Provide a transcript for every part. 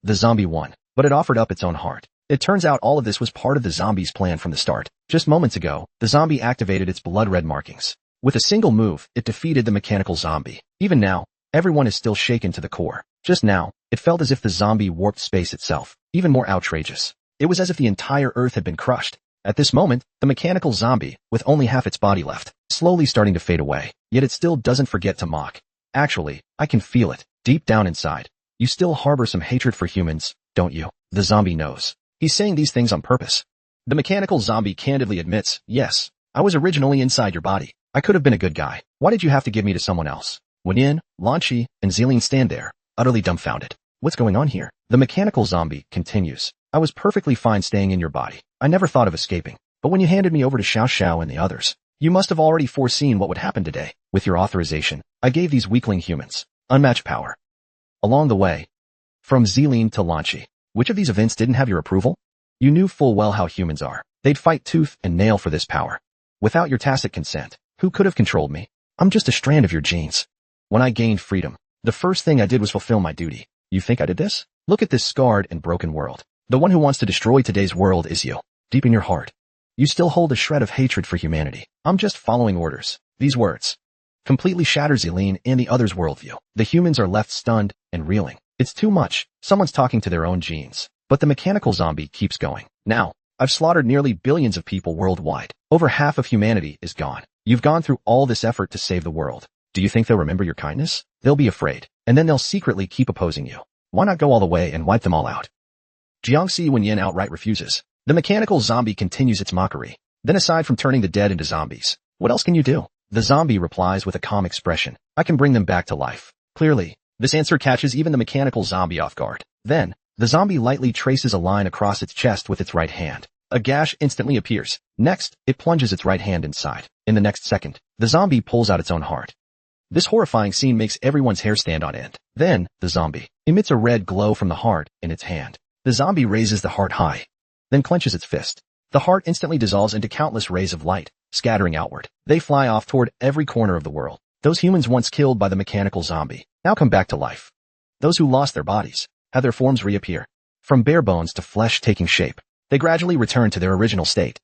The zombie won, but it offered up its own heart. It turns out all of this was part of the zombie's plan from the start. Just moments ago, the zombie activated its blood-red markings. With a single move, it defeated the mechanical zombie. Even now, everyone is still shaken to the core. Just now, it felt as if the zombie warped space itself. Even more outrageous. It was as if the entire Earth had been crushed. At this moment, the mechanical zombie, with only half its body left, slowly starting to fade away. Yet it still doesn't forget to mock. Actually, I can feel it, deep down inside. You still harbor some hatred for humans, don't you? The zombie knows. He's saying these things on purpose. The mechanical zombie candidly admits, yes, I was originally inside your body. I could have been a good guy. Why did you have to give me to someone else? When Yin, Lanchi, and Zelin stand there, utterly dumbfounded. What's going on here? The mechanical zombie continues. I was perfectly fine staying in your body. I never thought of escaping. But when you handed me over to Xiao Xiao and the others, you must have already foreseen what would happen today. With your authorization, I gave these weakling humans unmatched power. Along the way, from Zelin to Lanchi, which of these events didn't have your approval? You knew full well how humans are. They'd fight tooth and nail for this power. Without your tacit consent, who could have controlled me? I'm just a strand of your genes. When I gained freedom, the first thing I did was fulfill my duty. You think I did this? Look at this scarred and broken world. The one who wants to destroy today's world is you. Deep in your heart, you still hold a shred of hatred for humanity. I'm just following orders. These words completely shatter Zelin and the others' worldview. The humans are left stunned and reeling. It's too much. Someone's talking to their own genes. But the mechanical zombie keeps going. Now, I've slaughtered nearly billions of people worldwide. Over half of humanity is gone. You've gone through all this effort to save the world. Do you think they'll remember your kindness? They'll be afraid, and then they'll secretly keep opposing you. Why not go all the way and wipe them all out? Jiangxi Wenyan outright refuses. The mechanical zombie continues its mockery. Then aside from turning the dead into zombies, what else can you do? The zombie replies with a calm expression. I can bring them back to life. Clearly, this answer catches even the mechanical zombie off guard. Then, the zombie lightly traces a line across its chest with its right hand. A gash instantly appears. Next, it plunges its right hand inside. In the next second, the zombie pulls out its own heart. This horrifying scene makes everyone's hair stand on end. Then, the zombie emits a red glow from the heart in its hand. The zombie raises the heart high, then clenches its fist. The heart instantly dissolves into countless rays of light, scattering outward. They fly off toward every corner of the world. Those humans once killed by the mechanical zombie now come back to life. Those who lost their bodies have their forms reappear. From bare bones to flesh taking shape, they gradually return to their original state.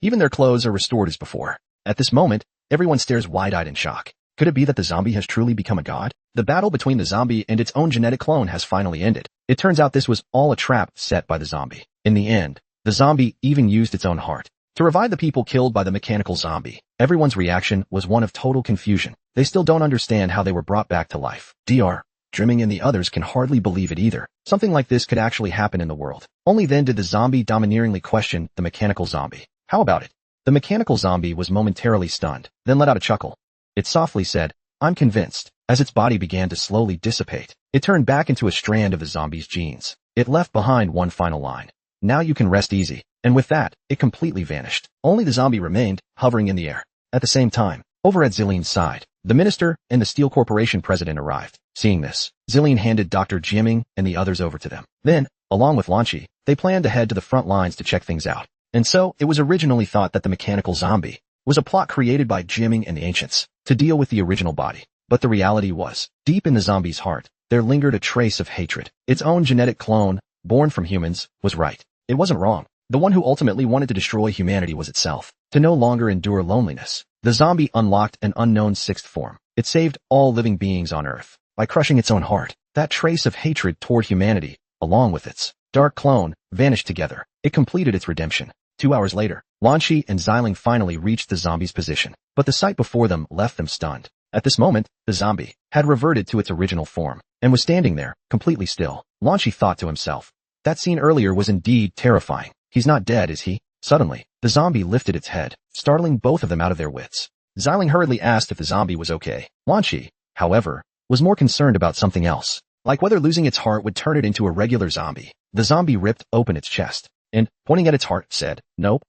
Even their clothes are restored as before. At this moment, everyone stares wide-eyed in shock. Could it be that the zombie has truly become a god? The battle between the zombie and its own genetic clone has finally ended. It turns out this was all a trap set by the zombie. In the end, the zombie even used its own heart to revive the people killed by the mechanical zombie. Everyone's reaction was one of total confusion. They still don't understand how they were brought back to life. Dr. Drimming and the others can hardly believe it either. Something like this could actually happen in the world. Only then did the zombie domineeringly question the mechanical zombie. How about it? The mechanical zombie was momentarily stunned, then let out a chuckle. It softly said, I'm convinced. As its body began to slowly dissipate, it turned back into a strand of the zombie's genes. It left behind one final line. Now you can rest easy. And with that, it completely vanished. Only the zombie remained, hovering in the air. At the same time, over at Zelin's side, the minister and the Steel Corporation president arrived. Seeing this, Zelin handed Dr. Jimming and the others over to them. Then, along with Lanchi, they planned to head to the front lines to check things out. And so, it was originally thought that the mechanical zombie was a plot created by Jimming and the ancients to deal with the original body. But the reality was, deep in the zombie's heart, there lingered a trace of hatred. Its own genetic clone, born from humans, was right. It wasn't wrong. The one who ultimately wanted to destroy humanity was itself, to no longer endure loneliness. The zombie unlocked an unknown sixth form. It saved all living beings on Earth by crushing its own heart. That trace of hatred toward humanity, along with its dark clone, vanished together. It completed its redemption. 2 hours later, Lanchi and Xiling finally reached the zombie's position, but the sight before them left them stunned. At this moment, the zombie had reverted to its original form and was standing there, completely still. Lanchi thought to himself, that scene earlier was indeed terrifying. He's not dead, is he? Suddenly, the zombie lifted its head, startling both of them out of their wits. Xiling hurriedly asked if the zombie was okay. Lanchi, however, was more concerned about something else, like whether losing its heart would turn it into a regular zombie. The zombie ripped open its chest and, pointing at its heart, said, nope,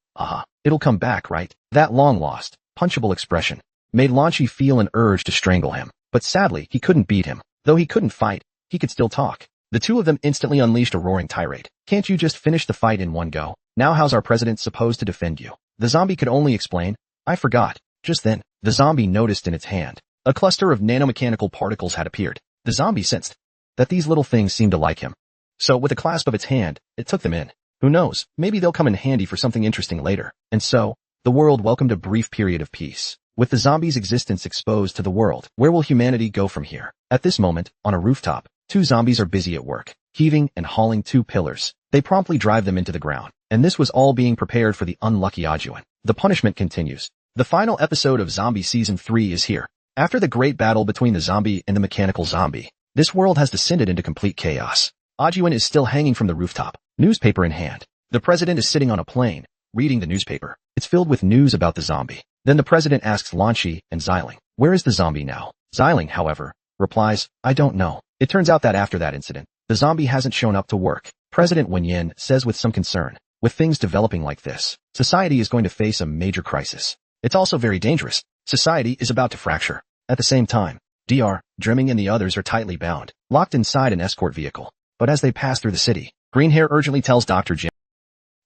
it'll come back, right? That long-lost, punchable expression made Lanchi feel an urge to strangle him. But sadly, he couldn't beat him. Though he couldn't fight, he could still talk. The two of them instantly unleashed a roaring tirade. Can't you just finish the fight in one go? Now how's our president supposed to defend you? The zombie could only explain, I forgot. Just then, the zombie noticed in its hand a cluster of nanomechanical particles had appeared. The zombie sensed that these little things seemed to like him. So with a clasp of its hand, it took them in. Who knows, maybe they'll come in handy for something interesting later. And so, the world welcomed a brief period of peace. With the zombies' existence exposed to the world, where will humanity go from here? At this moment, on a rooftop, two zombies are busy at work, heaving and hauling two pillars. They promptly drive them into the ground. And this was all being prepared for the unlucky Agon. The punishment continues. The final episode of Zombie Season 3 is here. After the great battle between the zombie and the mechanical zombie, this world has descended into complete chaos. Agon is still hanging from the rooftop, newspaper in hand. The president is sitting on a plane, reading the newspaper. It's filled with news about the zombie. Then the president asks Lanchi and Zelin, where is the zombie now? Zelin, however, replies, I don't know. It turns out that after that incident, the zombie hasn't shown up to work. President Wenyin says with some concern, with things developing like this, society is going to face a major crisis. It's also very dangerous. Society is about to fracture. At the same time, Dr. Drimming and the others are tightly bound, locked inside an escort vehicle. But as they pass through the city, Green Hair urgently tells Dr. Jim.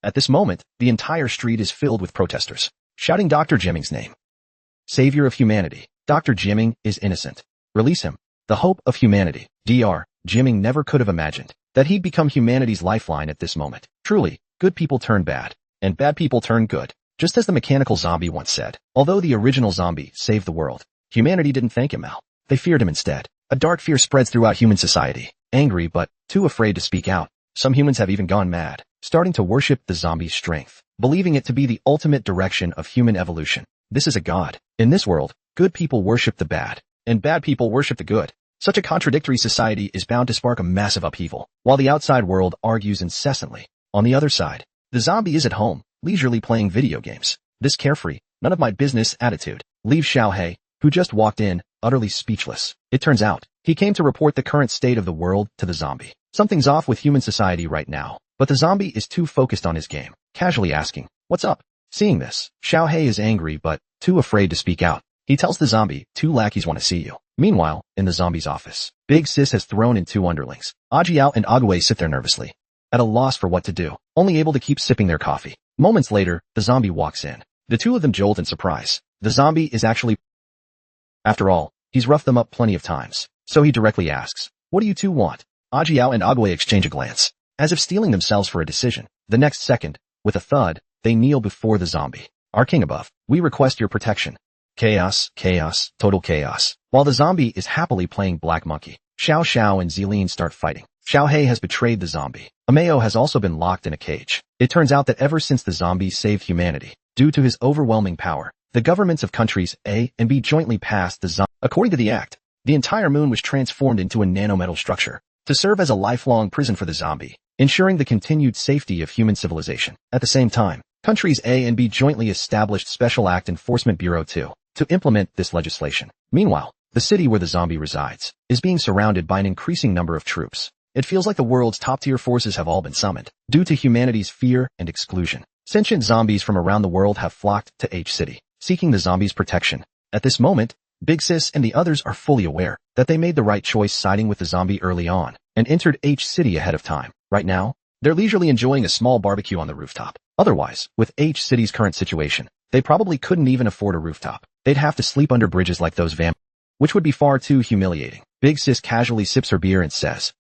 At this moment, the entire street is filled with protesters, shouting Dr. Jimming's name. Savior of humanity. Dr. Jimming is innocent. Release him. The hope of humanity. Dr. Jimming never could have imagined that he'd become humanity's lifeline at this moment. Truly, good people turn bad, and bad people turn good. Just as the mechanical zombie once said, although the original zombie saved the world, humanity didn't thank him out. They feared him instead. A dark fear spreads throughout human society. Angry but too afraid to speak out. Some humans have even gone mad, starting to worship the zombie's strength, believing it to be the ultimate direction of human evolution. This is a god. In this world, good people worship the bad, and bad people worship the good. Such a contradictory society is bound to spark a massive upheaval, while the outside world argues incessantly. On the other side, the zombie is at home, leisurely playing video games. This carefree, none of my business attitude leaves Xiaohei, who just walked in, utterly speechless. It turns out, he came to report the current state of the world to the zombie. Something's off with human society right now, but the zombie is too focused on his game, casually asking, what's up? Seeing this, Xiaohei is angry but too afraid to speak out. He tells the zombie, two lackeys want to see you. Meanwhile, in the zombie's office, Big Sis has thrown in two underlings. Ajiao and Ague sit there nervously, at a loss for what to do, only able to keep sipping their coffee. Moments later, the zombie walks in. The two of them jolt in surprise. The zombie is actually... After all, he's roughed them up plenty of times. So he directly asks, what do you two want? Ajiao and Ague exchange a glance, as if steeling themselves for a decision. The next second, with a thud, they kneel before the zombie. Our king above, we request your protection. Chaos, chaos, total chaos. While the zombie is happily playing Black Monkey, Xiao Xiao and Zelin start fighting. Xiaohei has betrayed the zombie. Ameo has also been locked in a cage. It turns out that ever since the zombie saved humanity, due to his overwhelming power, the governments of countries A and B jointly passed the zombie. According to the act, the entire moon was transformed into a nanometal structure to serve as a lifelong prison for the zombie, ensuring the continued safety of human civilization. At the same time, countries A and B jointly established Special Act Enforcement Bureau 2 to implement this legislation. Meanwhile, the city where the zombie resides is being surrounded by an increasing number of troops. It feels like the world's top-tier forces have all been summoned due to humanity's fear and exclusion. Sentient zombies from around the world have flocked to H City, seeking the zombies' protection. At this moment, Big Sis and the others are fully aware that they made the right choice siding with the zombie early on and entered H City ahead of time. Right now, they're leisurely enjoying a small barbecue on the rooftop. Otherwise, with H City's current situation, they probably couldn't even afford a rooftop. They'd have to sleep under bridges like those which would be far too humiliating. Big Sis casually sips her beer and says,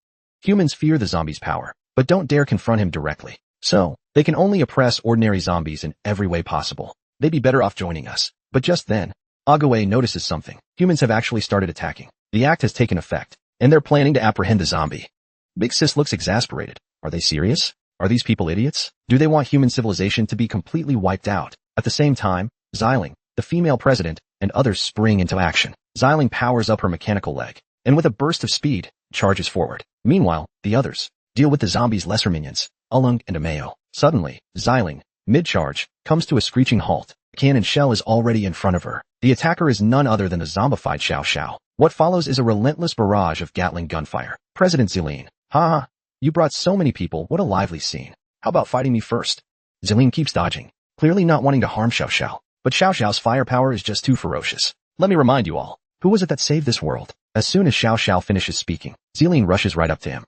humans fear the zombie's power, but don't dare confront him directly. So, they can only oppress ordinary zombies in every way possible. They'd be better off joining us. But just then, Ague notices something. Humans have actually started attacking. The act has taken effect, and they're planning to apprehend the zombie. Big Sis looks exasperated. Are they serious? Are these people idiots? Do they want human civilization to be completely wiped out? At the same time, Zelin, the female president, and others spring into action. Zelin powers up her mechanical leg, and with a burst of speed, charges forward. Meanwhile, the others deal with the zombies' lesser minions, Ulung and Ameo. Suddenly, Zelin, mid-charge, comes to a screeching halt. A cannon shell is already in front of her. The attacker is none other than the zombified Xiao Xiao. What follows is a relentless barrage of Gatling gunfire. President Zelin, ha! You brought so many people, what a lively scene. How about fighting me first? Zelin keeps dodging, clearly not wanting to harm Xiao Xiao. But Xiao Xiao's firepower is just too ferocious. Let me remind you all, who was it that saved this world? As soon as Xiao Xiao finishes speaking, Zelin rushes right up to him.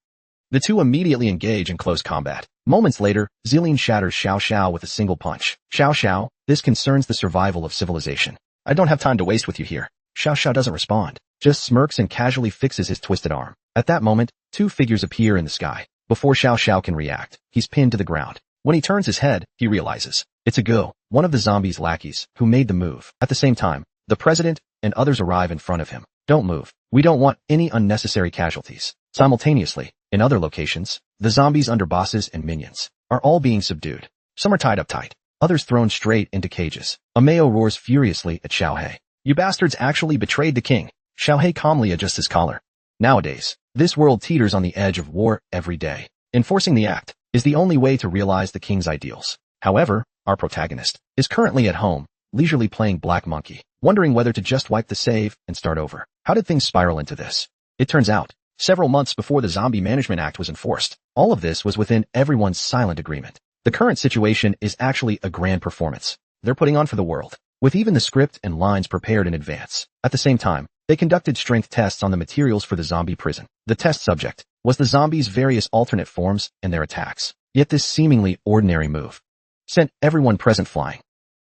The two immediately engage in close combat. Moments later, Zelin shatters Xiao Xiao with a single punch. Xiao Xiao, this concerns the survival of civilization. I don't have time to waste with you here. Xiao Xiao doesn't respond, just smirks and casually fixes his twisted arm. At that moment, two figures appear in the sky. Before Xiao Xiao can react, he's pinned to the ground. When he turns his head, he realizes it's Agon, one of the zombies' lackeys, who made the move. At the same time, the president and others arrive in front of him. Don't move. We don't want any unnecessary casualties. Simultaneously, in other locations, the zombies under bosses and minions are all being subdued. Some are tied up tight, others thrown straight into cages. Ameo roars furiously at Xiaohe. You bastards actually betrayed the king. Xiaohe calmly adjusts his collar. Nowadays, this world teeters on the edge of war every day. Enforcing the act is the only way to realize the king's ideals. However, our protagonist is currently at home, leisurely playing Black Monkey, wondering whether to just wipe the save and start over. How did things spiral into this? It turns out, several months before the Zombie Management Act was enforced, all of this was within everyone's silent agreement. The current situation is actually a grand performance they're putting on for the world, with even the script and lines prepared in advance. At the same time, they conducted strength tests on the materials for the zombie prison. The test subject was the zombies' various alternate forms and their attacks. Yet this seemingly ordinary move sent everyone present flying.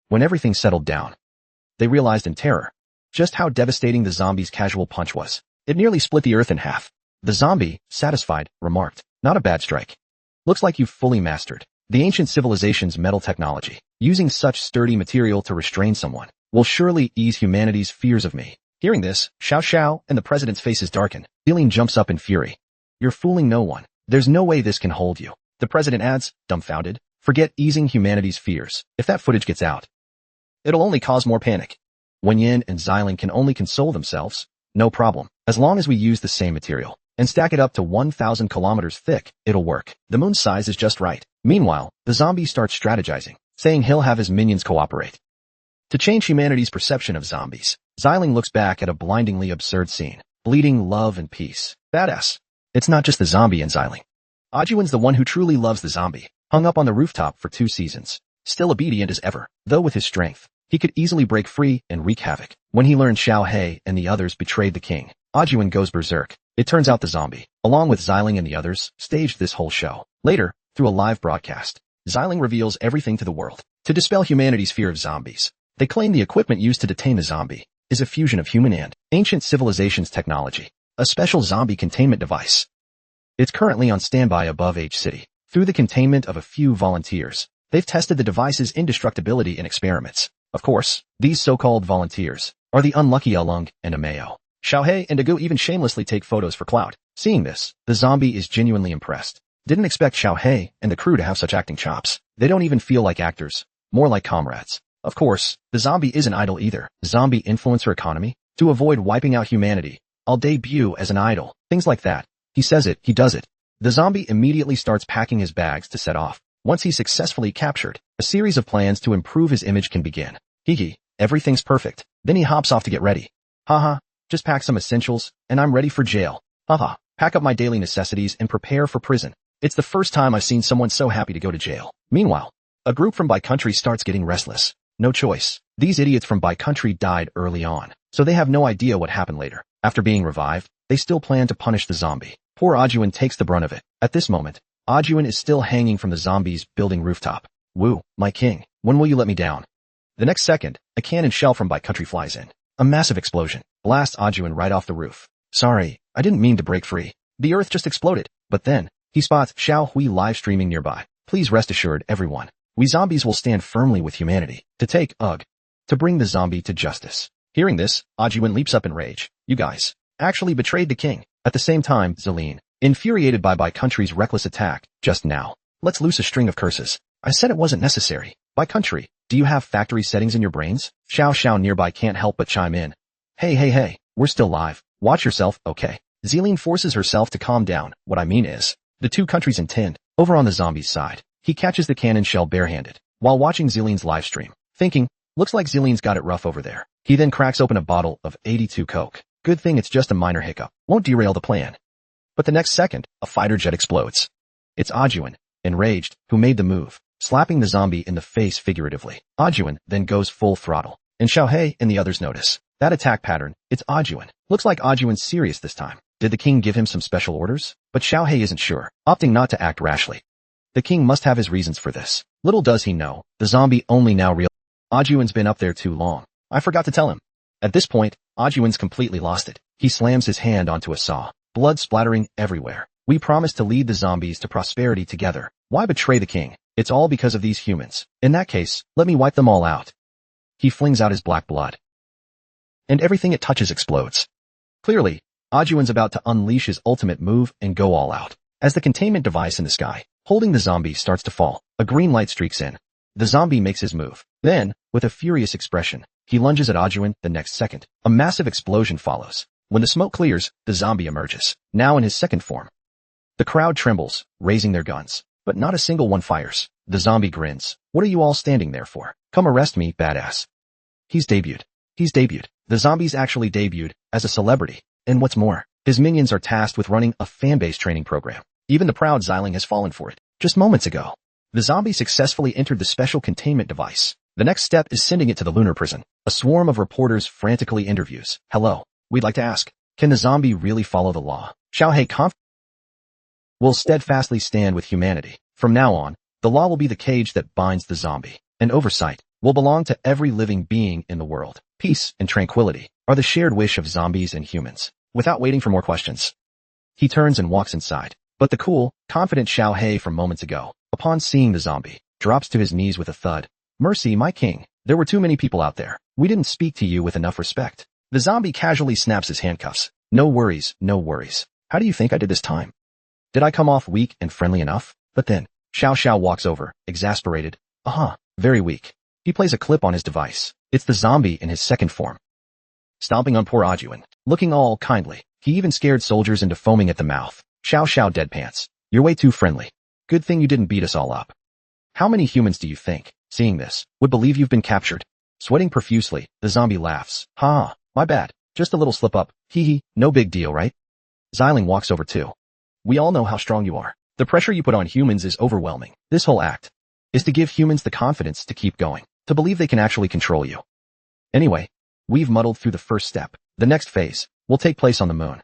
When everything settled down, they realized in terror just how devastating the zombie's casual punch was. It nearly split the earth in half. The zombie, satisfied, remarked, "Not a bad strike. Looks like you've fully mastered the ancient civilization's metal technology. Using such sturdy material to restrain someone will surely ease humanity's fears of me." Hearing this, Xiao Xiao and the president's faces darken. Zelin jumps up in fury. "You're fooling no one. There's no way this can hold you." The president adds, dumbfounded, "Forget easing humanity's fears. If that footage gets out, it'll only cause more panic. Wen Yin and Zelin can only console themselves. No problem. As long as we use the same material and stack it up to 1,000 kilometers thick, it'll work. The moon's size is just right." Meanwhile, the zombie starts strategizing, saying he'll have his minions cooperate to change humanity's perception of zombies. Zelin looks back at a blindingly absurd scene. Bleeding love and peace. Badass. It's not just the zombie and Zelin. Ajuin's the one who truly loves the zombie, hung up on the rooftop for 2 seasons. Still obedient as ever, though with his strength, he could easily break free and wreak havoc. When he learned Xiao He and the others betrayed the king, Ajuin goes berserk. It turns out the zombie, along with Zelin and the others, staged this whole show. Later, through a live broadcast, Zelin reveals everything to the world. To dispel humanity's fear of zombies, they claim the equipment used to detain the zombie is a fusion of human and ancient civilization's technology, a special zombie containment device. It's currently on standby above H City. Through the containment of a few volunteers, they've tested the device's indestructibility in experiments. Of course, these so-called volunteers are the unlucky Alung and Ameo. Xiaohe and Agu even shamelessly take photos for clout. Seeing this, the zombie is genuinely impressed. Didn't expect Xiaohe and the crew to have such acting chops. They don't even feel like actors, more like comrades. Of course, the zombie isn't idle either. Zombie influencer economy? To avoid wiping out humanity, I'll debut as an idol. Things like that. He says it, he does it. The zombie immediately starts packing his bags to set off. Once he's successfully captured, a series of plans to improve his image can begin. Hee, everything's perfect. Then he hops off to get ready. Haha, just pack some essentials, and I'm ready for jail. Haha, pack up my daily necessities and prepare for prison. It's the first time I've seen someone so happy to go to jail. Meanwhile, a group from By Country starts getting restless. No choice. These idiots from By Country died early on, so they have no idea what happened later. After being revived, they still plan to punish the zombie. Poor Ajuin takes the brunt of it. At this moment, Ajuin is still hanging from the zombie's building rooftop. Woo, my king, when will you let me down? The next second, a cannon shell from By Country flies in. A massive explosion blasts Ajuin right off the roof. Sorry, I didn't mean to break free. The earth just exploded. But then, he spots Xiao Hui live streaming nearby. Please rest assured, everyone. We zombies will stand firmly with humanity to take to bring the zombie to justice. Hearing this, Ajuin leaps up in rage. You guys actually betrayed the king. At the same time, Zelin, infuriated by Country's reckless attack just now, lets loose a string of curses. I said it wasn't necessary. By Country, do you have factory settings in your brains? Xiao Xiao nearby can't help but chime in. Hey, we're still live. Watch yourself, okay? Zelin forces herself to calm down. What I mean is, the 2 countries intend. Over on the zombie's side, he catches the cannon shell barehanded while watching Zelin's livestream, thinking, looks like Zelin's got it rough over there. He then cracks open a bottle of 82 Coke. Good thing it's just a minor hiccup. Won't derail the plan. But the next second, a fighter jet explodes. It's Ajuin, enraged, who made the move, slapping the zombie in the face figuratively. Ajuin then goes full throttle, and Xiaohe and the others notice that attack pattern. It's Ajuin. Looks like Ajuin's serious this time. Did the king give him some special orders? But Xiaohe isn't sure, opting not to act rashly. The king must have his reasons for this. Little does he know, the zombie only now realizes Ajuin's been up there too long. I forgot to tell him. At this point, Ajuin's completely lost it. He slams his hand onto a saw, blood splattering everywhere. We promised to lead the zombies to prosperity together. Why betray the king? It's all because of these humans. In that case, let me wipe them all out. He flings out his black blood. And everything it touches explodes. Clearly, Ajuin's about to unleash his ultimate move and go all out. As the containment device in the sky, holding the zombie, starts to fall, a green light streaks in. The zombie makes his move. Then, with a furious expression, he lunges at Ajuin. The next second, a massive explosion follows. When the smoke clears, the zombie emerges, now in his second form. The crowd trembles, raising their guns, but not a single one fires. The zombie grins. What are you all standing there for? Come arrest me, badass. He's debuted. The zombie's actually debuted as a celebrity. And what's more, his minions are tasked with running a fanbase training program. Even the proud Zelin has fallen for it. Just moments ago, the zombie successfully entered the special containment device. The next step is sending it to the lunar prison. A swarm of reporters frantically interviews. Hello, we'd like to ask, can the zombie really follow the law? Xiaohei will steadfastly stand with humanity. From now on, the law will be the cage that binds the zombie, and oversight will belong to every living being in the world. Peace and tranquility are the shared wish of zombies and humans. Without waiting for more questions, he turns and walks inside. But the cool, confident Xiaohei from moments ago, upon seeing the zombie, drops to his knees with a thud. Mercy, my king. There were too many people out there. We didn't speak to you with enough respect. The zombie casually snaps his handcuffs. No worries, no worries. How do you think I did this time? Did I come off weak and friendly enough? But then, Xiao walks over, exasperated. Very weak. He plays a clip on his device. It's the zombie in his second form, stomping on poor Ajuin, looking all kindly. He even scared soldiers into foaming at the mouth. Xiao deadpants. You're way too friendly. Good thing you didn't beat us all up. How many humans do you think, seeing this, would believe you've been captured? Sweating profusely, the zombie laughs. My bad. Just a little slip up. Hee, no big deal, right? Zelin walks over too. We all know how strong you are. The pressure you put on humans is overwhelming. This whole act is to give humans the confidence to keep going, to believe they can actually control you. Anyway, we've muddled through the first step. The next phase will take place on the moon.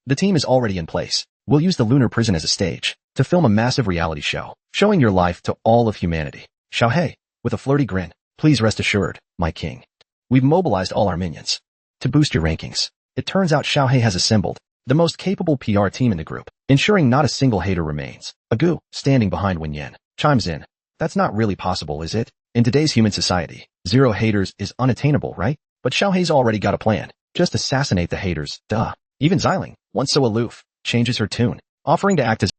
The team is already in place. We'll use the lunar prison as a stage to film a massive reality show, showing your life to all of humanity. Xiaohei, with a flirty grin, please rest assured, my king. We've mobilized all our minions to boost your rankings. It turns out Xiaohei has assembled the most capable PR team in the group, ensuring not a single hater remains. Agu, standing behind Wen Yan, chimes in. That's not really possible, is it? In today's human society, 0 haters is unattainable, right? But Xiaohei's already got a plan. Just assassinate the haters, duh. Even Zelin, once so aloof, changes her tune, offering to act as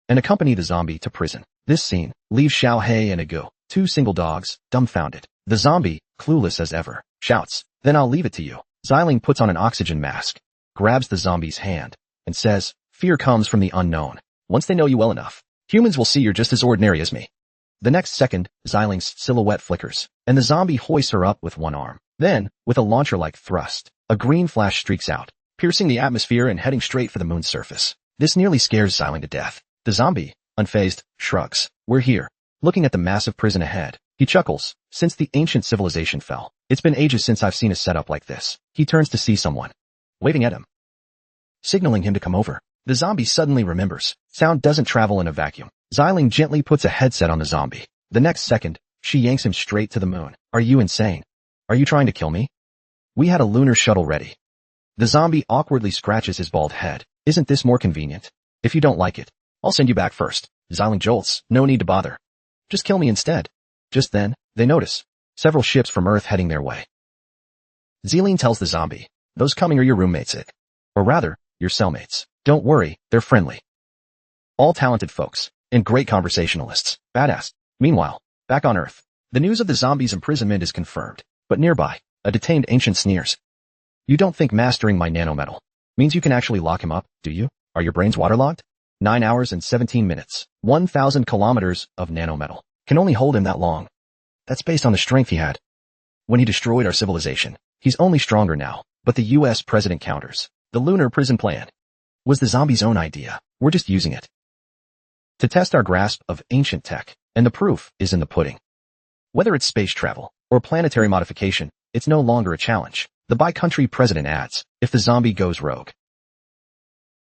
and accompany the zombie to prison. This scene leaves Xiaohei and Agu, 2 single dogs, dumbfounded. The zombie, clueless as ever, shouts, then I'll leave it to you. Zelin puts on an oxygen mask, grabs the zombie's hand, and says, fear comes from the unknown. Once they know you well enough, humans will see you're just as ordinary as me. The next second, Zelin's silhouette flickers, and the zombie hoists her up with one arm. Then, with a launcher-like thrust, a green flash streaks out, piercing the atmosphere and heading straight for the moon's surface. This nearly scares Zelin to death. The zombie, unfazed, shrugs. We're here. Looking at the massive prison ahead, he chuckles. Since the ancient civilization fell, it's been ages since I've seen a setup like this. He turns to see someone waving at him, signaling him to come over. The zombie suddenly remembers. Sound doesn't travel in a vacuum. Zelin gently puts a headset on the zombie. The next second, she yanks him straight to the moon. Are you insane? Are you trying to kill me? We had a lunar shuttle ready. The zombie awkwardly scratches his bald head. Isn't this more convenient? If you don't like it, I'll send you back first. Zelin jolts. No need to bother. Just kill me instead. Just then, they notice several ships from Earth heading their way. Zelin tells the zombie, those coming are your roommates, or rather, your cellmates. Don't worry, they're friendly. All talented folks, and great conversationalists. Badass. Meanwhile, back on Earth, the news of the zombie's imprisonment is confirmed, but nearby, a detained ancient sneers. You don't think mastering my nanometal means you can actually lock him up, do you? Are your brains waterlogged? 9 hours and 17 minutes, 1,000 kilometers of nanometal. Can only hold him that long. That's based on the strength he had when he destroyed our civilization. He's only stronger now, but the US president counters. The lunar prison plan was the zombie's own idea. We're just using it to test our grasp of ancient tech, and the proof is in the pudding. Whether it's space travel or planetary modification, it's no longer a challenge. The bi-country president adds, if the zombie goes rogue,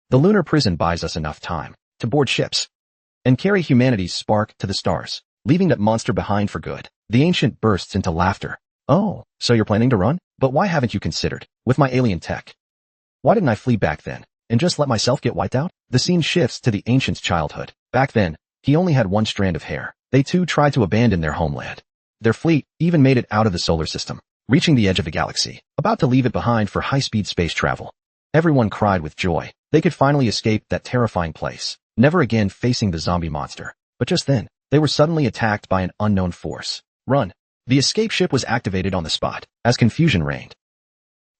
the lunar prison buys us enough time to board ships and carry humanity's spark to the stars, leaving that monster behind for good. The ancient bursts into laughter. Oh, so you're planning to run? But why haven't you considered? With my alien tech, why didn't I flee back then? and just let myself get wiped out? The scene shifts to the ancient's childhood. Back then, he only had one strand of hair. They too tried to abandon their homeland. Their fleet even made it out of the solar system, reaching the edge of the galaxy, about to leave it behind for high-speed space travel. Everyone cried with joy. They could finally escape that terrifying place, never again facing the zombie monster. But just then, they were suddenly attacked by an unknown force. Run! The escape ship was activated on the spot, as confusion reigned.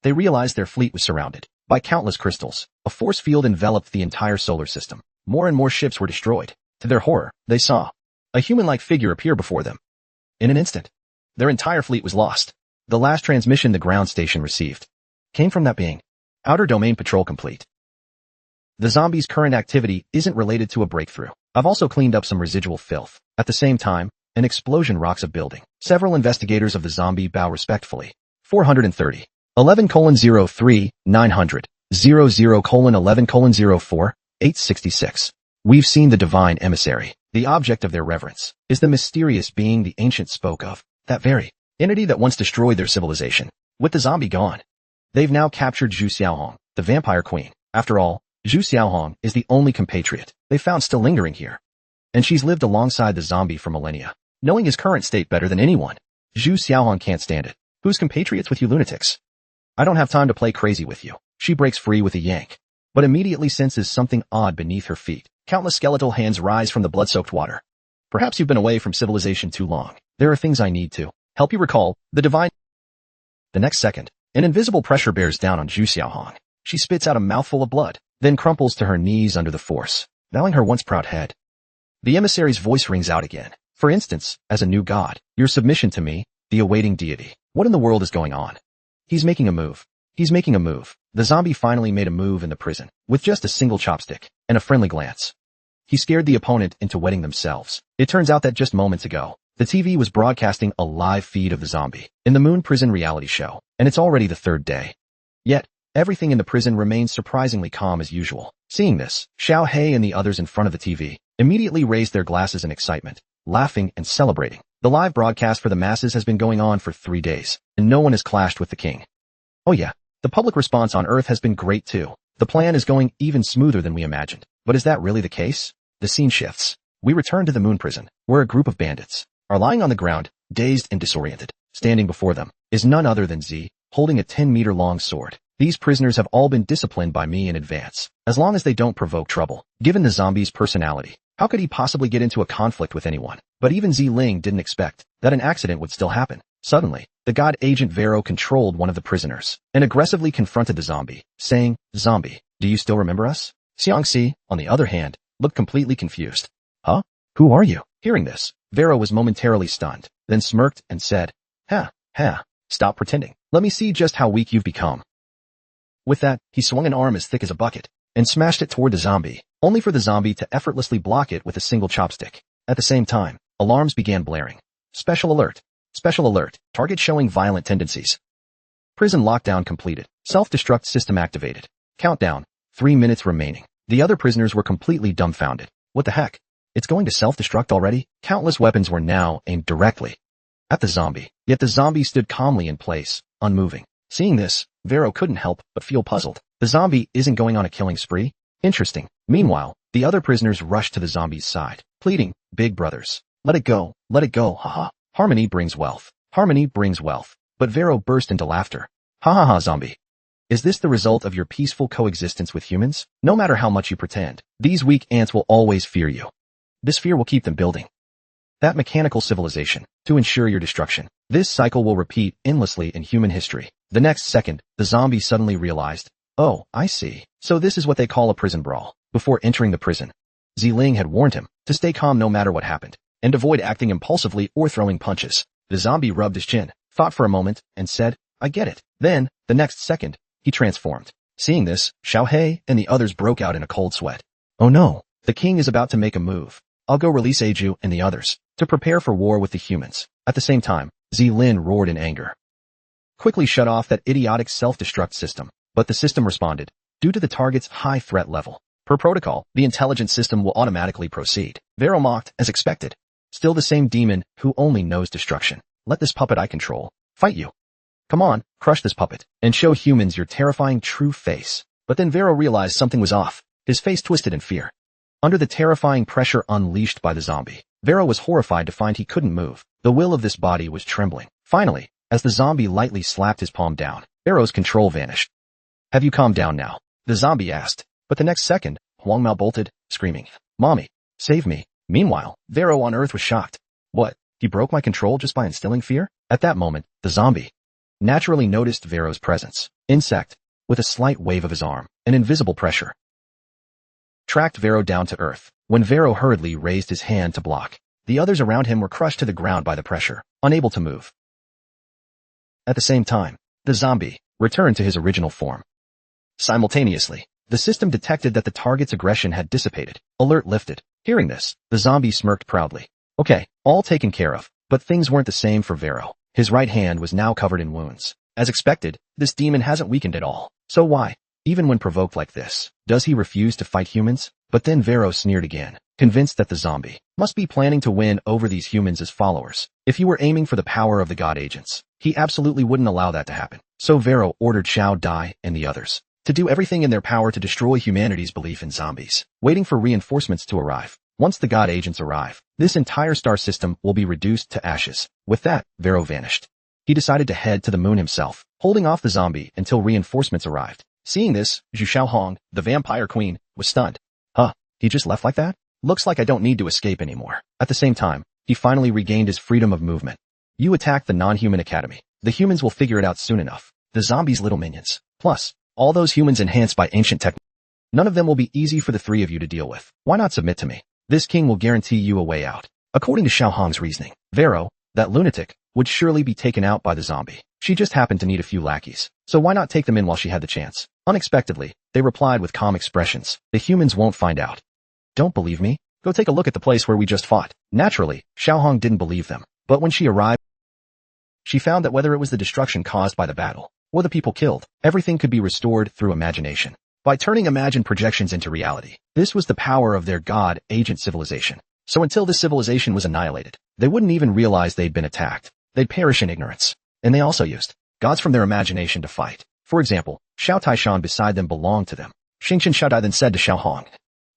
They realized their fleet was surrounded by countless crystals. A force field enveloped the entire solar system. More and more ships were destroyed. To their horror, they saw a human-like figure appear before them. In an instant, their entire fleet was lost. The last transmission the ground station received came from that being. Outer domain patrol complete. The zombies' current activity isn't related to a breakthrough. I've also cleaned up some residual filth. At the same time, an explosion rocks a building. Several investigators of the zombie bow respectfully. 430. 11:03, 900. 00:11:04, 866. We've seen the divine emissary. The object of their reverence is the mysterious being the ancients spoke of, that very entity that once destroyed their civilization. With the zombie gone, they've now captured Zhu Xiaohong, the vampire queen. After all, Zhu Xiaohong is the only compatriot they found still lingering here. And she's lived alongside the zombie for millennia, knowing his current state better than anyone. Zhu Xiaohong can't stand it. Who's compatriots with you lunatics? I don't have time to play crazy with you. She breaks free with a yank, but immediately senses something odd beneath her feet. Countless skeletal hands rise from the blood-soaked water. Perhaps you've been away from civilization too long. There are things I need to help you recall. The divine. The next second, an invisible pressure bears down on Zhu Xiaohong. She spits out a mouthful of blood, then crumples to her knees under the force, bowing her once proud head. The emissary's voice rings out again. For instance, as a new god, your submission to me, the awaiting deity. What in the world is going on? He's making a move. He's making a move. The zombie finally made a move in the prison, with just a single chopstick and a friendly glance. He scared the opponent into wetting themselves. It turns out that just moments ago, the TV was broadcasting a live feed of the zombie in the Moon Prison reality show, and it's already the third day. Yet, everything in the prison remains surprisingly calm as usual. Seeing this, Xiao He and the others in front of the TV immediately raised their glasses in excitement, laughing and celebrating. The live broadcast for the masses has been going on for 3 days, and no one has clashed with the king. Oh yeah, the public response on Earth has been great too. The plan is going even smoother than we imagined. But is that really the case? The scene shifts. We return to the Moon Prison, where a group of bandits are lying on the ground, dazed and disoriented. Standing before them is none other than Z, holding a 10-meter-long sword. These prisoners have all been disciplined by me in advance, as long as they don't provoke trouble. Given the zombie's personality, how could he possibly get into a conflict with anyone? But even Zelin didn't expect that an accident would still happen. Suddenly, the god agent Vero controlled one of the prisoners and aggressively confronted the zombie, saying, "Zombie, do you still remember us?" Xiangxi, on the other hand, looked completely confused. Huh? Who are you? Hearing this, Vero was momentarily stunned, then smirked and said, Ha, stop pretending. Let me see just how weak you've become. With that, he swung an arm as thick as a bucket and smashed it toward the zombie, only for the zombie to effortlessly block it with a single chopstick. At the same time, alarms began blaring. Special alert. Special alert. Target showing violent tendencies. Prison lockdown completed. Self-destruct system activated. Countdown. 3 minutes remaining. The other prisoners were completely dumbfounded. What the heck? It's going to self-destruct already? Countless weapons were now aimed directly at the zombie. Yet the zombie stood calmly in place, unmoving. Seeing this, Vero couldn't help but feel puzzled. The zombie isn't going on a killing spree? Interesting. Meanwhile, the other prisoners rushed to the zombie's side, pleading, "Big brothers, let it go, haha. Harmony brings wealth. Harmony brings wealth." But Vero burst into laughter. Ha ha ha, zombie. Is this the result of your peaceful coexistence with humans? No matter how much you pretend, these weak ants will always fear you. This fear will keep them building that mechanical civilization to ensure your destruction. This cycle will repeat endlessly in human history. The next second, the zombie suddenly realized, oh, I see. So this is what they call a prison brawl. Before entering the prison, Zelin had warned him to stay calm no matter what happened, and avoid acting impulsively or throwing punches. The zombie rubbed his chin, thought for a moment, and said, I get it. Then, the next second, he transformed. Seeing this, Xiao He and the others broke out in a cold sweat. Oh no, the king is about to make a move. I'll go release Aju and the others to prepare for war with the humans. At the same time, Zelin roared in anger. Quickly shut off that idiotic self-destruct system. But the system responded, due to the target's high threat level. Per protocol, the intelligence system will automatically proceed. Vero mocked, as expected. Still the same demon who only knows destruction. Let this puppet I control fight you. Come on, crush this puppet, and show humans your terrifying true face. But then Vero realized something was off. His face twisted in fear. Under the terrifying pressure unleashed by the zombie, Vero was horrified to find he couldn't move. The will of this body was trembling. Finally, as the zombie lightly slapped his palm down, Vero's control vanished. "Have you calmed down now?" the zombie asked. But the next second, Huang Mao bolted, screaming, "Mommy, save me." Meanwhile, Vero on Earth was shocked. What? He broke my control just by instilling fear? At that moment, the zombie naturally noticed Vero's presence. Insect, with a slight wave of his arm, an invisible pressure tracked Vero down to Earth. When Vero hurriedly raised his hand to block, the others around him were crushed to the ground by the pressure, unable to move. At the same time, the zombie returned to his original form. Simultaneously, the system detected that the target's aggression had dissipated. Alert lifted. Hearing this, the zombie smirked proudly. Okay, all taken care of. But things weren't the same for Vero. His right hand was now covered in wounds. As expected, this demon hasn't weakened at all. So why, even when provoked like this, does he refuse to fight humans? But then Vero sneered again, convinced that the zombie must be planning to win over these humans as followers. If he were aiming for the power of the god agents, he absolutely wouldn't allow that to happen. So Vero ordered Xiao Dai and the others to do everything in their power to destroy humanity's belief in zombies, waiting for reinforcements to arrive. Once the god agents arrive, this entire star system will be reduced to ashes. With that, Vero vanished. He decided to head to the moon himself, holding off the zombie until reinforcements arrived. Seeing this, Zhu Xiaohong, the vampire queen, was stunned. Huh, he just left like that? Looks like I don't need to escape anymore. At the same time, he finally regained his freedom of movement. You attack the non-human academy. The humans will figure it out soon enough. The zombies' little minions. Plus, all those humans enhanced by ancient tech. None of them will be easy for the three of you to deal with. Why not submit to me? This king will guarantee you a way out. According to Xiaohong's reasoning, Vero, that lunatic, would surely be taken out by the zombie. She just happened to need a few lackeys. So why not take them in while she had the chance? Unexpectedly, they replied with calm expressions. The humans won't find out. Don't believe me? Go take a look at the place where we just fought. Naturally, Xiaohong didn't believe them. But when she arrived, she found that whether it was the destruction caused by the battle, or the people killed, everything could be restored through imagination. By turning imagined projections into reality, this was the power of their god-agent civilization. So until this civilization was annihilated, they wouldn't even realize they'd been attacked. They'd perish in ignorance. And they also used gods from their imagination to fight. For example, Xiao Taishan beside them belonged to them. Xingqian Xiaodai then said to Xiaohong,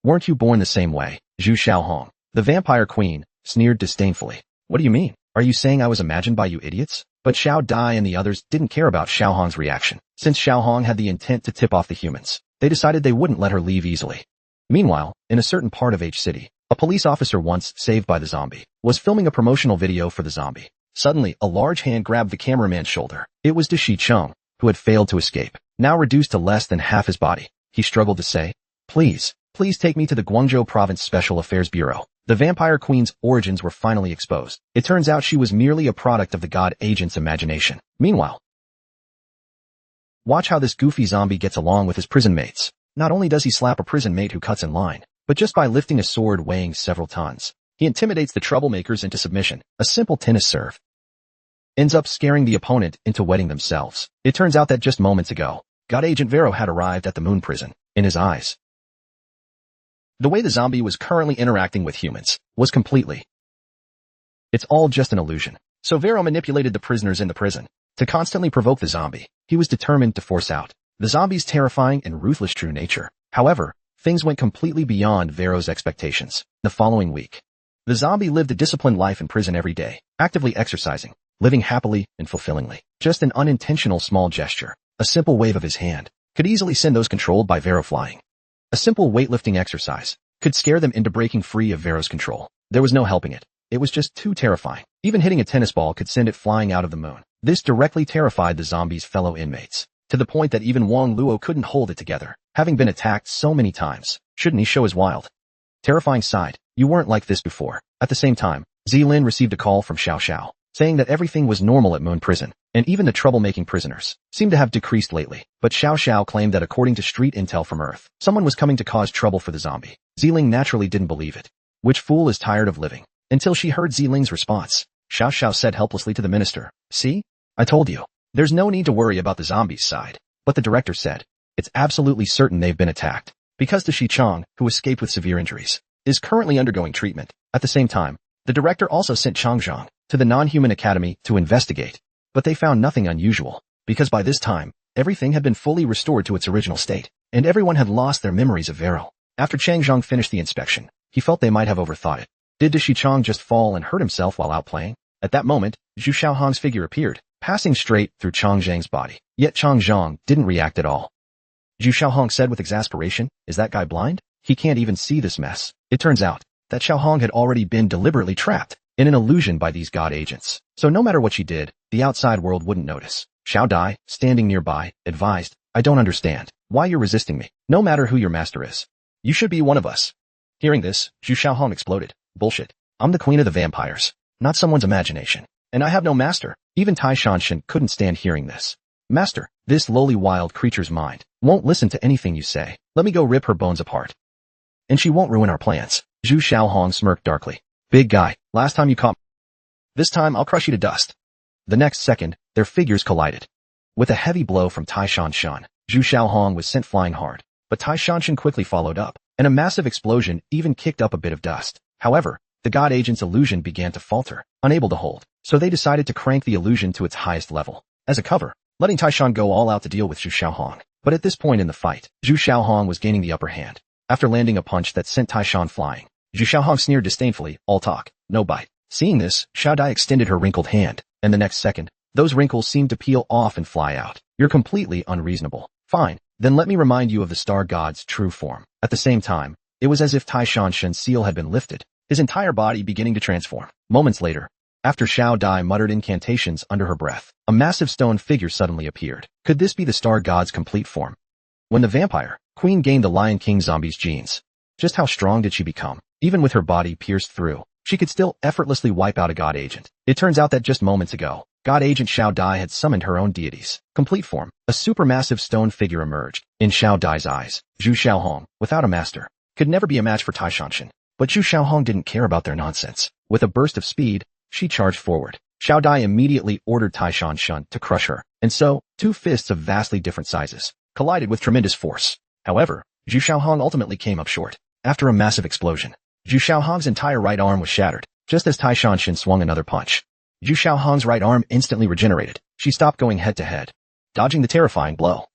"Weren't you born the same way?" Zhu Xiaohong, the vampire queen, sneered disdainfully. "What do you mean? Are you saying I was imagined by you idiots?" But Xiao Dai and the others didn't care about Xiaohong's reaction. Since Xiaohong had the intent to tip off the humans, they decided they wouldn't let her leave easily. Meanwhile, in a certain part of H City, a police officer once saved by the zombie was filming a promotional video for the zombie. Suddenly, a large hand grabbed the cameraman's shoulder. It was Shi Cheng, who had failed to escape. Now reduced to less than half his body, he struggled to say, Please take me to the Guangzhou Province Special Affairs Bureau." The vampire queen's origins were finally exposed. It turns out she was merely a product of the god agent's imagination. Meanwhile, watch how this goofy zombie gets along with his prison mates. Not only does he slap a prison mate who cuts in line, but just by lifting a sword weighing several tons, he intimidates the troublemakers into submission. A simple tennis serve ends up scaring the opponent into wetting themselves. It turns out that just moments ago, god agent Vero had arrived at the moon prison. In his eyes, the way the zombie was currently interacting with humans was completely. It's all just an illusion. So Vero manipulated the prisoners in the prison to constantly provoke the zombie. He was determined to force out the zombie's terrifying and ruthless true nature. However, things went completely beyond Vero's expectations. The following week, the zombie lived a disciplined life in prison every day, actively exercising, living happily and fulfillingly. Just an unintentional small gesture, a simple wave of his hand, could easily send those controlled by Vero flying. A simple weightlifting exercise could scare them into breaking free of Vero's control. There was no helping it. It was just too terrifying. Even hitting a tennis ball could send it flying out of the moon. This directly terrified the zombie's fellow inmates, to the point that even Wang Luo couldn't hold it together. Having been attacked so many times, shouldn't he show his wild, terrifying side? You weren't like this before. At the same time, Zelin received a call from Xiao Xiao, saying that everything was normal at Moon Prison, and even the troublemaking prisoners seemed to have decreased lately. But Xiao Xiao claimed that according to street intel from Earth, someone was coming to cause trouble for the zombie. Zelin naturally didn't believe it. Which fool is tired of living? Until she heard Zelin's response. Xiao Xiao said helplessly to the minister, "See? I told you. There's no need to worry about the zombies' side." But the director said, "It's absolutely certain they've been attacked, because the Shi Chang, who escaped with severe injuries, is currently undergoing treatment." At the same time, the director also sent Chang Zhang to the non-human academy to investigate, but they found nothing unusual, because by this time, everything had been fully restored to its original state. and everyone had lost their memories of Vero. After Chang Zhang finished the inspection, he felt they might have overthought it. Did Shi Chang just fall and hurt himself while out playing? At that moment, Zhu Xiaohong's figure appeared, passing straight through Chang Zhang's body. Yet Chang Zhang didn't react at all. Zhu Xiaohong said with exasperation, "Is that guy blind? He can't even see this mess." It turns out that Xiaohong had already been deliberately trapped in an illusion by these god agents. So no matter what she did, the outside world wouldn't notice. Xiao Dai, standing nearby, advised, "I don't understand why you're resisting me. No matter who your master is, you should be one of us." Hearing this, Zhu Xiaohong exploded. "Bullshit. I'm the queen of the vampires, not someone's imagination. And I have no master." Even Tai Shanshan couldn't stand hearing this. "Master, this lowly wild creature's mind won't listen to anything you say. Let me go rip her bones apart. And she won't ruin our plans." Zhu Xiaohong smirked darkly. "Big guy, last time you caught me. This time I'll crush you to dust." The next second, their figures collided. With a heavy blow from Tai Shanshan, Zhu Xiaohong was sent flying hard, but Tai Shanshan quickly followed up, and a massive explosion even kicked up a bit of dust. However, the god agent's illusion began to falter, unable to hold, so they decided to crank the illusion to its highest level as a cover, letting Taishan go all out to deal with Zhu Xiaohong. But at this point in the fight, Zhu Xiaohong was gaining the upper hand. After landing a punch that sent Taishan flying, Zhu Xiaohong sneered disdainfully, "All talk, no bite." Seeing this, Xiao Dai extended her wrinkled hand, and the next second, those wrinkles seemed to peel off and fly out. "You're completely unreasonable. Fine, then let me remind you of the star god's true form." At the same time, it was as if Taishan's seal had been lifted, his entire body beginning to transform. Moments later, after Xiao Dai muttered incantations under her breath, a massive stone figure suddenly appeared. Could this be the star god's complete form? When the vampire queen gained the Lion King zombie's genes, just how strong did she become? Even with her body pierced through, she could still effortlessly wipe out a god agent. It turns out that just moments ago, god agent Xiao Dai had summoned her own deity's complete form. A supermassive stone figure emerged. In Xiao Dai's eyes, Zhu Xiaohong, without a master, could never be a match for Tai Shanshan. But Zhu Xiaohong didn't care about their nonsense. With a burst of speed, she charged forward. Xiao Dai immediately ordered Tai Shanshan to crush her, and so, two fists of vastly different sizes collided with tremendous force. However, Zhu Xiaohong ultimately came up short. After a massive explosion, Zhu Xiaohong's entire right arm was shattered, just as Tai Shanshan swung another punch. Zhu Xiaohong's right arm instantly regenerated. She stopped going head-to-head, dodging the terrifying blow.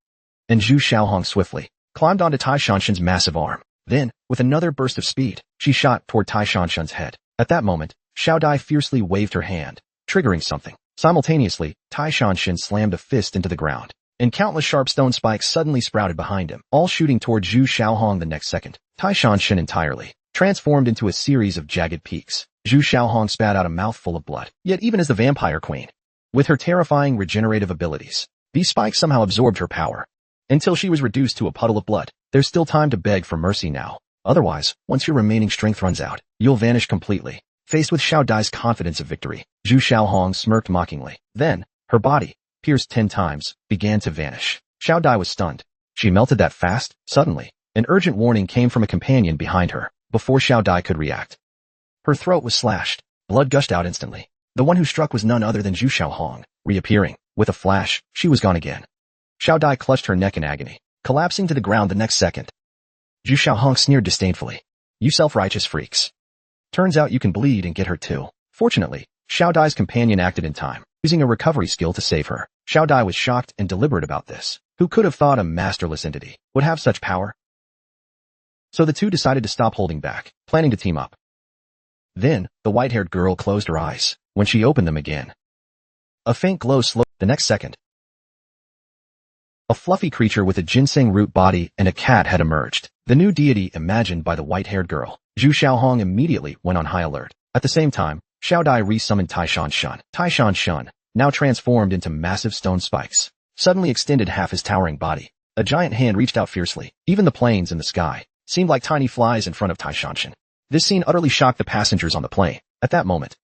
And Zhu Xiaohong swiftly climbed onto Tai Shanshan's massive arm. Then, with another burst of speed, she shot toward Tai Shanshan's head. At that moment, Xiao Dai fiercely waved her hand, triggering something. Simultaneously, Tai Shanshan slammed a fist into the ground, and countless sharp stone spikes suddenly sprouted behind him, all shooting toward Zhu Xiaohong. The next second, Tai Shanshan entirely transformed into a series of jagged peaks. Zhu Xiaohong spat out a mouthful of blood. Yet even as the vampire queen, with her terrifying regenerative abilities, these spikes somehow absorbed her power, until she was reduced to a puddle of blood. There's still time to beg for mercy now. Otherwise, once your remaining strength runs out, you'll vanish completely. Faced with Xiao Dai's confidence of victory, Zhu Xiaohong smirked mockingly. Then, her body, pierced 10 times, began to vanish. Xiao Dai was stunned. She melted that fast? Suddenly, an urgent warning came from a companion behind her, before Xiao Dai could react. Her throat was slashed. Blood gushed out instantly. The one who struck was none other than Zhu Xiaohong. Reappearing, with a flash, she was gone again. Xiao Dai clutched her neck in agony, collapsing to the ground the next second. Zhu Xiaohong sneered disdainfully. "You self-righteous freaks. Turns out you can bleed and get hurt too." Fortunately, Xiao Dai's companion acted in time, using a recovery skill to save her. Xiao Dai was shocked and deliberate about this. Who could have thought a masterless entity would have such power? So the two decided to stop holding back, planning to team up. Then, the white-haired girl closed her eyes. When she opened them again, a faint glow slowed. The next second, a fluffy creature with a ginseng root body and a cat had emerged. The new deity imagined by the white-haired girl. Zhu Xiaohong immediately went on high alert. At the same time, Xiao Dai re-summoned Tai Shanshan. Tai Shanshan, now transformed into massive stone spikes, suddenly extended half his towering body. A giant hand reached out fiercely. Even the planes in the sky seemed like tiny flies in front of Tai Shanshan. This scene utterly shocked the passengers on the plane. At that moment,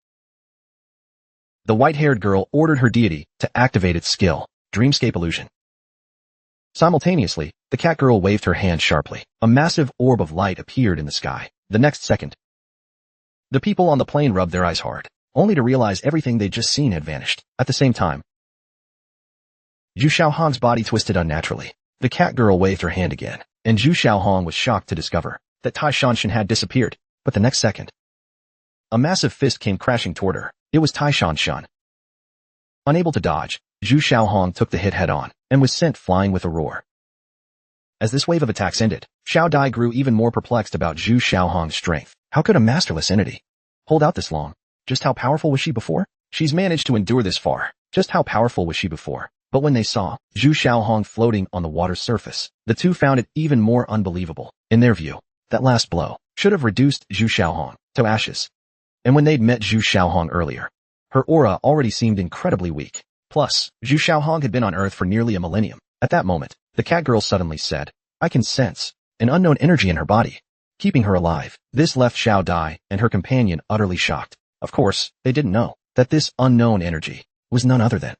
the white-haired girl ordered her deity to activate its skill, Dreamscape Illusion. Simultaneously, the cat girl waved her hand sharply. A massive orb of light appeared in the sky. The next second, the people on the plane rubbed their eyes hard, only to realize everything they'd just seen had vanished. At the same time, Zhu Xiaohong's body twisted unnaturally. The cat girl waved her hand again, and Zhu Xiaohong was shocked to discover that Tai Shanshan had disappeared. But the next second, a massive fist came crashing toward her. It was Tai Shanshan. Unable to dodge, Zhu Xiaohong took the hit head-on, and was sent flying with a roar. As this wave of attacks ended, Xiao Dai grew even more perplexed about Zhu Xiaohong's strength. How could a masterless entity hold out this long? Just how powerful was she before? She's managed to endure this far. Just how powerful was she before? But when they saw Zhu Xiaohong floating on the water's surface, the two found it even more unbelievable. In their view, that last blow should have reduced Zhu Xiaohong to ashes. And when they'd met Zhu Xiaohong earlier, her aura already seemed incredibly weak. Plus, Zhu Xiaohong had been on Earth for nearly a millennium. At that moment, the cat girl suddenly said, "I can sense an unknown energy in her body, keeping her alive." This left Xiao Dai and her companion utterly shocked. Of course, they didn't know that this unknown energy was none other than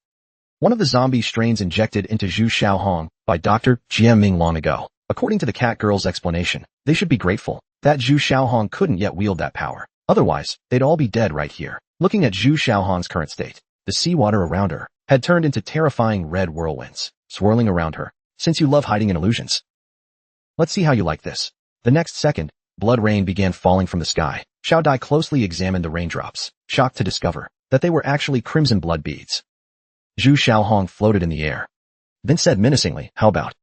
one of the zombie strains injected into Zhu Xiaohong by Dr. Jiaming long ago. According to the cat girl's explanation, they should be grateful that Zhu Xiaohong couldn't yet wield that power. Otherwise, they'd all be dead right here. Looking at Zhu Xiaohong's current state, the seawater around her had turned into terrifying red whirlwinds, swirling around her. Since you love hiding in illusions, let's see how you like this. The next second, blood rain began falling from the sky. Xiao Dai closely examined the raindrops, shocked to discover that they were actually crimson blood beads. Zhu Xiaohong floated in the air, then said menacingly, "How about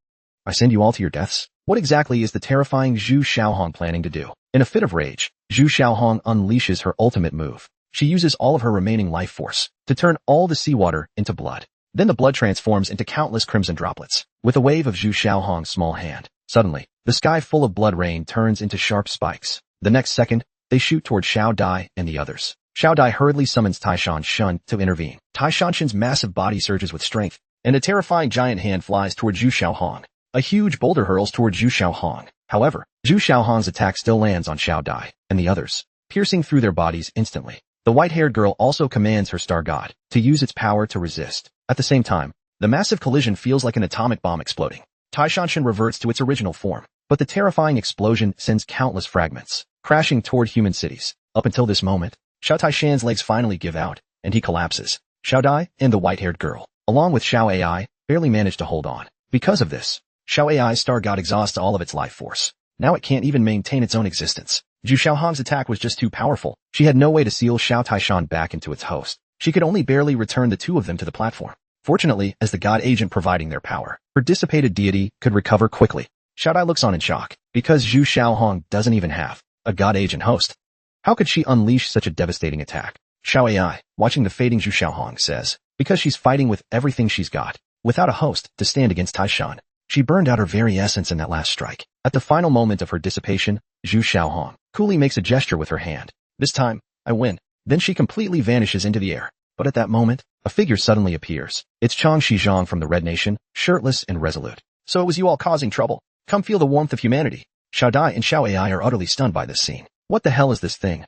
I send you all to your deaths?" What exactly is the terrifying Zhu Xiaohong planning to do? In a fit of rage, Zhu Xiaohong unleashes her ultimate move. She uses all of her remaining life force to turn all the seawater into blood. Then the blood transforms into countless crimson droplets. With a wave of Zhu Xiaohong's small hand, suddenly, the sky full of blood rain turns into sharp spikes. The next second, they shoot toward Xiao Dai and the others. Xiao Dai hurriedly summons Taishan Shun to intervene. Taishan Shun's massive body surges with strength, and a terrifying giant hand flies toward Zhu Xiaohong. A huge boulder hurls toward Zhu Xiaohong. However, Zhu Xiaohong's attack still lands on Xiao Dai and the others, piercing through their bodies instantly. The white-haired girl also commands her star god to use its power to resist. At the same time, the massive collision feels like an atomic bomb exploding. Taishanshin reverts to its original form, but the terrifying explosion sends countless fragments crashing toward human cities. Up until this moment, Xiao Taishan's legs finally give out, and he collapses. Xiao Dai and the white-haired girl, along with Xiao Ai, barely manage to hold on. Because of this, Xiao Ai's star god exhausts all of its life force. Now it can't even maintain its own existence. Zhu Xiaohong's attack was just too powerful. She had no way to seal Xiao Taishan back into its host. She could only barely return the two of them to the platform. Fortunately, as the god agent providing their power, her dissipated deity could recover quickly. Xiao Dai looks on in shock, because Zhu Xiaohong doesn't even have a god agent host. How could she unleash such a devastating attack? Xiao Ai, watching the fading Zhu Xiaohong, says, because she's fighting with everything she's got, without a host to stand against Taishan. She burned out her very essence in that last strike. At the final moment of her dissipation, Zhu Xiaohong coolly makes a gesture with her hand. "This time, I win." Then she completely vanishes into the air. But at that moment, a figure suddenly appears. It's Chang Shizhong from the Red Nation, shirtless and resolute. "So it was you all causing trouble. Come feel the warmth of humanity." Xiao Dai and Xiao Ai are utterly stunned by this scene. What the hell is this thing?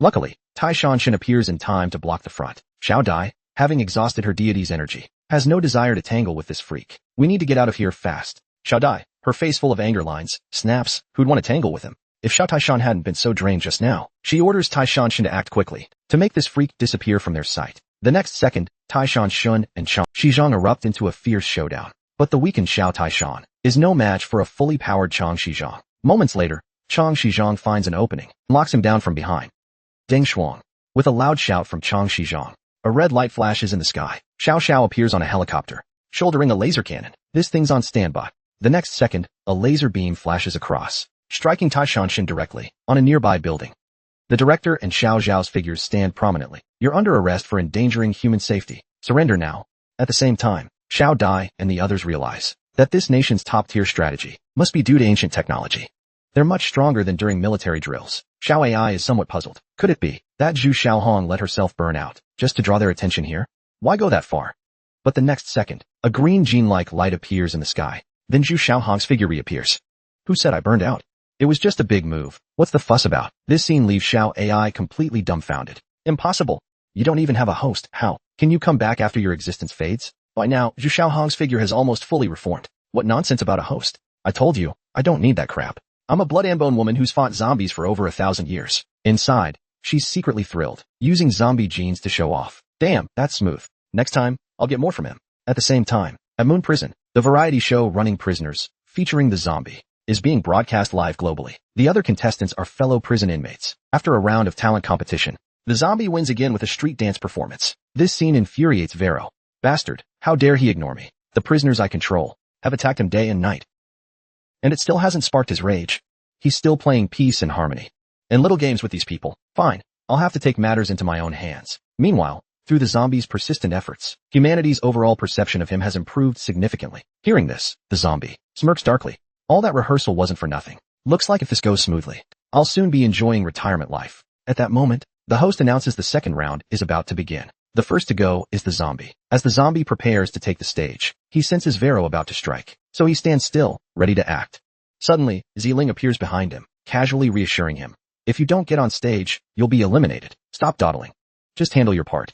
Luckily, Taishanshin appears in time to block the front. Xiao Dai, having exhausted her deity's energy, has no desire to tangle with this freak. "We need to get out of here fast." Xiao Dai, her face full of anger lines, snaps, "Who'd want to tangle with him?" If Xiao Taishan hadn't been so drained just now, she orders Taishanshin to act quickly, to make this freak disappear from their sight. The next second, Taishan Shun and Chang Shizhong erupt into a fierce showdown. But the weakened Xiao Taishan is no match for a fully powered Chang Shizhong. Moments later, Chang Shizhong finds an opening and locks him down from behind. Deng Shuang. With a loud shout from Chang Shizhong, a red light flashes in the sky. Xiao Xiao appears on a helicopter, shouldering a laser cannon. This thing's on standby. The next second, a laser beam flashes across, striking Taishanshin directly on a nearby building. The director and Xiao Zhao's figures stand prominently. "You're under arrest for endangering human safety. Surrender now." At the same time, Xiao Dai and the others realize that this nation's top-tier strategy must be due to ancient technology. They're much stronger than during military drills. Xiao Ai is somewhat puzzled. Could it be that Zhu Xiaohong let herself burn out just to draw their attention here? Why go that far? But the next second, a green gene-like light appears in the sky. Then Zhu Xiaohong's figure reappears. "Who said I burned out? It was just a big move. What's the fuss about?" This scene leaves Xiao Ai completely dumbfounded. "Impossible. You don't even have a host. How can you come back after your existence fades?" By now, Zhu Xiaohong's figure has almost fully reformed. "What nonsense about a host? I told you, I don't need that crap. I'm a blood and bone woman who's fought zombies for over 1,000 years. Inside, she's secretly thrilled, using zombie genes to show off. "Damn, that's smooth. Next time, I'll get more from him." At the same time, at Moon Prison, the variety show Running Prisoners, featuring the zombie, is being broadcast live globally. The other contestants are fellow prison inmates. After a round of talent competition, the zombie wins again with a street dance performance. This scene infuriates Vero. "Bastard, how dare he ignore me? The prisoners I control have attacked him day and night." and it still hasn't sparked his rage. He's still playing peace and harmony. And little games with these people. Fine, I'll have to take matters into my own hands. Meanwhile, through the zombie's persistent efforts, humanity's overall perception of him has improved significantly. Hearing this, the zombie smirks darkly. All that rehearsal wasn't for nothing. Looks like if this goes smoothly, I'll soon be enjoying retirement life. At that moment, the host announces the second round is about to begin. The first to go is the zombie. As the zombie prepares to take the stage, he senses Vero about to strike, so he stands still, ready to act. Suddenly, Zelin appears behind him, casually reassuring him. If you don't get on stage, you'll be eliminated. Stop dawdling. Just handle your part.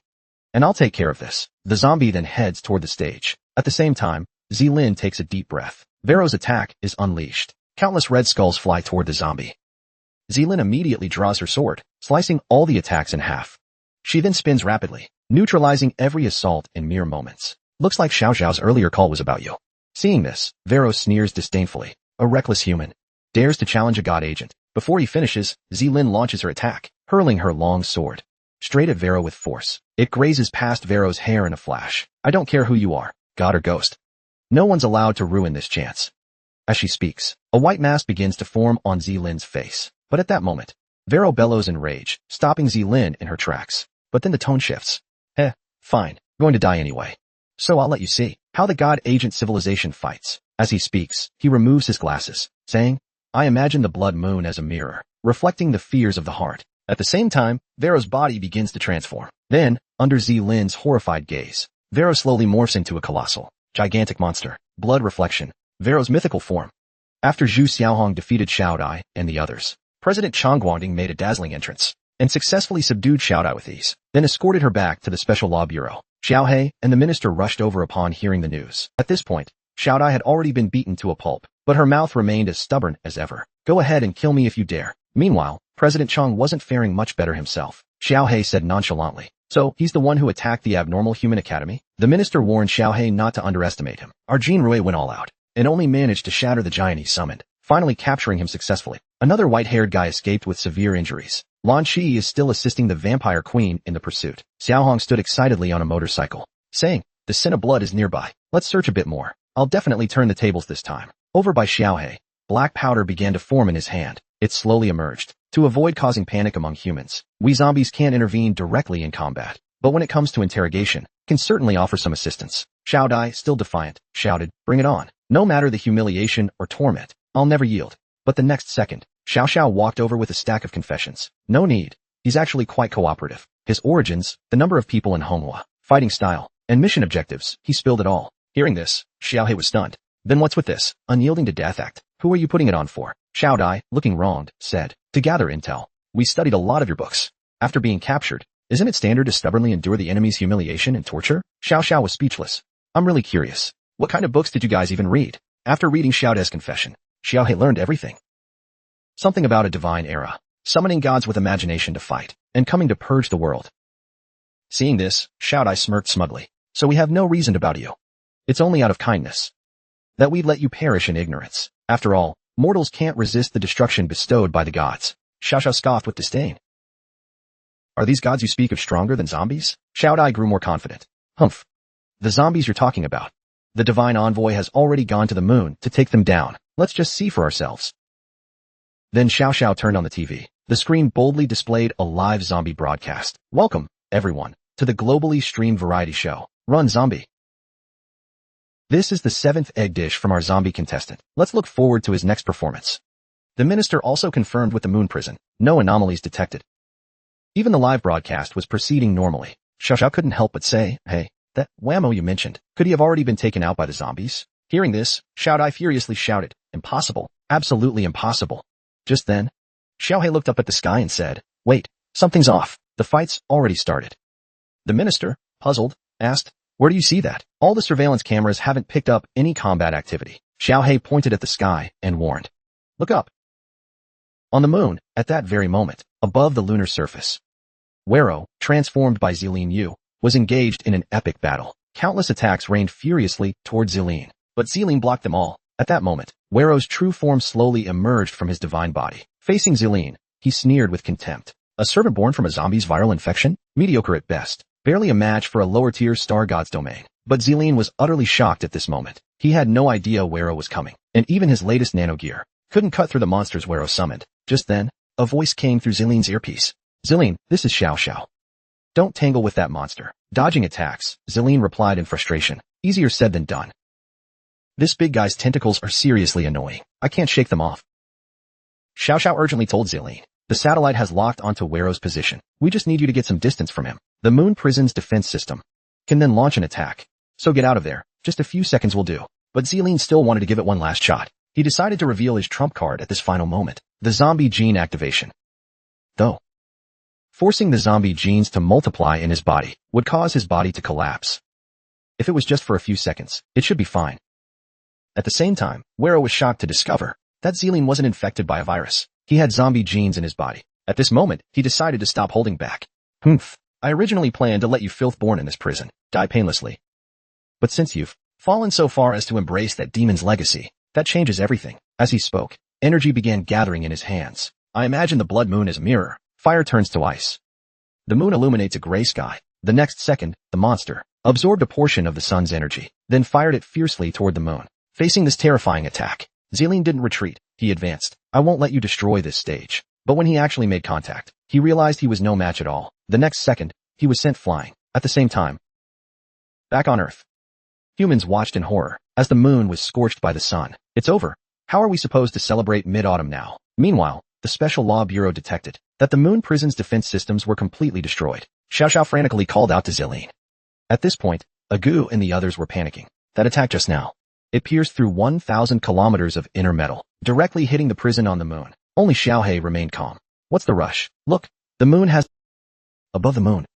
And I'll take care of this. The zombie then heads toward the stage. At the same time, Zelin takes a deep breath. Vero's attack is unleashed. Countless red skulls fly toward the zombie. Zelin immediately draws her sword, slicing all the attacks in half. She then spins rapidly, neutralizing every assault in mere moments. Looks like Xiao Xiao's earlier call was about you. Seeing this, Vero sneers disdainfully. A reckless human dares to challenge a god agent. Before he finishes, Zelin launches her attack, hurling her long sword straight at Vero with force. It grazes past Vero's hair in a flash. I don't care who you are, god or ghost. No one's allowed to ruin this chance. As she speaks, a white mask begins to form on Zelin's face. But at that moment, Vero bellows in rage, stopping Zelin in her tracks. But then the tone shifts. Fine, going to die anyway. So I'll let you see how the god agent civilization fights. As he speaks, he removes his glasses, saying, I imagine the blood moon as a mirror, reflecting the fears of the heart. At the same time, Vero's body begins to transform. Then, under Zelin's horrified gaze, Vero slowly morphs into a colossal, gigantic monster. Blood reflection. Vero's mythical form. After Zhu Xiaohong defeated Xiao Dai and the others, President Chang Guangding made a dazzling entrance and successfully subdued Xiao Dai with ease, then escorted her back to the Special Law Bureau. Xiao He and the minister rushed over upon hearing the news. At this point, Xiao Dai had already been beaten to a pulp, but her mouth remained as stubborn as ever. Go ahead and kill me if you dare. Meanwhile, President Chang wasn't faring much better himself. Xiao He said nonchalantly. So, he's the one who attacked the abnormal human academy? The minister warned Xiao He not to underestimate him. Arjin Rui went all out and only managed to shatter the giant he summoned, finally capturing him successfully. Another white-haired guy escaped with severe injuries. Lan Qi is still assisting the vampire queen in the pursuit. Xiaohong stood excitedly on a motorcycle, saying, the scent of blood is nearby. Let's search a bit more. I'll definitely turn the tables this time. Over by Xiaohe, black powder began to form in his hand. It slowly emerged. To avoid causing panic among humans, we zombies can't intervene directly in combat. But when it comes to interrogation, can certainly offer some assistance. Xiao Dai, still defiant, shouted, bring it on. No matter the humiliation or torment, I'll never yield. But the next second, Xiao Xiao walked over with a stack of confessions. No need. He's actually quite cooperative. His origins, the number of people in Honghua, fighting style, and mission objectives, he spilled it all. Hearing this, Xiaohe was stunned. Then what's with this unyielding to death act? Who are you putting it on for? Xiao Dai, looking wronged, said, to gather intel. We studied a lot of your books. After being captured, isn't it standard to stubbornly endure the enemy's humiliation and torture? Xiao Xiao was speechless. I'm really curious. What kind of books did you guys even read? After reading Xiao Dai's confession, Xiaohe learned everything. Something about a divine era, summoning gods with imagination to fight, and coming to purge the world. Seeing this, Xiao Dai smirked smugly. So we have no reason to bow to you. It's only out of kindness that we'd let you perish in ignorance. After all, mortals can't resist the destruction bestowed by the gods. Xiao Xiao scoffed with disdain. Are these gods you speak of stronger than zombies? Xiao Dai grew more confident. Humph. The zombies you're talking about. The Divine Envoy has already gone to the moon to take them down. Let's just see for ourselves. Then Xiao Xiao turned on the TV. The screen boldly displayed a live zombie broadcast. Welcome, everyone, to the globally streamed variety show, Run Zombie. This is the 7th egg dish from our zombie contestant. Let's look forward to his next performance. The minister also confirmed with the moon prison. No anomalies detected. Even the live broadcast was proceeding normally. Xiao Xiao couldn't help but say, hey, that whammo you mentioned, could he have already been taken out by the zombies? Hearing this, Xiao Dai furiously shouted, impossible, absolutely impossible. Just then, Xiao He looked up at the sky and said, wait, something's off. The fight's already started. The minister, puzzled, asked, where do you see that? All the surveillance cameras haven't picked up any combat activity. Xiao He pointed at the sky and warned, look up. On the moon, at that very moment, above the lunar surface, Vero, transformed by Zelin Yu, was engaged in an epic battle. Countless attacks rained furiously toward Zelin, but Zelin blocked them all. At that moment, Vero's true form slowly emerged from his divine body. Facing Zelin, he sneered with contempt. A servant born from a zombie's viral infection? Mediocre at best. Barely a match for a lower-tier star god's domain. But Zelin was utterly shocked at this moment. He had no idea Vero was coming, and even his latest nanogear couldn't cut through the monsters Vero summoned. Just then, a voice came through Zelin's earpiece. Zelin, this is Xiao Xiao. Don't tangle with that monster. Dodging attacks, Zelin replied in frustration. Easier said than done. This big guy's tentacles are seriously annoying. I can't shake them off. Xiao Xiao urgently told Zelin. The satellite has locked onto Vero's position. We just need you to get some distance from him. The moon prison's defense system can then launch an attack. So get out of there. Just a few seconds will do. But Zelin still wanted to give it one last shot. He decided to reveal his trump card at this final moment. The zombie gene activation. Though, forcing the zombie genes to multiply in his body would cause his body to collapse. If it was just for a few seconds, it should be fine. At the same time, Vero was shocked to discover that Zelin wasn't infected by a virus. He had zombie genes in his body. At this moment, he decided to stop holding back. Humph. I originally planned to let you filth-born in this prison die painlessly. But since you've fallen so far as to embrace that demon's legacy, that changes everything. As he spoke, energy began gathering in his hands. I imagine the blood moon as a mirror. Fire turns to ice. The moon illuminates a gray sky. The next second, the monster absorbed a portion of the sun's energy, then fired it fiercely toward the moon. Facing this terrifying attack, Zelin didn't retreat. He advanced. I won't let you destroy this stage. But when he actually made contact, he realized he was no match at all. The next second, he was sent flying. At the same time, back on Earth, humans watched in horror as the moon was scorched by the sun. It's over. How are we supposed to celebrate mid-autumn now? Meanwhile, the Special Law Bureau detected that the moon prison's defense systems were completely destroyed. Xiao Xiao frantically called out to Zelin. At this point, Agu and the others were panicking. That attack just now, it pierced through 1,000 kilometers of inner metal, directly hitting the prison on the moon. Only Xiaohe remained calm. What's the rush? Look, the moon has... Above the moon.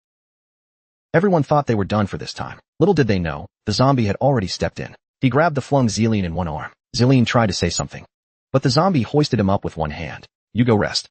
Everyone thought they were done for this time. Little did they know, the zombie had already stepped in. He grabbed the flung Zelin in one arm. Zelin tried to say something, but the zombie hoisted him up with one hand. You go rest.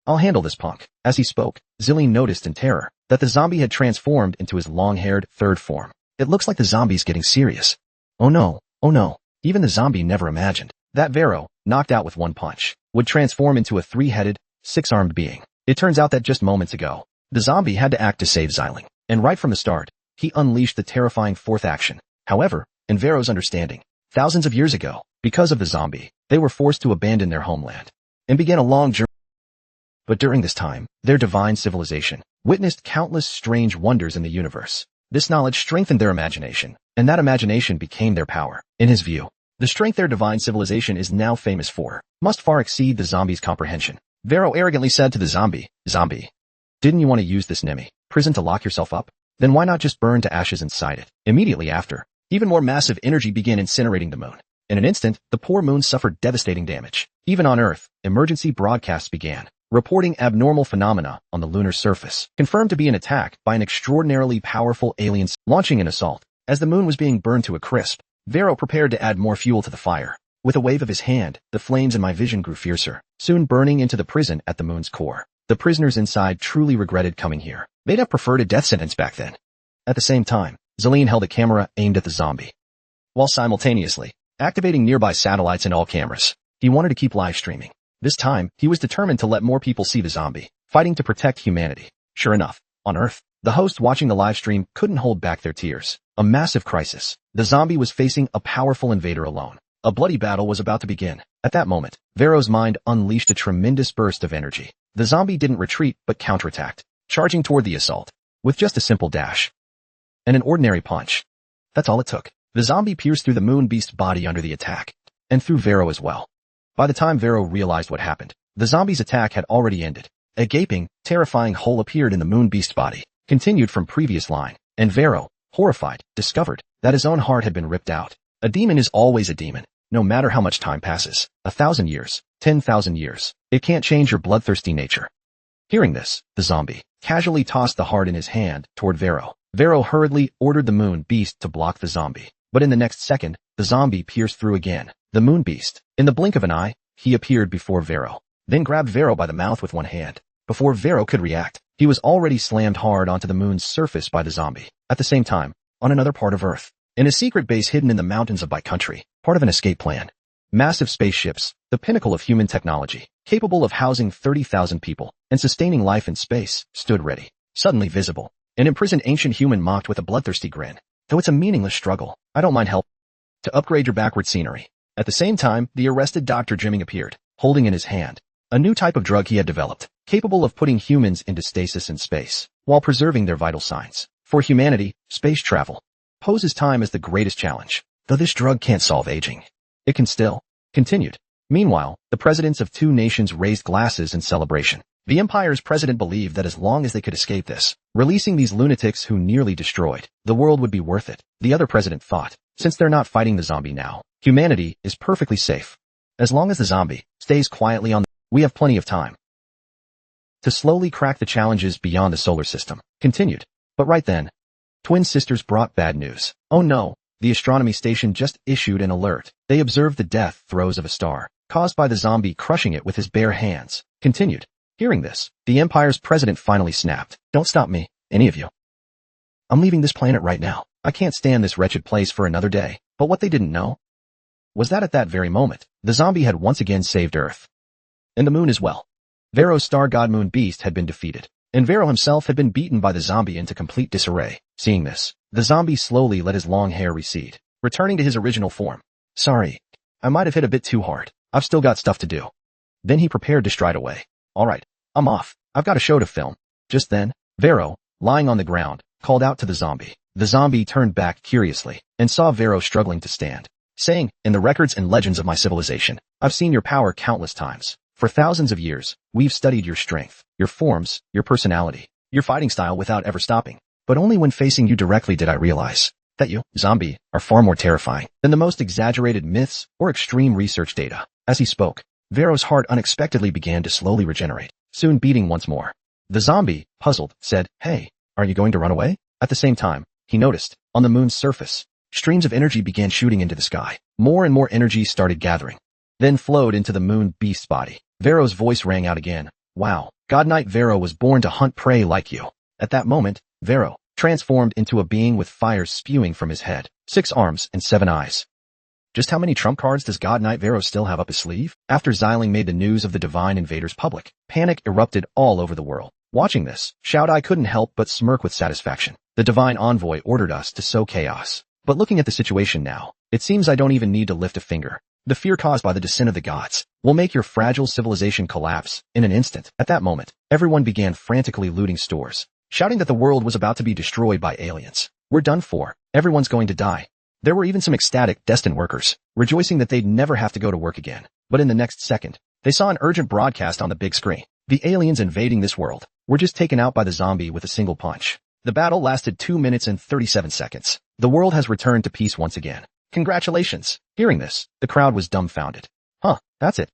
I'll handle this punk. As he spoke, Zelin noticed in terror that the zombie had transformed into his long-haired third form. It looks like the zombie's getting serious. Oh no, oh no. Even the zombie never imagined that Vero, knocked out with one punch, would transform into a three-headed, six-armed being. It turns out that just moments ago, the zombie had to act to save Zelin, and right from the start, he unleashed the terrifying fourth action. However, in Vero's understanding, thousands of years ago, because of the zombie, they were forced to abandon their homeland and began a long journey. But during this time, their divine civilization witnessed countless strange wonders in the universe. This knowledge strengthened their imagination, and that imagination became their power. In his view, the strength their divine civilization is now famous for must far exceed the zombie's comprehension. Vero arrogantly said to the zombie, Zombie, didn't you want to use this Nemi prison to lock yourself up? Then why not just burn to ashes inside it? Immediately after, even more massive energy began incinerating the moon. In an instant, the poor moon suffered devastating damage. Even on Earth, emergency broadcasts began, reporting abnormal phenomena on the lunar surface, confirmed to be an attack by an extraordinarily powerful alien launching an assault. As the moon was being burned to a crisp, Vero prepared to add more fuel to the fire. With a wave of his hand, the flames in my vision grew fiercer, soon burning into the prison at the moon's core. The prisoners inside truly regretted coming here. They'd have preferred a death sentence back then. At the same time, Zelin held a camera aimed at the zombie, while simultaneously activating nearby satellites and all cameras. He wanted to keep live streaming. This time, he was determined to let more people see the zombie, fighting to protect humanity. Sure enough, on Earth, the hosts watching the live stream couldn't hold back their tears. A massive crisis. The zombie was facing a powerful invader alone. A bloody battle was about to begin. At that moment, Vero's mind unleashed a tremendous burst of energy. The zombie didn't retreat, but counterattacked, charging toward the assault, with just a simple dash and an ordinary punch. That's all it took. The zombie pierced through the moon beast's body under the attack, and through Vero as well. By the time Vero realized what happened, the zombie's attack had already ended. A gaping, terrifying hole appeared in the moon beast's body, continued from previous line, and Vero, horrified, discovered that his own heart had been ripped out. A demon is always a demon, no matter how much time passes. 1,000 years, 10,000 years. It can't change your bloodthirsty nature. Hearing this, the zombie casually tossed the heart in his hand toward Vero. Vero hurriedly ordered the moon beast to block the zombie. But in the next second, the zombie pierced through again. The moon beast, in the blink of an eye, he appeared before Vero, then grabbed Vero by the mouth with one hand. Before Vero could react, he was already slammed hard onto the moon's surface by the zombie. At the same time, on another part of Earth, in a secret base hidden in the mountains of By-Country, part of an escape plan, massive spaceships, the pinnacle of human technology, capable of housing 30,000 people and sustaining life in space, stood ready. Suddenly visible, an imprisoned ancient human mocked with a bloodthirsty grin. Though it's a meaningless struggle, I don't mind help. to upgrade your backward scenery. At the same time, the arrested Dr. Jimming appeared, holding in his hand a new type of drug he had developed, capable of putting humans into stasis in space, while preserving their vital signs. For humanity, space travel poses time as the greatest challenge. Though this drug can't solve aging, it can still. Continued. Meanwhile, the presidents of two nations raised glasses in celebration. The Empire's president believed that as long as they could escape this, releasing these lunatics who nearly destroyed the world would be worth it. The other president thought, since they're not fighting the zombie now, humanity is perfectly safe. As long as the zombie stays quietly on the, we have plenty of time to slowly crack the challenges beyond the solar system. Continued. But right then, twin sisters brought bad news. Oh no, the astronomy station just issued an alert. They observed the death throes of a star, caused by the zombie crushing it with his bare hands. Continued. Hearing this, the Empire's president finally snapped. Don't stop me, any of you. I'm leaving this planet right now. I can't stand this wretched place for another day. But what they didn't know was that at that very moment, the zombie had once again saved Earth. And the moon as well. Vero's star god moon beast had been defeated, and Vero himself had been beaten by the zombie into complete disarray. Seeing this, the zombie slowly let his long hair recede, returning to his original form. Sorry, I might have hit a bit too hard. I've still got stuff to do. Then he prepared to stride away. Alright, I'm off. I've got a show to film. Just then, Vero, lying on the ground, called out to the zombie. The zombie turned back curiously, and saw Vero struggling to stand, saying, in the records and legends of my civilization, I've seen your power countless times. For thousands of years, we've studied your strength, your forms, your personality, your fighting style without ever stopping. But only when facing you directly did I realize that you, zombie, are far more terrifying than the most exaggerated myths or extreme research data. As he spoke, Vero's heart unexpectedly began to slowly regenerate, soon beating once more. The zombie, puzzled, said, Hey, are you going to run away? At the same time, he noticed, on the moon's surface, streams of energy began shooting into the sky. More and more energy started gathering, then flowed into the moon beast's body. Vero's voice rang out again. Wow, God Knight Vero was born to hunt prey like you. At that moment, Vero transformed into a being with fire spewing from his head, 6 arms and 7 eyes. Just how many trump cards does God Knight Vero still have up his sleeve? After Zelin made the news of the divine invaders public, panic erupted all over the world. Watching this, I couldn't help but smirk with satisfaction. The Divine Envoy ordered us to sow chaos. But looking at the situation now, it seems I don't even need to lift a finger. The fear caused by the descent of the gods will make your fragile civilization collapse in an instant. At that moment, everyone began frantically looting stores, shouting that the world was about to be destroyed by aliens. We're done for. Everyone's going to die. There were even some ecstatic, destined workers, rejoicing that they'd never have to go to work again. But in the next second, they saw an urgent broadcast on the big screen. The aliens invading this world were just taken out by the zombie with a single punch. The battle lasted 2 minutes and 37 seconds. The world has returned to peace once again. Congratulations. Hearing this, the crowd was dumbfounded. Huh, that's it.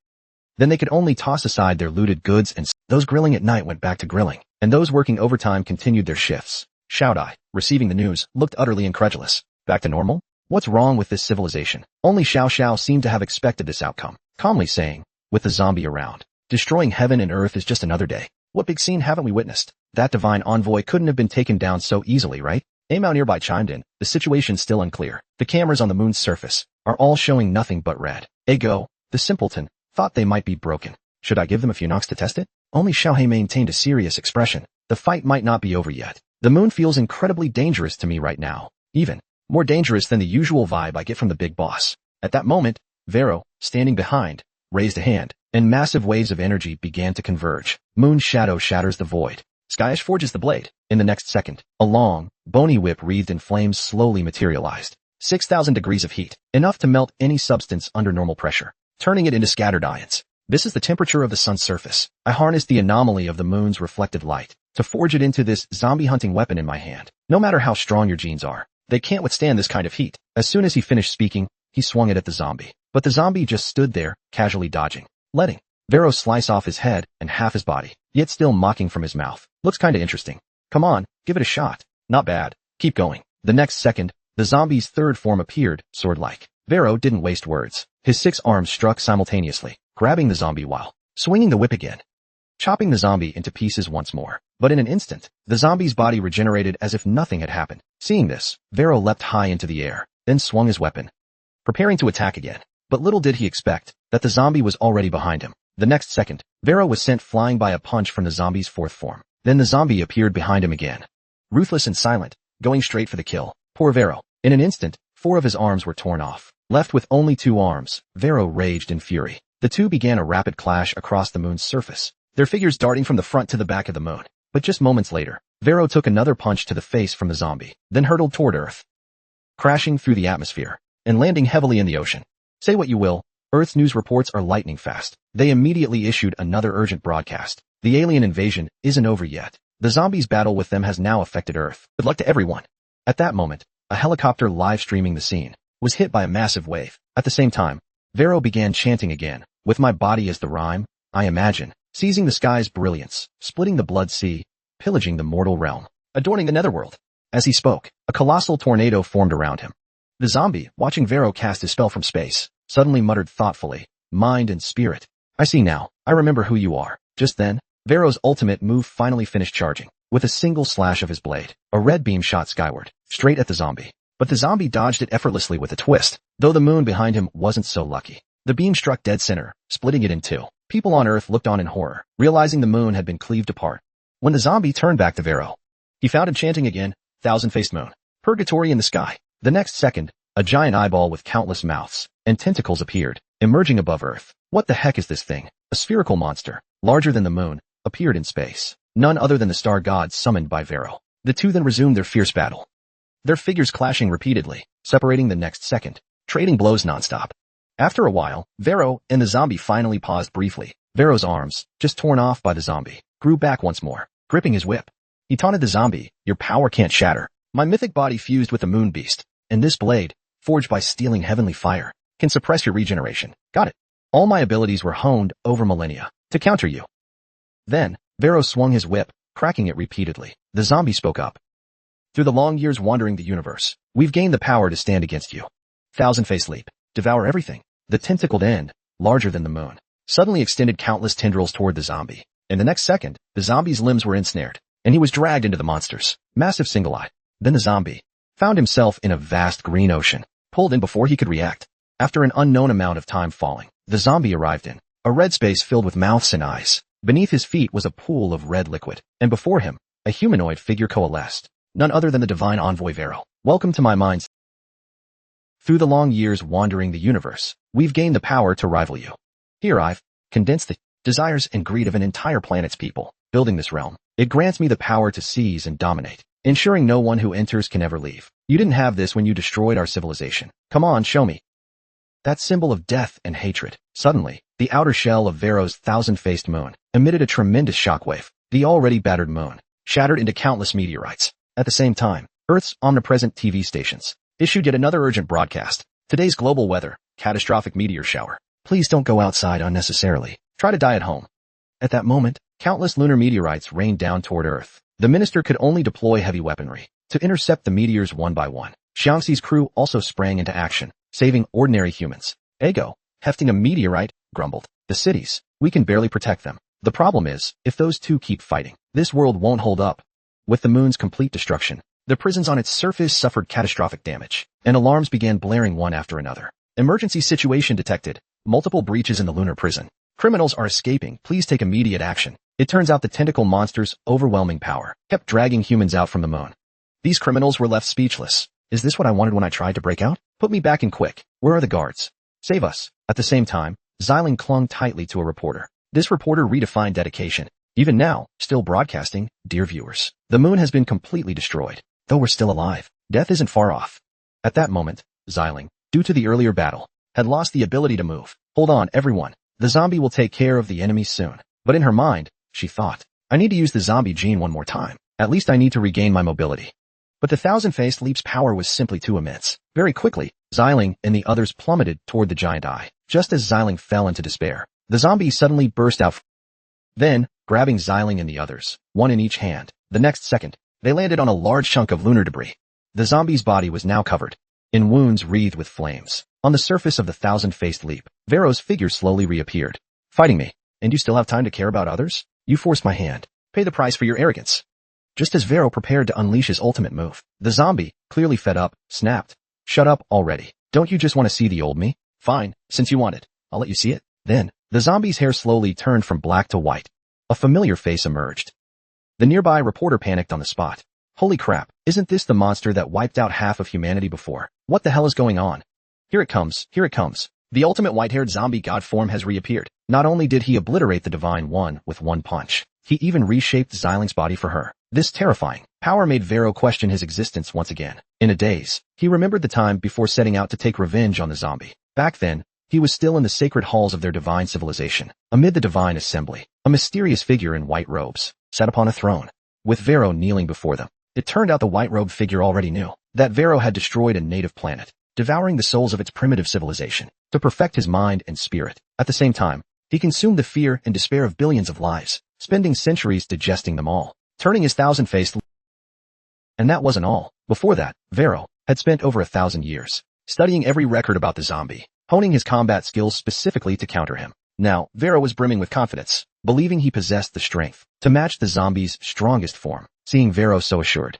Then they could only toss aside their looted goods, and those grilling at night went back to grilling, and those working overtime continued their shifts. Shout-I, receiving the news, looked utterly incredulous. Back to normal? What's wrong with this civilization? Only Xiao seemed to have expected this outcome, calmly saying, with the zombie around, destroying heaven and earth is just another day. What big scene haven't we witnessed? That divine envoy couldn't have been taken down so easily, right? Amao nearby chimed in. The situation's still unclear. The cameras on the moon's surface are all showing nothing but red. Ago, the simpleton, thought they might be broken. Should I give them a few knocks to test it? Only Xiaohe maintained a serious expression. The fight might not be over yet. The moon feels incredibly dangerous to me right now. Even more dangerous than the usual vibe I get from the big boss. At that moment, Vero, standing behind, raised a hand, and massive waves of energy began to converge. Moon's shadow shatters the void. Skyish forges the blade. In the next second, a long, bony whip wreathed in flames slowly materialized. 6,000 degrees of heat, enough to melt any substance under normal pressure, turning it into scattered ions. This is the temperature of the sun's surface. I harnessed the anomaly of the moon's reflected light to forge it into this zombie-hunting weapon in my hand. No matter how strong your genes are, they can't withstand this kind of heat. As soon as he finished speaking, he swung it at the zombie. But the zombie just stood there, casually dodging, letting Vero slice off his head and half his body, yet still mocking from his mouth. Looks kinda interesting. Come on, give it a shot. Not bad. Keep going. The next second, the zombie's third form appeared, sword-like. Vero didn't waste words. His 6 arms struck simultaneously, grabbing the zombie while swinging the whip again, chopping the zombie into pieces once more. But in an instant, the zombie's body regenerated as if nothing had happened. Seeing this, Vero leapt high into the air, then swung his weapon, preparing to attack again. But little did he expect that the zombie was already behind him. The next second, Vero was sent flying by a punch from the zombie's 4th form. Then the zombie appeared behind him again, ruthless and silent, going straight for the kill. Poor Vero. In an instant, 4 of his arms were torn off, Left with only 2 arms, Vero raged in fury. The two began a rapid clash across the moon's surface, their figures darting from the front to the back of the moon. But just moments later, Vero took another punch to the face from the zombie, then hurtled toward Earth, crashing through the atmosphere and landing heavily in the ocean. Say what you will, Earth's news reports are lightning fast. They immediately issued another urgent broadcast. The alien invasion isn't over yet. The zombies' battle with them has now affected Earth. Good luck to everyone. At that moment, a helicopter live streaming the scene was hit by a massive wave. At the same time, Vero began chanting again. With my body as the rhyme, I imagine, seizing the sky's brilliance, splitting the blood sea, pillaging the mortal realm, adorning the netherworld. As he spoke, a colossal tornado formed around him. The zombie, watching Vero cast his spell from space, suddenly muttered thoughtfully, mind and spirit. I see now. I remember who you are. Just then, Vero's ultimate move finally finished charging. With a single slash of his blade, a red beam shot skyward, straight at the zombie. But the zombie dodged it effortlessly with a twist, though the moon behind him wasn't so lucky. The beam struck dead center, splitting it in two. People on Earth looked on in horror, realizing the moon had been cleaved apart. When the zombie turned back to Vero, he found him chanting again, thousand-faced moon, purgatory in the sky. The next second, a giant eyeball with countless mouths and tentacles appeared, emerging above Earth. What the heck is this thing? A spherical monster, larger than the moon, appeared in space. None other than the star gods summoned by Vero. The two then resumed their fierce battle, their figures clashing repeatedly, separating the next second, trading blows nonstop. After a while, Vero and the zombie finally paused briefly. Vero's arms, just torn off by the zombie, grew back once more, gripping his whip. He taunted the zombie, your power can't shatter. My mythic body fused with the moon beast, and this blade, forged by stealing heavenly fire, can suppress your regeneration. Got it. All my abilities were honed over millennia to counter you. Then, Vero swung his whip, cracking it repeatedly. The zombie spoke up. Through the long years wandering the universe, we've gained the power to stand against you. Thousand-face leap, devour everything. The tentacled end, larger than the moon, suddenly extended countless tendrils toward the zombie. In the next second, the zombie's limbs were ensnared, and he was dragged into the monster's massive single eye. Then the zombie found himself in a vast green ocean, pulled in before he could react. After an unknown amount of time falling, the zombie arrived in a red space filled with mouths and eyes. Beneath his feet was a pool of red liquid, and before him, a humanoid figure coalesced, none other than the Divine Envoy Vero. Welcome to my mind. Through the long years wandering the universe, we've gained the power to rival you. Here I've condensed the desires and greed of an entire planet's people, building this realm. It grants me the power to seize and dominate, ensuring no one who enters can ever leave. You didn't have this when you destroyed our civilization. Come on, show me. That symbol of death and hatred. Suddenly, the outer shell of Vero's thousand-faced moon emitted a tremendous shockwave. The already battered moon shattered into countless meteorites. At the same time, Earth's omnipresent TV stations issued yet another urgent broadcast. Today's global weather, catastrophic meteor shower. Please don't go outside unnecessarily. Try to die at home. At that moment, countless lunar meteorites rained down toward Earth. The minister could only deploy heavy weaponry to intercept the meteors one by one. Xiangxi's crew also sprang into action, saving ordinary humans. Agon, hefting a meteorite, grumbled. The cities, we can barely protect them. The problem is, if those two keep fighting, this world won't hold up. With the moon's complete destruction, the prisons on its surface suffered catastrophic damage, and alarms began blaring one after another. Emergency situation detected. Multiple breaches in the lunar prison. Criminals are escaping. Please take immediate action. It turns out the tentacle monster's overwhelming power kept dragging humans out from the moon. These criminals were left speechless. Is this what I wanted when I tried to break out? Put me back in quick. Where are the guards? Save us. At the same time, Zelin clung tightly to a reporter. This reporter redefined dedication. Even now, still broadcasting, dear viewers, the moon has been completely destroyed. Though we're still alive, death isn't far off. At that moment, Zelin, due to the earlier battle, had lost the ability to move. Hold on, everyone. The zombie will take care of the enemy soon. But in her mind, she thought, I need to use the zombie gene one more time. At least I need to regain my mobility. But the thousand-faced leap's power was simply too immense. Very quickly, Zelin and the others plummeted toward the giant eye. Just as Zelin fell into despair, the zombie suddenly burst out. Then, grabbing Zelin and the others, one in each hand, the next second, they landed on a large chunk of lunar debris. The zombie's body was now covered in wounds wreathed with flames. On the surface of the thousand-faced leap, Vero's figure slowly reappeared. Fighting me, and you still have time to care about others? You forced my hand. Pay the price for your arrogance. Just as Vero prepared to unleash his ultimate move, the zombie, clearly fed up, snapped. Shut up already. Don't you just want to see the old me? Fine, since you want it, I'll let you see it. Then, the zombie's hair slowly turned from black to white. A familiar face emerged. The nearby reporter panicked on the spot. Holy crap, isn't this the monster that wiped out half of humanity before? What the hell is going on? Here it comes, here it comes. The ultimate white-haired zombie god form has reappeared. Not only did he obliterate the Divine One with one punch, he even reshaped Xilin's body for her. This terrifying power made Vero question his existence once again. In a daze, he remembered the time before setting out to take revenge on the zombie. Back then, he was still in the sacred halls of their divine civilization. Amid the divine assembly, a mysterious figure in white robes sat upon a throne, with Vero kneeling before them. It turned out the white-robed figure already knew that Vero had destroyed a native planet, devouring the souls of its primitive civilization, to perfect his mind and spirit. At the same time, he consumed the fear and despair of billions of lives, spending centuries digesting them all, turning his thousand-faced. And that wasn't all. Before that, Vero had spent over 1,000 years studying every record about the zombie, honing his combat skills specifically to counter him. Now, Vero was brimming with confidence, believing he possessed the strength to match the zombie's strongest form. Seeing Vero so assured,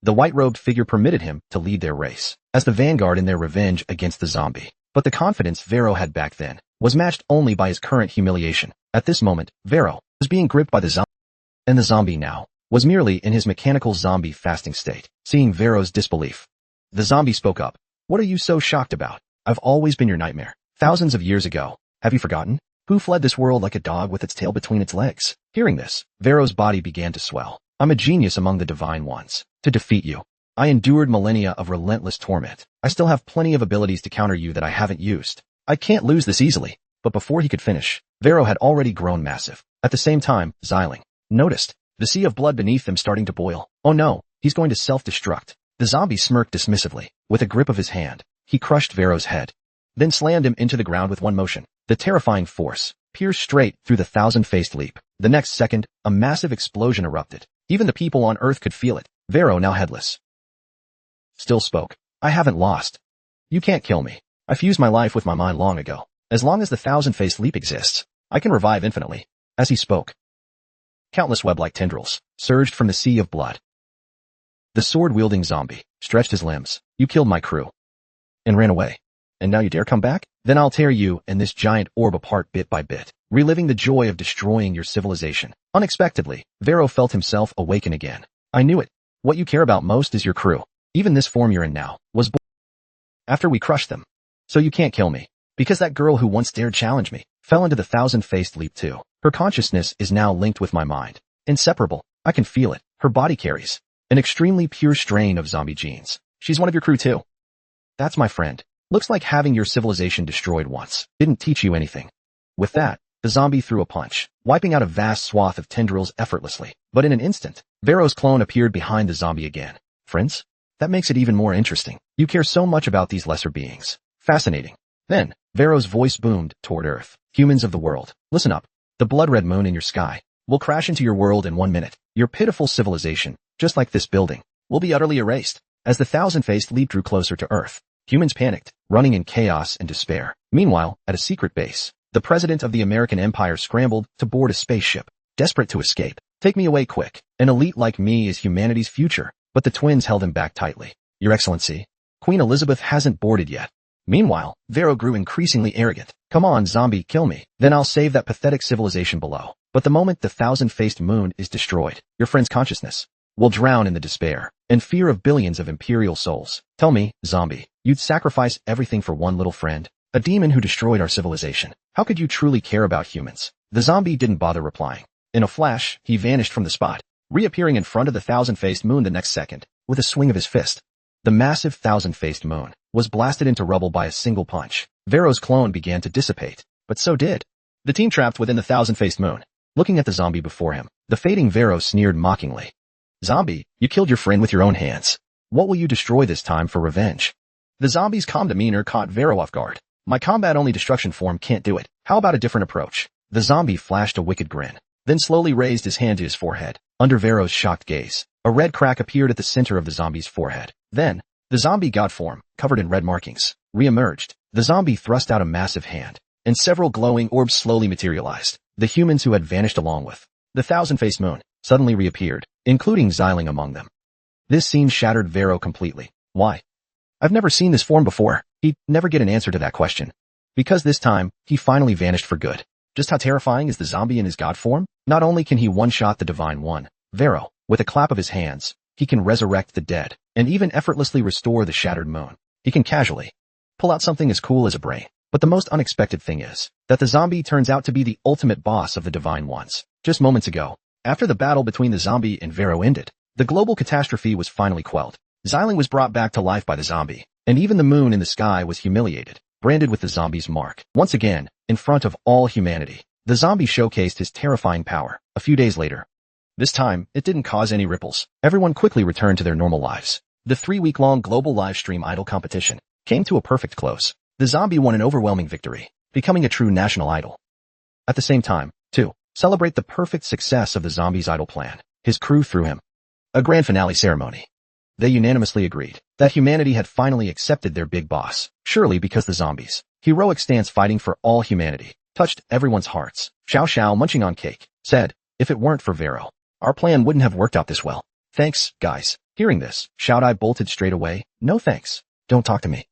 the white-robed figure permitted him to lead their race as the vanguard in their revenge against the zombie. But the confidence Vero had back then was matched only by his current humiliation. At this moment, Vero was being gripped by the zombie, and the zombie now was merely in his mechanical zombie fasting state. Seeing Vero's disbelief, the zombie spoke up. What are you so shocked about? I've always been your nightmare. Thousands of years ago. Have you forgotten? Who fled this world like a dog with its tail between its legs? Hearing this, Vero's body began to swell. I'm a genius among the divine ones. To defeat you, I endured millennia of relentless torment. I still have plenty of abilities to counter you that I haven't used. I can't lose this easily. But before he could finish, Vero had already grown massive. At the same time, Zelin noticed the sea of blood beneath them starting to boil. Oh no, he's going to self-destruct. The zombie smirked dismissively. With a grip of his hand, he crushed Vero's head, then slammed him into the ground with one motion. The terrifying force pierced straight through the thousand-faced leap. The next second, a massive explosion erupted. Even the people on Earth could feel it. Vero, now headless, still spoke. I haven't lost. You can't kill me. I fused my life with my mind long ago. As long as the thousand-faced leap exists, I can revive infinitely. As he spoke, countless web-like tendrils surged from the sea of blood. The sword-wielding zombie stretched his limbs. You killed my crew and ran away. And now you dare come back? Then I'll tear you and this giant orb apart bit by bit, reliving the joy of destroying your civilization. Unexpectedly, Vero felt himself awaken again. I knew it. What you care about most is your crew. Even this form you're in now was born after we crushed them. So you can't kill me. Because that girl who once dared challenge me fell into the thousand-faced leap too. Her consciousness is now linked with my mind. Inseparable. I can feel it. Her body carries an extremely pure strain of zombie genes. She's one of your crew too. That's my friend. Looks like having your civilization destroyed once didn't teach you anything. With that, the zombie threw a punch, wiping out a vast swath of tendrils effortlessly. But in an instant, Vero's clone appeared behind the zombie again. Friends? That makes it even more interesting. You care so much about these lesser beings. Fascinating. Then, Vero's voice boomed toward Earth. Humans of the world, listen up. The blood-red moon in your sky will crash into your world in 1 minute. Your pitiful civilization, just like this building, will be utterly erased. As the thousand-faced leap drew closer to Earth, humans panicked, running in chaos and despair. Meanwhile, at a secret base, the president of the American Empire scrambled to board a spaceship, desperate to escape. Take me away quick. An elite like me is humanity's future. But the twins held him back tightly. Your Excellency, Queen Elizabeth hasn't boarded yet. Meanwhile, Vero grew increasingly arrogant. Come on, zombie, kill me. Then I'll save that pathetic civilization below. But the moment the thousand-faced moon is destroyed, your friend's consciousness will drown in the despair and fear of billions of imperial souls. Tell me, zombie, you'd sacrifice everything for one little friend? A demon who destroyed our civilization. How could you truly care about humans? The zombie didn't bother replying. In a flash, he vanished from the spot, reappearing in front of the thousand-faced moon the next second, with a swing of his fist. The massive thousand-faced moon was blasted into rubble by a single punch. Vero's clone began to dissipate, but so did the team trapped within the thousand-faced moon. Looking at the zombie before him, the fading Vero sneered mockingly. Zombie, you killed your friend with your own hands. What will you destroy this time for revenge? The zombie's calm demeanor caught Vero off guard. My combat-only destruction form can't do it. How about a different approach? The zombie flashed a wicked grin, then slowly raised his hand to his forehead. Under Vero's shocked gaze, a red crack appeared at the center of the zombie's forehead. Then, the zombie god form, covered in red markings, re-emerged. The zombie thrust out a massive hand, and several glowing orbs slowly materialized. The humans who had vanished along with the thousand-faced moon suddenly reappeared, including Zelin among them. This scene shattered Vero completely. Why? I've never seen this form before. He'd never get an answer to that question. Because this time, he finally vanished for good. Just how terrifying is the zombie in his god form? Not only can he one-shot the Divine One, Vero, with a clap of his hands, he can resurrect the dead, and even effortlessly restore the shattered moon. He can casually pull out something as cool as a brain. But the most unexpected thing is that the zombie turns out to be the ultimate boss of the Divine Ones. Just moments ago, after the battle between the zombie and Vero ended, the global catastrophe was finally quelled. Zelin was brought back to life by the zombie, and even the moon in the sky was humiliated, branded with the zombie's mark. Once again, in front of all humanity, the zombie showcased his terrifying power. A few days later, this time, it didn't cause any ripples. Everyone quickly returned to their normal lives. The 3-week-long global livestream idol competition came to a perfect close. The zombie won an overwhelming victory, becoming a true national idol. At the same time, to celebrate the perfect success of the zombie's idol plan, his crew threw him a grand finale ceremony. They unanimously agreed that humanity had finally accepted their big boss, surely because the zombies' heroic stance fighting for all humanity touched everyone's hearts. Xiao Xiao, munching on cake, said, "If it weren't for Vero, our plan wouldn't have worked out this well." "Thanks, guys." Hearing this, Xiao bolted straight away. "No thanks. Don't talk to me.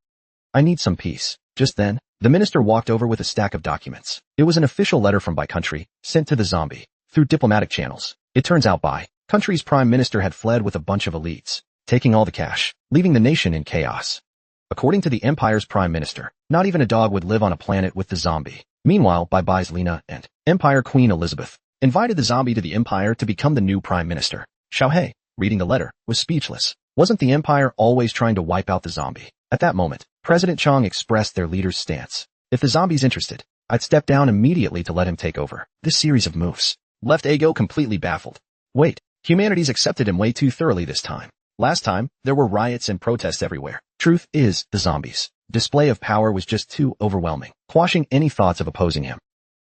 I need some peace." Just then, the minister walked over with a stack of documents. It was an official letter from by country, sent to the zombie, through diplomatic channels. It turns out by country's prime minister had fled with a bunch of elites, taking all the cash, leaving the nation in chaos. According to the empire's prime minister, not even a dog would live on a planet with the zombie. Meanwhile, Bai's Lena and Empire Queen Elizabeth invited the zombie to the empire to become the new prime minister. Xiao, reading the letter, was speechless. Wasn't the empire always trying to wipe out the zombie? At that moment, President Chang expressed their leader's stance. "If the zombie's interested, I'd step down immediately to let him take over." This series of moves left Agon completely baffled. Wait, humanity's accepted him way too thoroughly this time. Last time, there were riots and protests everywhere. Truth is, the zombies' display of power was just too overwhelming, quashing any thoughts of opposing him.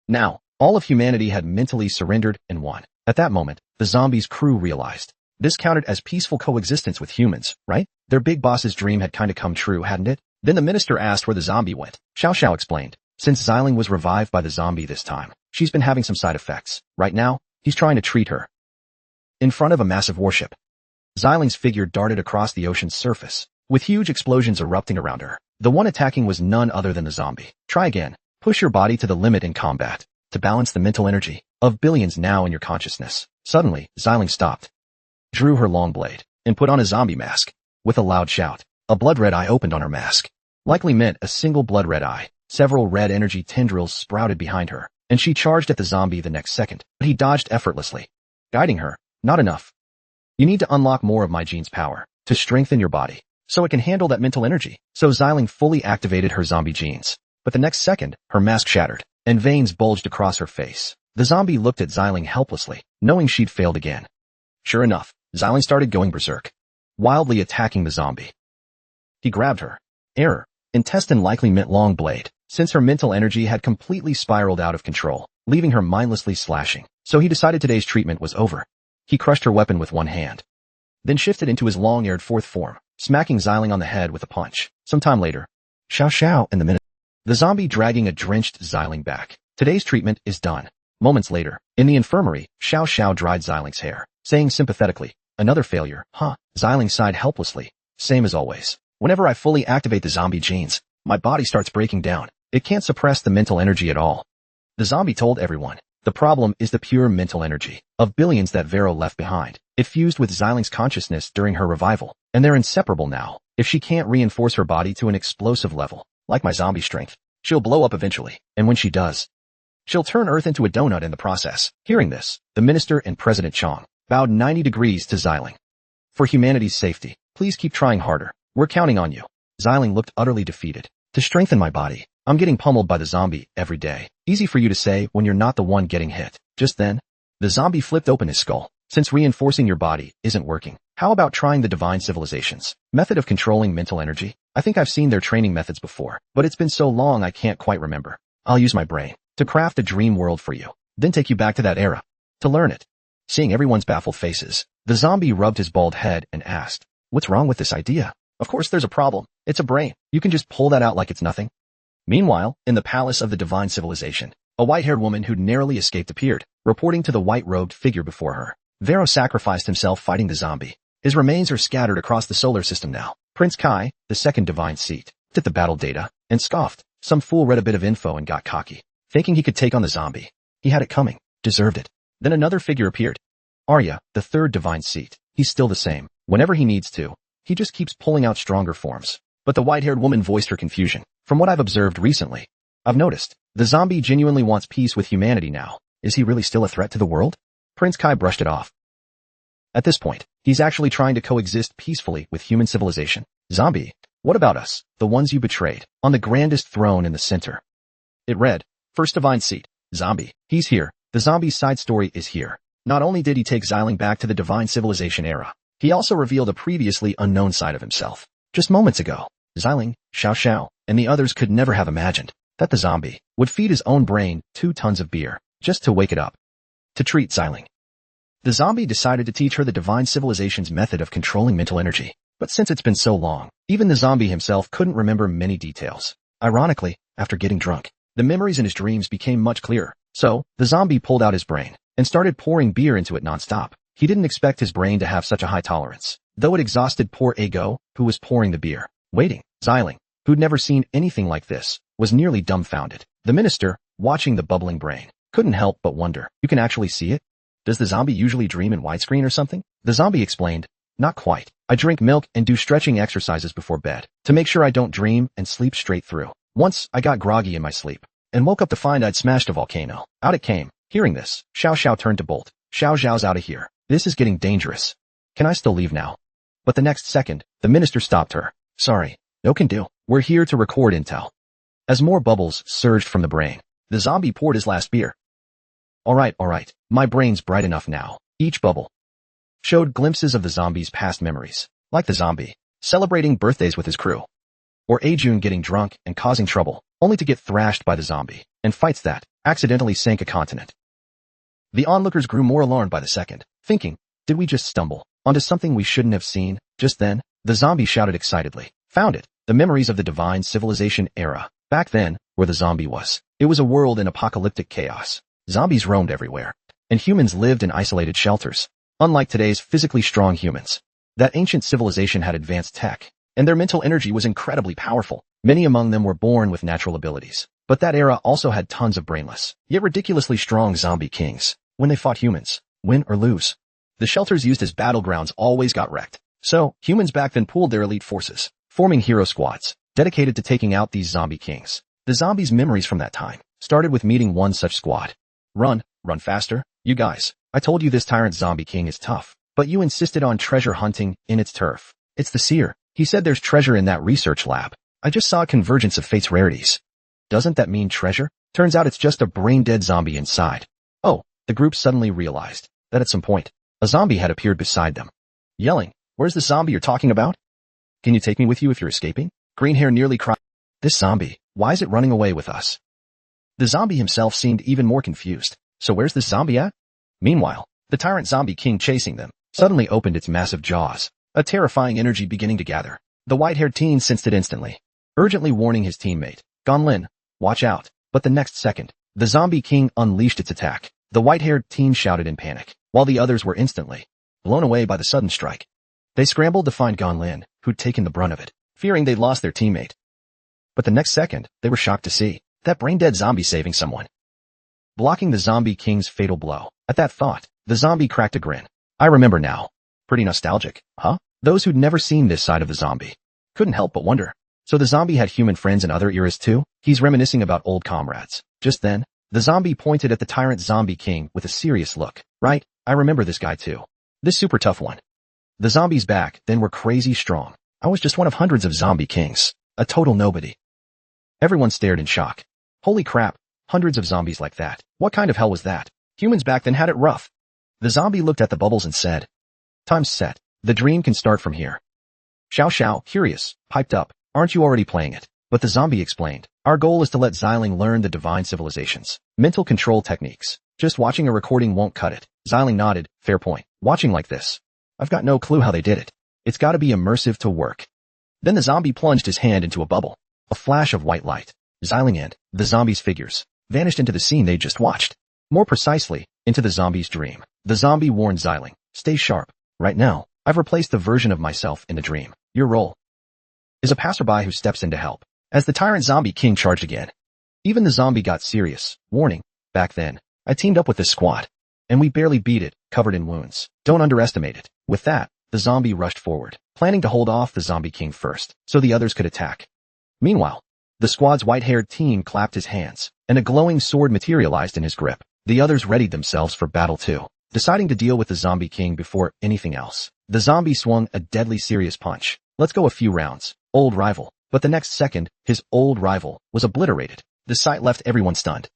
Now, all of humanity had mentally surrendered and won. At that moment, the zombies' crew realized this counted as peaceful coexistence with humans, right? Their big boss's dream had kinda come true, hadn't it? Then the minister asked where the zombie went. Xiao explained. Since Zelin was revived by the zombie this time, she's been having some side effects. Right now, he's trying to treat her. In front of a massive warship, Zelin's figure darted across the ocean's surface, with huge explosions erupting around her. The one attacking was none other than the zombie. Try again. Push your body to the limit in combat, to balance the mental energy of billions now in your consciousness. Suddenly, Zelin stopped, drew her long blade, and put on a zombie mask. With a loud shout, a blood-red eye opened on her mask. Likely meant a single blood-red eye. Several red energy tendrils sprouted behind her, and she charged at the zombie the next second. But he dodged effortlessly, guiding her. Not enough. You need to unlock more of my gene's power to strengthen your body, so it can handle that mental energy. So Zelin fully activated her zombie genes. But the next second, her mask shattered, and veins bulged across her face. The zombie looked at Zelin helplessly, knowing she'd failed again. Sure enough, Zelin started going berserk, wildly attacking the zombie. He grabbed her. Error. Intestine likely meant long blade, since her mental energy had completely spiraled out of control, leaving her mindlessly slashing. So he decided today's treatment was over. He crushed her weapon with one hand, then shifted into his long-eared fourth form, smacking Zelin on the head with a punch. Sometime later, Xiao and the zombie dragging a drenched Zelin back. Today's treatment is done. Moments later, in the infirmary, Xiao dried Zelin's hair, saying sympathetically, "Another failure, huh?" Zelin sighed helplessly. "Same as always. Whenever I fully activate the zombie genes, my body starts breaking down. It can't suppress the mental energy at all." The zombie told everyone, the problem is the pure mental energy of billions that Vero left behind. It fused with Zelin's consciousness during her revival, and they're inseparable now. If she can't reinforce her body to an explosive level, like my zombie strength, she'll blow up eventually, and when she does, she'll turn Earth into a donut in the process. Hearing this, the minister and President Chang bowed 90 degrees to Zelin. "For humanity's safety, please keep trying harder. We're counting on you." Zelin looked utterly defeated. "To strengthen my body, I'm getting pummeled by the zombie every day." Easy for you to say when you're not the one getting hit. Just then, the zombie flipped open his skull. "Since reinforcing your body isn't working, how about trying the Divine Civilization's method of controlling mental energy? I think I've seen their training methods before, but it's been so long I can't quite remember. I'll use my brain to craft a dream world for you, then take you back to that era to learn it." Seeing everyone's baffled faces, the zombie rubbed his bald head and asked, "What's wrong with this idea?" "Of course there's a problem. It's a brain. You can just pull that out like it's nothing." Meanwhile, in the palace of the Divine Civilization, a white-haired woman who'd narrowly escaped appeared, reporting to the white-robed figure before her. Vero sacrificed himself fighting the zombie. His remains are scattered across the solar system now. Prince Kai, the second divine seat, looked at the battle data and scoffed. Some fool read a bit of info and got cocky, thinking he could take on the zombie. He had it coming. Deserved it. Then another figure appeared. Arya, the third divine seat. He's still the same. Whenever he needs to, he just keeps pulling out stronger forms. But the white-haired woman voiced her confusion. From what I've observed recently, I've noticed the zombie genuinely wants peace with humanity now. Is he really still a threat to the world? Prince Kai brushed it off. At this point, he's actually trying to coexist peacefully with human civilization. Zombie, what about us, the ones you betrayed, on the grandest throne in the center? It read, first divine seat, zombie, he's here. The zombie's side story is here. Not only did he take Zelin back to the divine civilization era, he also revealed a previously unknown side of himself. Just moments ago, Zelin, Xiao Xiao, and the others could never have imagined that the zombie would feed his own brain 2 tons of beer just to wake it up. To treat Zelin, the zombie decided to teach her the divine civilization's method of controlling mental energy. But since it's been so long, even the zombie himself couldn't remember many details. Ironically, after getting drunk, the memories in his dreams became much clearer. So, the zombie pulled out his brain and started pouring beer into it nonstop. He didn't expect his brain to have such a high tolerance, though it exhausted poor Agon, who was pouring the beer. Waiting, Zelin, who'd never seen anything like this, was nearly dumbfounded. The minister, watching the bubbling brain, couldn't help but wonder, you can actually see it? Does the zombie usually dream in widescreen or something? The zombie explained, not quite. I drink milk and do stretching exercises before bed to make sure I don't dream and sleep straight through. Once, I got groggy in my sleep and woke up to find I'd smashed a volcano. Out it came. Hearing this, Xiao Xiao turned to bolt. Xiao Xiao's out of here. This is getting dangerous. Can I still leave now? But the next second, the minister stopped her. Sorry, no can do. We're here to record intel. As more bubbles surged from the brain, the zombie poured his last beer. All right. My brain's bright enough now. Each bubble showed glimpses of the zombie's past memories, like the zombie celebrating birthdays with his crew, or Ajun getting drunk and causing trouble, only to get thrashed by the zombie, and fights that accidentally sank a continent. The onlookers grew more alarmed by the second, thinking, did we just stumble onto something we shouldn't have seen? Just then, the zombie shouted excitedly, found it, the memories of the divine civilization era. Back then, where the zombie was, it was a world in apocalyptic chaos. Zombies roamed everywhere, and humans lived in isolated shelters. Unlike today's physically strong humans, that ancient civilization had advanced tech, and their mental energy was incredibly powerful. Many among them were born with natural abilities. But that era also had tons of brainless, yet ridiculously strong zombie kings. When they fought humans, win or lose, the shelters used as battlegrounds always got wrecked. So, humans back then pooled their elite forces, forming hero squads, dedicated to taking out these zombie kings. The zombies' memories from that time started with meeting one such squad. Run faster, you guys. I told you this tyrant zombie king is tough, but you insisted on treasure hunting in its turf. It's the seer. He said there's treasure in that research lab. I just saw a convergence of fate's rarities. Doesn't that mean treasure? Turns out it's just a brain-dead zombie inside. Oh, the group suddenly realized that at some point, a zombie had appeared beside them, yelling, where's the zombie you're talking about? Can you take me with you if you're escaping? Green hair nearly cried. This zombie, why is it running away with us? The zombie himself seemed even more confused. So where's this zombie at? Meanwhile, the tyrant zombie king chasing them suddenly opened its massive jaws, a terrifying energy beginning to gather. The white-haired teen sensed it instantly, urgently warning his teammate, Gonlin, watch out. But the next second, the zombie king unleashed its attack. The white-haired teen shouted in panic, while the others were instantly blown away by the sudden strike. They scrambled to find Gonlin, who'd taken the brunt of it, fearing they'd lost their teammate. But the next second, they were shocked to see that brain-dead zombie saving someone, blocking the zombie king's fatal blow. At that thought, the zombie cracked a grin. I remember now. Pretty nostalgic, huh? Those who'd never seen this side of the zombie couldn't help but wonder. So the zombie had human friends in other eras too? He's reminiscing about old comrades. Just then, the zombie pointed at the tyrant zombie king with a serious look. Right, I remember this guy too. This super tough one. The zombies back then were crazy strong. I was just one of hundreds of zombie kings. A total nobody. Everyone stared in shock. Holy crap, hundreds of zombies like that. What kind of hell was that? Humans back then had it rough. The zombie looked at the bubbles and said, time's set. The dream can start from here. Xiao Xiao, curious, piped up, aren't you already playing it? But the zombie explained, our goal is to let Zelin learn the divine civilizations, mental control techniques. Just watching a recording won't cut it. Zelin nodded, fair point. Watching like this, I've got no clue how they did it. It's gotta be immersive to work. Then the zombie plunged his hand into a bubble. A flash of white light. Zelin and the zombie's figures vanished into the scene they just watched. More precisely, into the zombie's dream. The zombie warned Zelin, stay sharp. Right now, I've replaced the version of myself in the dream. Your role is a passerby who steps in to help. As the tyrant zombie king charged again, even the zombie got serious. Warning, back then, I teamed up with this squad, and we barely beat it, covered in wounds. Don't underestimate it. With that, the zombie rushed forward, planning to hold off the zombie king first, so the others could attack. Meanwhile, the squad's white-haired teen clapped his hands, and a glowing sword materialized in his grip. The others readied themselves for battle too, deciding to deal with the zombie king before anything else. The zombie swung a deadly serious punch. Let's go a few rounds, old rival. But the next second, his old rival was obliterated. The sight left everyone stunned.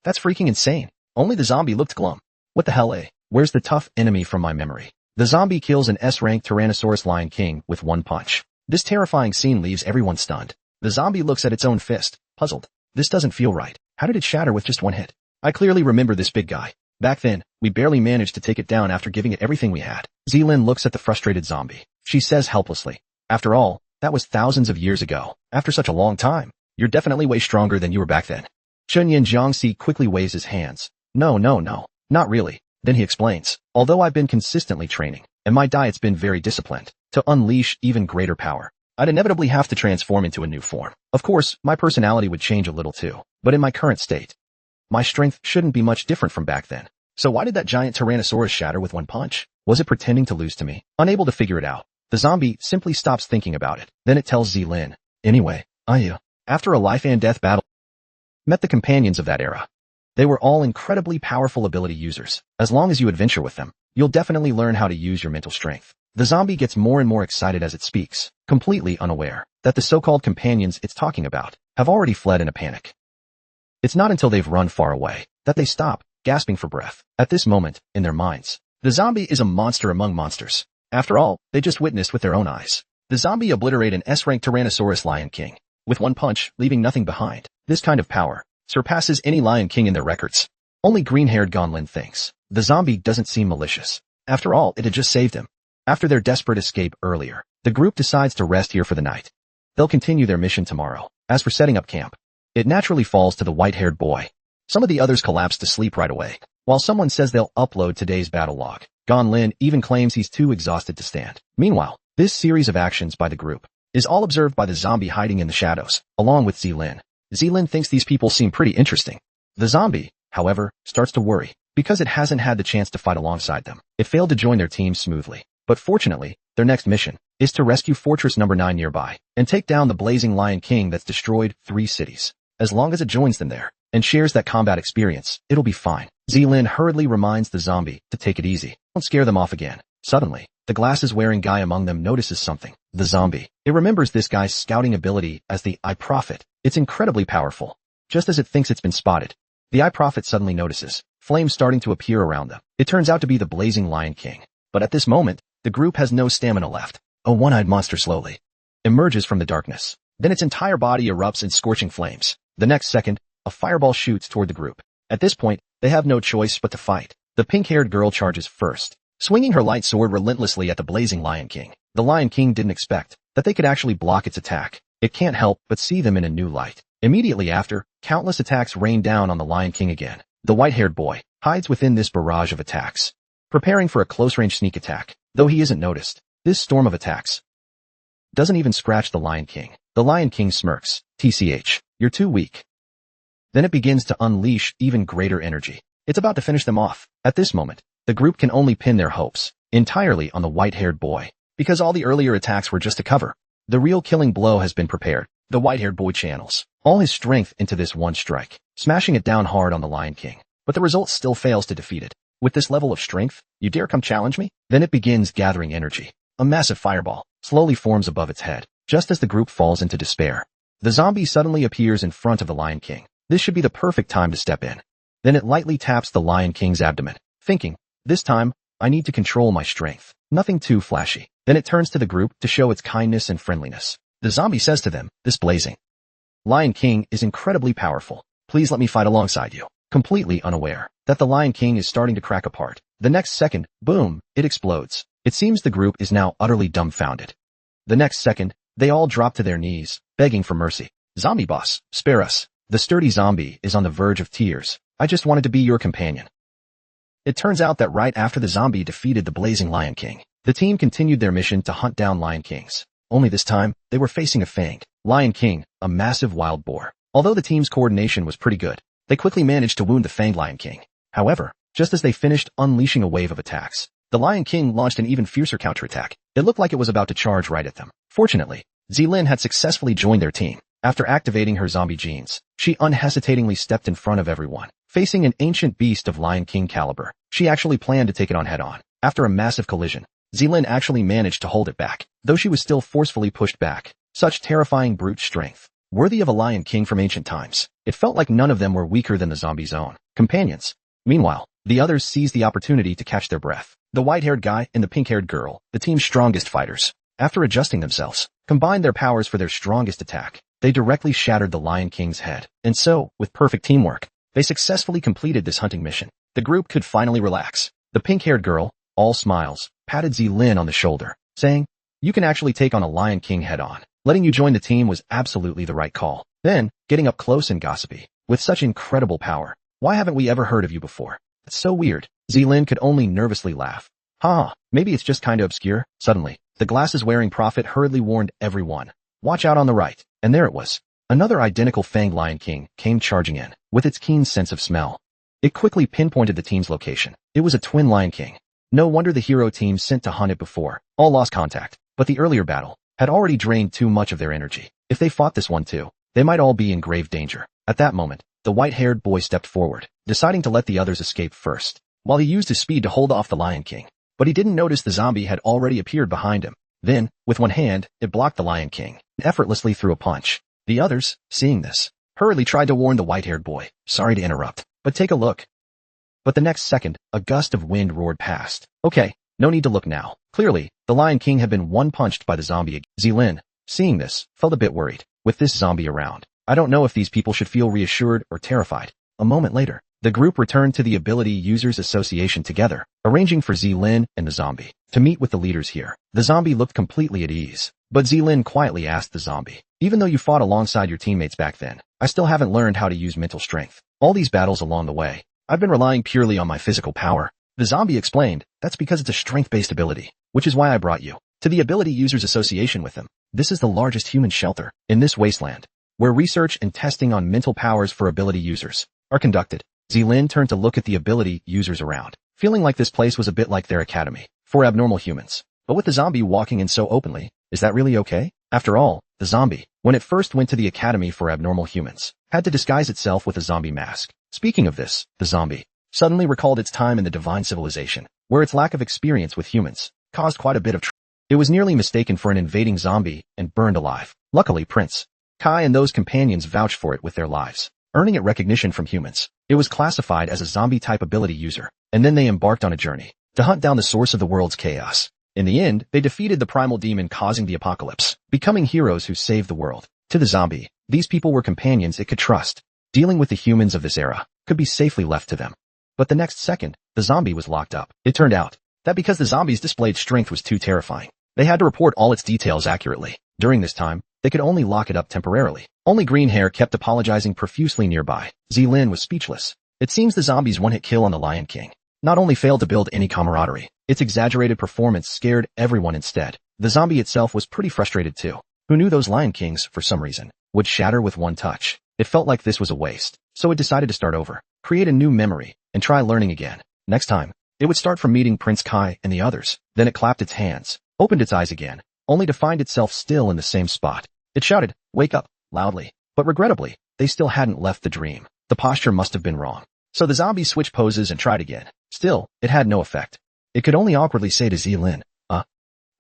That's freaking insane. Only the zombie looked glum. What the hell, eh? Where's the tough enemy from my memory? The zombie kills an S-rank Tyrannosaurus Lion King with one punch. This terrifying scene leaves everyone stunned. The zombie looks at its own fist, puzzled. This doesn't feel right. How did it shatter with just one hit? I clearly remember this big guy. Back then, we barely managed to take it down after giving it everything we had. Zelin looks at the frustrated zombie. She says helplessly, after all, that was thousands of years ago. After such a long time, you're definitely way stronger than you were back then. Chunyan Jiangxi quickly waves his hands. No, not really. Then he explains, although I've been consistently training, and my diet's been very disciplined, to unleash even greater power, I'd inevitably have to transform into a new form. Of course, my personality would change a little too, but in my current state, my strength shouldn't be much different from back then. So why did that giant Tyrannosaurus shatter with one punch? Was it pretending to lose to me? Unable to figure it out, the zombie simply stops thinking about it. Then it tells Zelin, anyway, after a life and death battle, met the companions of that era. They were all incredibly powerful ability users. As long as you adventure with them, you'll definitely learn how to use your mental strength. The zombie gets more and more excited as it speaks, completely unaware that the so-called companions it's talking about have already fled in a panic. It's not until they've run far away that they stop, gasping for breath. At this moment, in their minds, the zombie is a monster among monsters. After all, they just witnessed with their own eyes. The zombie obliterated an S-rank Tyrannosaurus Lion King with one punch, leaving nothing behind. This kind of power surpasses any Lion King in their records. Only green-haired Gonlin thinks. The zombie doesn't seem malicious. After all, it had just saved him. After their desperate escape earlier, the group decides to rest here for the night. They'll continue their mission tomorrow. As for setting up camp, it naturally falls to the white-haired boy. Some of the others collapse to sleep right away, while someone says they'll upload today's battle log. Gonlin even claims he's too exhausted to stand. Meanwhile, this series of actions by the group is all observed by the zombie hiding in the shadows, along with Zelin. Zelin thinks these people seem pretty interesting. The zombie, however, starts to worry, because it hasn't had the chance to fight alongside them. It failed to join their team smoothly. But fortunately, their next mission is to rescue Fortress Number 9 nearby and take down the blazing Lion King that's destroyed 3 cities. As long as it joins them there and shares that combat experience, it'll be fine. Zelin hurriedly reminds the zombie to take it easy. Don't scare them off again. Suddenly, the glasses-wearing guy among them notices something. The zombie. It remembers this guy's scouting ability as the Eye Prophet. It's incredibly powerful. Just as it thinks it's been spotted, the Eye Prophet suddenly notices flames starting to appear around them. It turns out to be the blazing Lion King. But at this moment, the group has no stamina left. A one-eyed monster slowly emerges from the darkness. Then its entire body erupts in scorching flames. The next second, a fireball shoots toward the group. At this point, they have no choice but to fight. The pink-haired girl charges first, swinging her light sword relentlessly at the blazing Lion King. The Lion King didn't expect that they could actually block its attack. It can't help but see them in a new light. Immediately after, countless attacks rain down on the Lion King again. The white-haired boy hides within this barrage of attacks, preparing for a close-range sneak attack. Though he isn't noticed, this storm of attacks doesn't even scratch the Lion King. The Lion King smirks. TCH, you're too weak. Then it begins to unleash even greater energy. It's about to finish them off. At this moment, the group can only pin their hopes entirely on the white-haired boy, because all the earlier attacks were just a cover. The real killing blow has been prepared. The white-haired boy channels all his strength into this one strike, smashing it down hard on the Lion King. But the result still fails to defeat it. With this level of strength, you dare come challenge me? Then it begins gathering energy. A massive fireball slowly forms above its head. Just as the group falls into despair, the zombie suddenly appears in front of the Lion King. This should be the perfect time to step in. Then it lightly taps the Lion King's abdomen, thinking, this time, I need to control my strength. Nothing too flashy. Then it turns to the group to show its kindness and friendliness. The zombie says to them, this blazing Lion King is incredibly powerful. Please let me fight alongside you. Completely unaware that the Lion King is starting to crack apart. The next second, boom, it explodes. It seems the group is now utterly dumbfounded. The next second, they all drop to their knees, begging for mercy. Zombie boss, spare us. The sturdy zombie is on the verge of tears. I just wanted to be your companion. It turns out that right after the zombie defeated the blazing Lion King, the team continued their mission to hunt down Lion Kings. Only this time, they were facing a fanged Lion King, a massive wild boar. Although the team's coordination was pretty good, they quickly managed to wound the fanged Lion King. However, just as they finished unleashing a wave of attacks, the Lion King launched an even fiercer counterattack. It looked like it was about to charge right at them. Fortunately, Zelin had successfully joined their team. After activating her zombie genes, she unhesitatingly stepped in front of everyone. Facing an ancient beast of Lion King caliber, she actually planned to take it on head-on. After a massive collision, Zelin actually managed to hold it back, though she was still forcefully pushed back. Such terrifying brute strength, worthy of a Lion King from ancient times. It felt like none of them were weaker than the zombie's own companions. Meanwhile, the others seized the opportunity to catch their breath. The white-haired guy and the pink-haired girl, the team's strongest fighters, after adjusting themselves, combined their powers for their strongest attack. They directly shattered the Lion King's head. And so, with perfect teamwork, they successfully completed this hunting mission. The group could finally relax. The pink-haired girl, all smiles, patted Zelin on the shoulder, saying, "You can actually take on a Lion King head-on. Letting you join the team was absolutely the right call." Then, getting up close and gossipy, "With such incredible power, why haven't we ever heard of you before? It's so weird." Zelin could only nervously laugh. Maybe it's just kinda obscure." Suddenly, the glasses-wearing prophet hurriedly warned everyone, "Watch out on the right." And there it was. Another identical fanged Lion King came charging in, with its keen sense of smell. It quickly pinpointed the team's location. It was a twin Lion King. No wonder the hero team sent to hunt it before all lost contact. But the earlier battle had already drained too much of their energy. If they fought this one too, they might all be in grave danger. At that moment, the white-haired boy stepped forward, deciding to let the others escape first, while he used his speed to hold off the Lion King. But he didn't notice the zombie had already appeared behind him. Then, with one hand, it blocked the Lion King, and effortlessly threw a punch. The others, seeing this, hurriedly tried to warn the white-haired boy, "Sorry to interrupt, but take a look." But the next second, a gust of wind roared past. Okay, no need to look now. Clearly, the Lion King had been one-punched by the zombie. Zelin, seeing this, felt a bit worried. With this zombie around, I don't know if these people should feel reassured or terrified. A moment later, the group returned to the Ability Users Association together, arranging for Zelin and the zombie to meet with the leaders here. The zombie looked completely at ease, but Zelin quietly asked the zombie, "Even though you fought alongside your teammates back then, I still haven't learned how to use mental strength. All these battles along the way, I've been relying purely on my physical power." The zombie explained, "That's because it's a strength-based ability, which is why I brought you to the Ability Users Association with him. This is the largest human shelter in this wasteland, where research and testing on mental powers for ability users are conducted." Zelin turned to look at the ability users around, feeling like this place was a bit like their academy for abnormal humans. But with the zombie walking in so openly, is that really okay? After all, the zombie, when it first went to the academy for abnormal humans, had to disguise itself with a zombie mask. Speaking of this, the zombie suddenly recalled its time in the Divine Civilization, where its lack of experience with humans caused quite a bit of trouble. It was nearly mistaken for an invading zombie and burned alive. Luckily, Prince Kai and those companions vouched for it with their lives, earning it recognition from humans. It was classified as a zombie-type ability user, and then they embarked on a journey to hunt down the source of the world's chaos. In the end, they defeated the primal demon causing the apocalypse, becoming heroes who saved the world. To the zombie, these people were companions it could trust. Dealing with the humans of this era could be safely left to them. But the next second, the zombie was locked up. It turned out that because the zombie's displayed strength was too terrifying, they had to report all its details accurately. During this time, they could only lock it up temporarily. Only Green Hair kept apologizing profusely nearby. Zelin was speechless. It seems the zombie's one-hit kill on the Lion King not only failed to build any camaraderie, its exaggerated performance scared everyone instead. The zombie itself was pretty frustrated too. Who knew those Lion Kings, for some reason, would shatter with one touch? It felt like this was a waste, so it decided to start over, create a new memory, and try learning again. Next time, it would start from meeting Prince Kai and the others. Then it clapped its hands, opened its eyes again, only to find itself still in the same spot. It shouted, "Wake up," loudly. But regrettably, they still hadn't left the dream. The posture must have been wrong. So the zombie switched poses and tried again. Still, it had no effect. It could only awkwardly say to Zelin,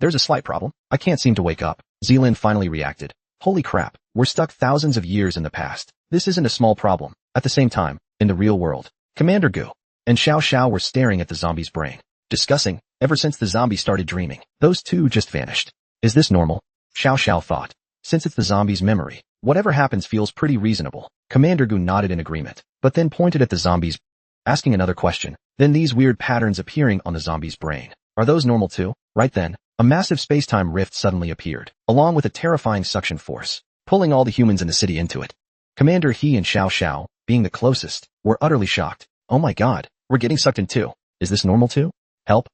"There's a slight problem. I can't seem to wake up." Zelin finally reacted, "Holy crap, we're stuck thousands of years in the past. This isn't a small problem." At the same time, in the real world, Commander Gu and Xiao Xiao were staring at the zombie's brain, discussing, ever since the zombie started dreaming, those two just vanished. Is this normal? Xiao Xiao thought. Since it's the zombie's memory, whatever happens feels pretty reasonable. Commander Gu nodded in agreement, but then pointed at the zombies, asking another question. Then these weird patterns appearing on the zombie's brain. Are those normal too? Right then, a massive space-time rift suddenly appeared, along with a terrifying suction force, pulling all the humans in the city into it. Commander He and Xiao Xiao, being the closest, were utterly shocked. "Oh my god, we're getting sucked in too. Is this normal too? Help?"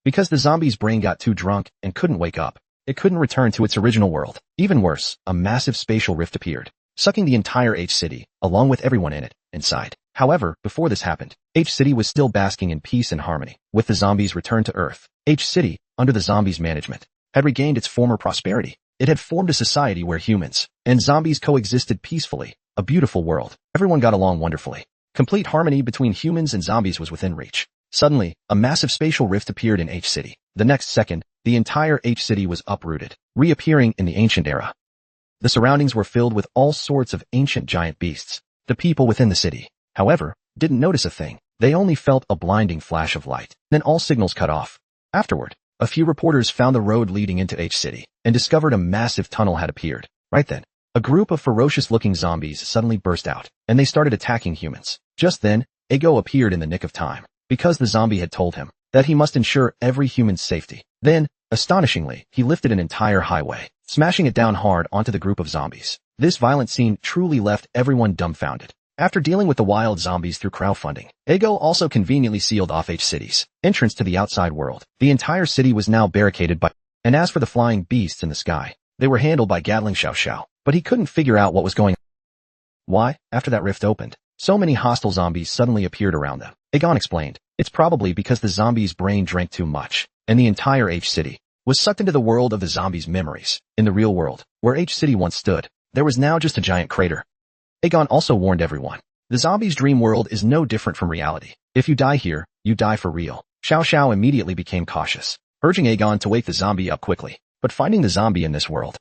Because the zombie's brain got too drunk and couldn't wake up, it couldn't return to its original world. Even worse, a massive spatial rift appeared, sucking the entire H city, along with everyone in it, inside. However, before this happened, H-City was still basking in peace and harmony. With the zombies returned to Earth, H-City, under the zombies' management, had regained its former prosperity. It had formed a society where humans and zombies coexisted peacefully, a beautiful world. Everyone got along wonderfully. Complete harmony between humans and zombies was within reach. Suddenly, a massive spatial rift appeared in H-City. The next second, the entire H-City was uprooted, reappearing in the ancient era. The surroundings were filled with all sorts of ancient giant beasts. The people within the city, however, didn't notice a thing. They only felt a blinding flash of light. Then all signals cut off. Afterward, a few reporters found the road leading into H-City and discovered a massive tunnel had appeared. Right then, a group of ferocious-looking zombies suddenly burst out, and they started attacking humans. Just then, Agon appeared in the nick of time, because the zombie had told him that he must ensure every human's safety. Then, astonishingly, he lifted an entire highway, smashing it down hard onto the group of zombies. This violent scene truly left everyone dumbfounded. After dealing with the wild zombies through crowdfunding, Agon also conveniently sealed off H-City's entrance to the outside world. The entire city was now barricaded by, and as for the flying beasts in the sky, they were handled by Gatling Xiao Xiao, but he couldn't figure out what was going on. Why, after that rift opened, so many hostile zombies suddenly appeared around them. Agon explained, it's probably because the zombies' brain drank too much, and the entire H-City was sucked into the world of the zombies' memories. In the real world, where H-City once stood, there was now just a giant crater. Agon also warned everyone, the zombies' dream world is no different from reality. If you die here, you die for real. Xiao Xiao immediately became cautious, urging Agon to wake the zombie up quickly. But finding the zombie in this world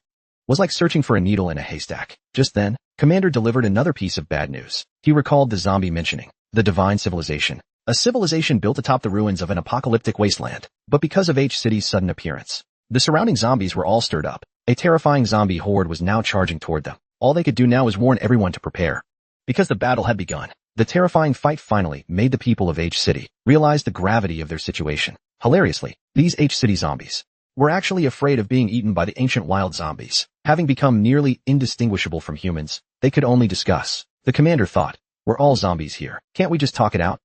was like searching for a needle in a haystack. Just then, Commander delivered another piece of bad news. He recalled the zombie mentioning the Divine Civilization, a civilization built atop the ruins of an apocalyptic wasteland. But because of H-City's sudden appearance, the surrounding zombies were all stirred up. A terrifying zombie horde was now charging toward them. All they could do now was warn everyone to prepare. Because the battle had begun, the terrifying fight finally made the people of H-City realize the gravity of their situation. Hilariously, these H-City zombies were actually afraid of being eaten by the ancient wild zombies. Having become nearly indistinguishable from humans, they could only discuss. The commander thought, we're all zombies here. Can't we just talk it out?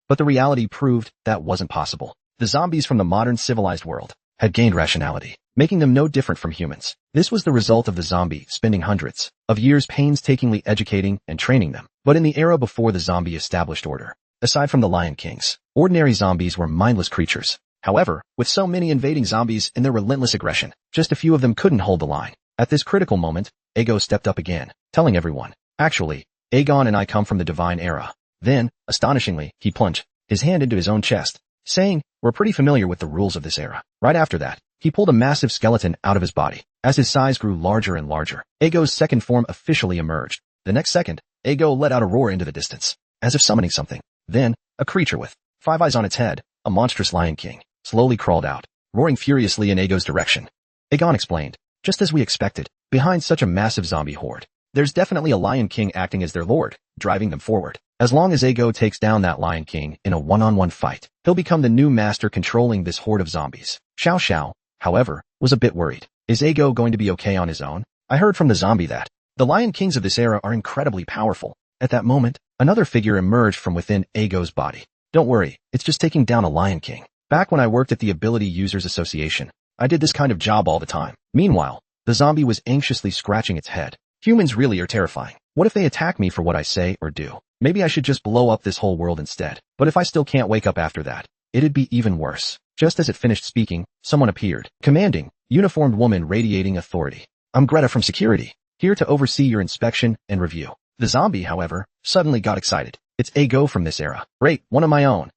But the reality proved that wasn't possible. The zombies from the modern civilized world had gained rationality, making them no different from humans. This was the result of the zombie spending hundreds of years painstakingly educating and training them. But in the era before the zombie established order, aside from the Lion Kings, ordinary zombies were mindless creatures. However, with so many invading zombies and their relentless aggression, just a few of them couldn't hold the line. At this critical moment, Agon stepped up again, telling everyone, actually, Agon and I come from the Divine Era. Then, astonishingly, he plunged his hand into his own chest, saying, we're pretty familiar with the rules of this era. Right after that, he pulled a massive skeleton out of his body. As his size grew larger and larger, Agon's second form officially emerged. The next second, Agon let out a roar into the distance, as if summoning something. Then, a creature with 5 eyes on its head, a monstrous Lion King, slowly crawled out, roaring furiously in Agon's direction. Agon explained, just as we expected, behind such a massive zombie horde, there's definitely a Lion King acting as their lord, driving them forward. As long as Agon takes down that Lion King in a one-on-one fight, he'll become the new master controlling this horde of zombies. Xiao Xiao, however, was a bit worried. Is Agon going to be okay on his own? I heard from the zombie that the Lion Kings of this era are incredibly powerful. At that moment, another figure emerged from within Agon's body. Don't worry, it's just taking down a Lion King. Back when I worked at the Ability Users Association, I did this kind of job all the time. Meanwhile, the zombie was anxiously scratching its head. Humans really are terrifying. What if they attack me for what I say or do? Maybe I should just blow up this whole world instead. But if I still can't wake up after that, it'd be even worse. Just as it finished speaking, someone appeared, commanding, uniformed woman radiating authority. I'm Greta from security, here to oversee your inspection and review. The zombie, however, suddenly got excited. It's Agon from this era. Great, one of my own.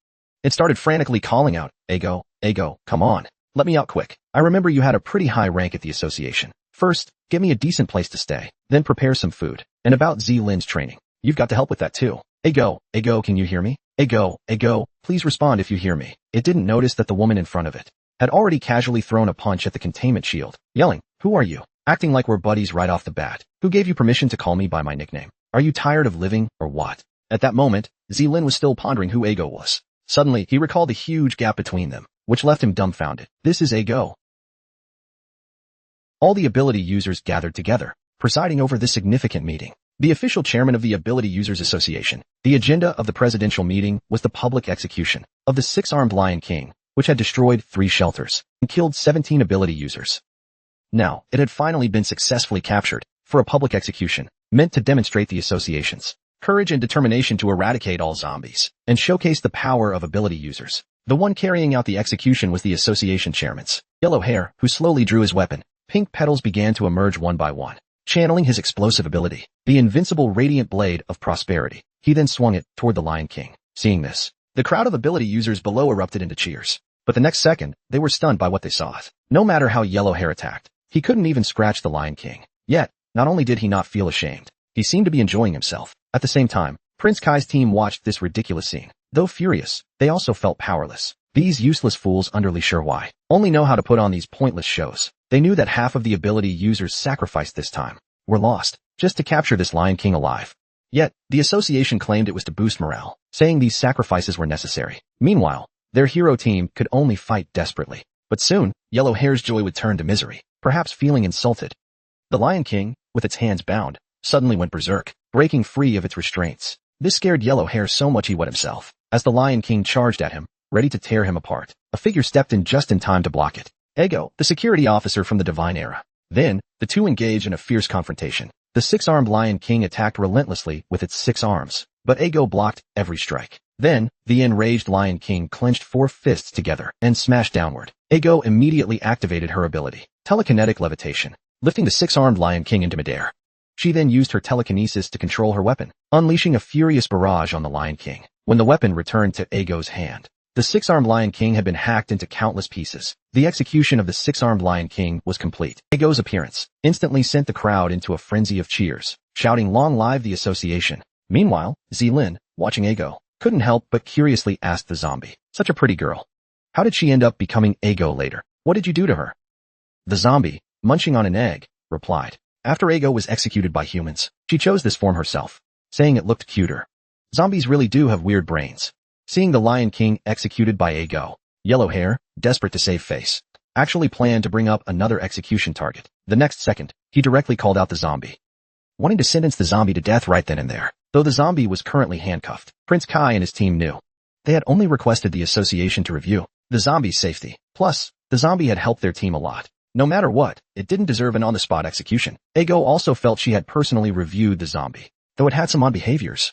It started frantically calling out, Agon, Agon, come on. Let me out quick. I remember you had a pretty high rank at the association. First, get me a decent place to stay, then prepare some food. And about Zelin's training, you've got to help with that too. Agon, Agon, can you hear me? Agon, Agon, please respond if you hear me. It didn't notice that the woman in front of it had already casually thrown a punch at the containment shield, yelling, who are you? Acting like we're buddies right off the bat. Who gave you permission to call me by my nickname? Are you tired of living, or what? At that moment, Zelin was still pondering who Agon was. Suddenly, he recalled the huge gap between them, which left him dumbfounded. This is Agon. All the ability users gathered together, presiding over this significant meeting. The official chairman of the Ability Users Association. The agenda of the presidential meeting was the public execution of the 6-armed Lion King, which had destroyed 3 shelters and killed 17 ability users. Now, it had finally been successfully captured for a public execution, meant to demonstrate the association's courage and determination to eradicate all zombies, and showcase the power of ability users. The one carrying out the execution was the association chairman's yellow hair, who slowly drew his weapon. Pink petals began to emerge one by one, channeling his explosive ability, the invincible radiant blade of prosperity. He then swung it toward the Lion King. Seeing this, the crowd of ability users below erupted into cheers. But the next second, they were stunned by what they saw. No matter how yellow hair attacked, he couldn't even scratch the Lion King. Yet, not only did he not feel ashamed, he seemed to be enjoying himself. At the same time, Prince Kai's team watched this ridiculous scene. Though furious, they also felt powerless. These useless fools, underly sure why, only know how to put on these pointless shows. They knew that half of the ability users sacrificed this time were lost, just to capture this Lion King alive. Yet, the association claimed it was to boost morale, saying these sacrifices were necessary. Meanwhile, their hero team could only fight desperately. But soon, Yellow Hair's joy would turn to misery, perhaps feeling insulted. The Lion King, with its hands bound, suddenly went berserk, breaking free of its restraints. This scared Yellow Hair so much he wet himself. As the Lion King charged at him, ready to tear him apart, a figure stepped in just in time to block it. Ego, the security officer from the Divine Era. Then, the two engaged in a fierce confrontation. The six-armed Lion King attacked relentlessly with its 6 arms, but Ego blocked every strike. Then, the enraged Lion King clenched 4 fists together and smashed downward. Ego immediately activated her ability, telekinetic levitation, lifting the 6-armed Lion King into midair. She then used her telekinesis to control her weapon, unleashing a furious barrage on the Lion King. When the weapon returned to Ego's hand, the 6-armed Lion King had been hacked into countless pieces. The execution of the 6-armed Lion King was complete. Ego's appearance instantly sent the crowd into a frenzy of cheers, shouting "Long live the association." Meanwhile, Zelin, watching Ego, couldn't help but curiously ask the zombie, "Such a pretty girl. How did she end up becoming Ego later? What did you do to her?" The zombie, munching on an egg, replied, "After Ego was executed by humans, she chose this form herself, saying it looked cuter. Zombies really do have weird brains." Seeing the Lion King executed by Ego, Yellow Hair, desperate to save face, actually planned to bring up another execution target. The next second, he directly called out the zombie, wanting to sentence the zombie to death right then and there. Though the zombie was currently handcuffed, Prince Kai and his team knew they had only requested the association to review the zombie's safety. Plus, the zombie had helped their team a lot. No matter what, it didn't deserve an on-the-spot execution. Ego also felt she had personally reviewed the zombie, though it had some odd behaviors.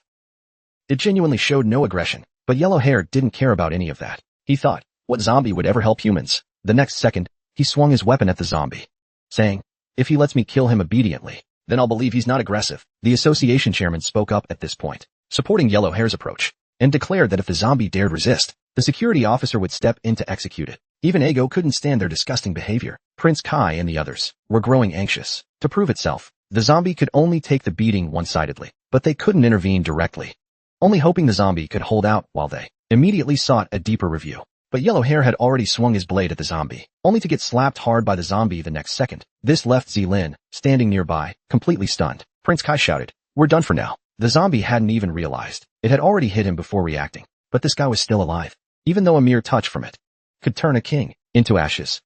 It genuinely showed no aggression, but Yellow Hair didn't care about any of that. He thought, what zombie would ever help humans? The next second, he swung his weapon at the zombie, saying, "If he lets me kill him obediently, then I'll believe he's not aggressive." The association chairman spoke up at this point, supporting Yellow Hair's approach, and declared that if the zombie dared resist, the security officer would step in to execute it. Even Ego couldn't stand their disgusting behavior. Prince Kai and the others were growing anxious. To prove itself, the zombie could only take the beating one-sidedly, but they couldn't intervene directly, only hoping the zombie could hold out while they immediately sought a deeper review. But Yellow Hair had already swung his blade at the zombie, only to get slapped hard by the zombie the next second. This left Zelin, standing nearby, completely stunned. Prince Kai shouted, "We're done for now." The zombie hadn't even realized it had already hit him before reacting, but this guy was still alive, even though a mere touch from it could turn a king into ashes.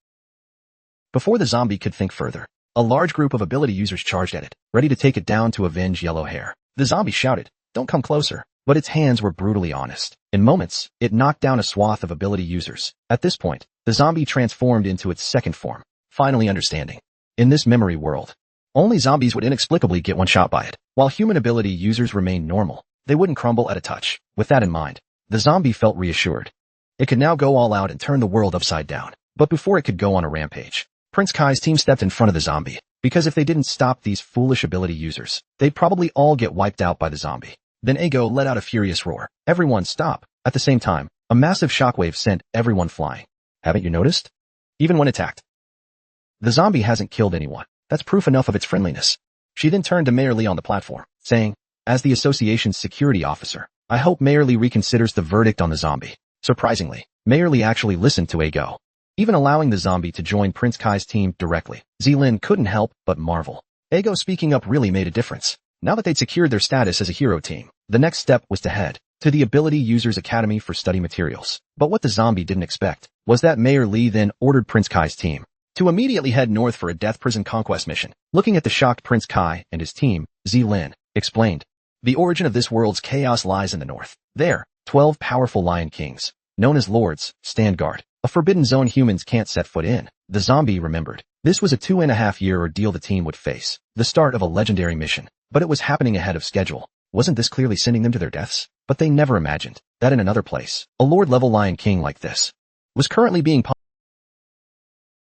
Before the zombie could think further, a large group of ability users charged at it, ready to take it down to avenge Yellow Hair. The zombie shouted, "Don't come closer." But its hands were brutally honest. In moments, it knocked down a swath of ability users. At this point, the zombie transformed into its second form, finally understanding. In this memory world, only zombies would inexplicably get one shot by it, while human ability users remained normal. They wouldn't crumble at a touch. With that in mind, the zombie felt reassured. It could now go all out and turn the world upside down. But before it could go on a rampage, Prince Kai's team stepped in front of the zombie, because if they didn't stop these foolish ability users, they'd probably all get wiped out by the zombie. Then Ego let out a furious roar. "Everyone stop!" At the same time, a massive shockwave sent everyone flying. Haven't you noticed? Even when attacked, the zombie hasn't killed anyone. That's proof enough of its friendliness. She then turned to Mayor Lee on the platform, saying, "As the association's security officer, I hope Mayor Lee reconsiders the verdict on the zombie." Surprisingly, Mayor Lee actually listened to Ego, even allowing the zombie to join Prince Kai's team directly. Zelin couldn't help but marvel. Ego speaking up really made a difference. Now that they'd secured their status as a hero team, the next step was to head to the Ability Users Academy for study materials. But what the zombie didn't expect was that Mayor Lee then ordered Prince Kai's team to immediately head north for a death prison conquest mission. Looking at the shocked Prince Kai and his team, Zelin explained, "The origin of this world's chaos lies in the north. There, 12 powerful Lion Kings, known as Lords, stand guard. A forbidden zone humans can't set foot in." The zombie remembered. This was a 2.5-year ordeal the team would face, the start of a legendary mission. But it was happening ahead of schedule. Wasn't this clearly sending them to their deaths? But they never imagined that in another place, a Lord-level Lion King like this was currently being punished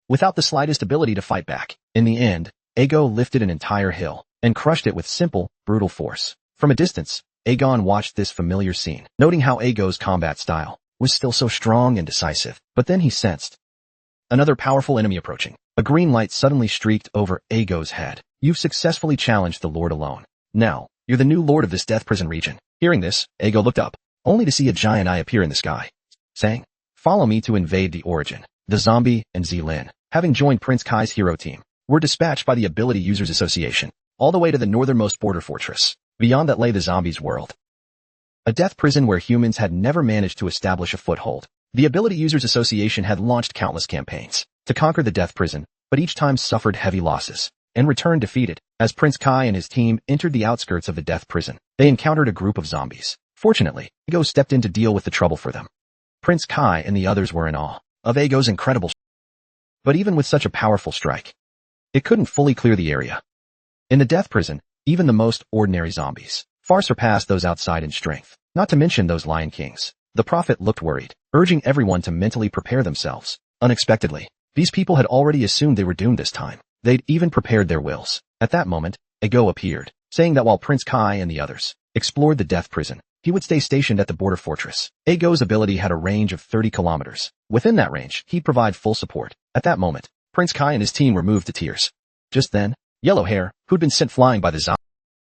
without the slightest ability to fight back. In the end, Agon lifted an entire hill and crushed it with simple, brutal force. From a distance, Agon watched this familiar scene, noting how Agon's combat style was still so strong and decisive. But then he sensed another powerful enemy approaching. A green light suddenly streaked over Agon's head. You've successfully challenged the Lord alone. Now, you're the new Lord of this death prison region. Hearing this, Agon looked up, only to see a giant eye appear in the sky, saying, "Follow me to invade the origin." The zombie and Zelin, having joined Prince Kai's hero team, were dispatched by the Ability Users Association, all the way to the northernmost border fortress. Beyond that lay the zombies' world, a death prison where humans had never managed to establish a foothold. The Ability Users Association had launched countless campaigns to conquer the death prison, but each time suffered heavy losses and returned defeated. As Prince Kai and his team entered the outskirts of the death prison, they encountered a group of zombies. Fortunately, Agon stepped in to deal with the trouble for them. Prince Kai and the others were in awe of Agon's incredible strength. But even with such a powerful strike, it couldn't fully clear the area. In the death prison, even the most ordinary zombies far surpassed those outside in strength, not to mention those Lion Kings. The prophet looked worried, urging everyone to mentally prepare themselves. Unexpectedly, these people had already assumed they were doomed this time. They'd even prepared their wills. At that moment, Agon appeared, saying that while Prince Kai and the others explored the death prison, he would stay stationed at the border fortress. Agon's ability had a range of 30 kilometers. Within that range, he'd provide full support. At that moment, Prince Kai and his team were moved to tears. Just then, Yellow Hair, who'd been sent flying by the zombie,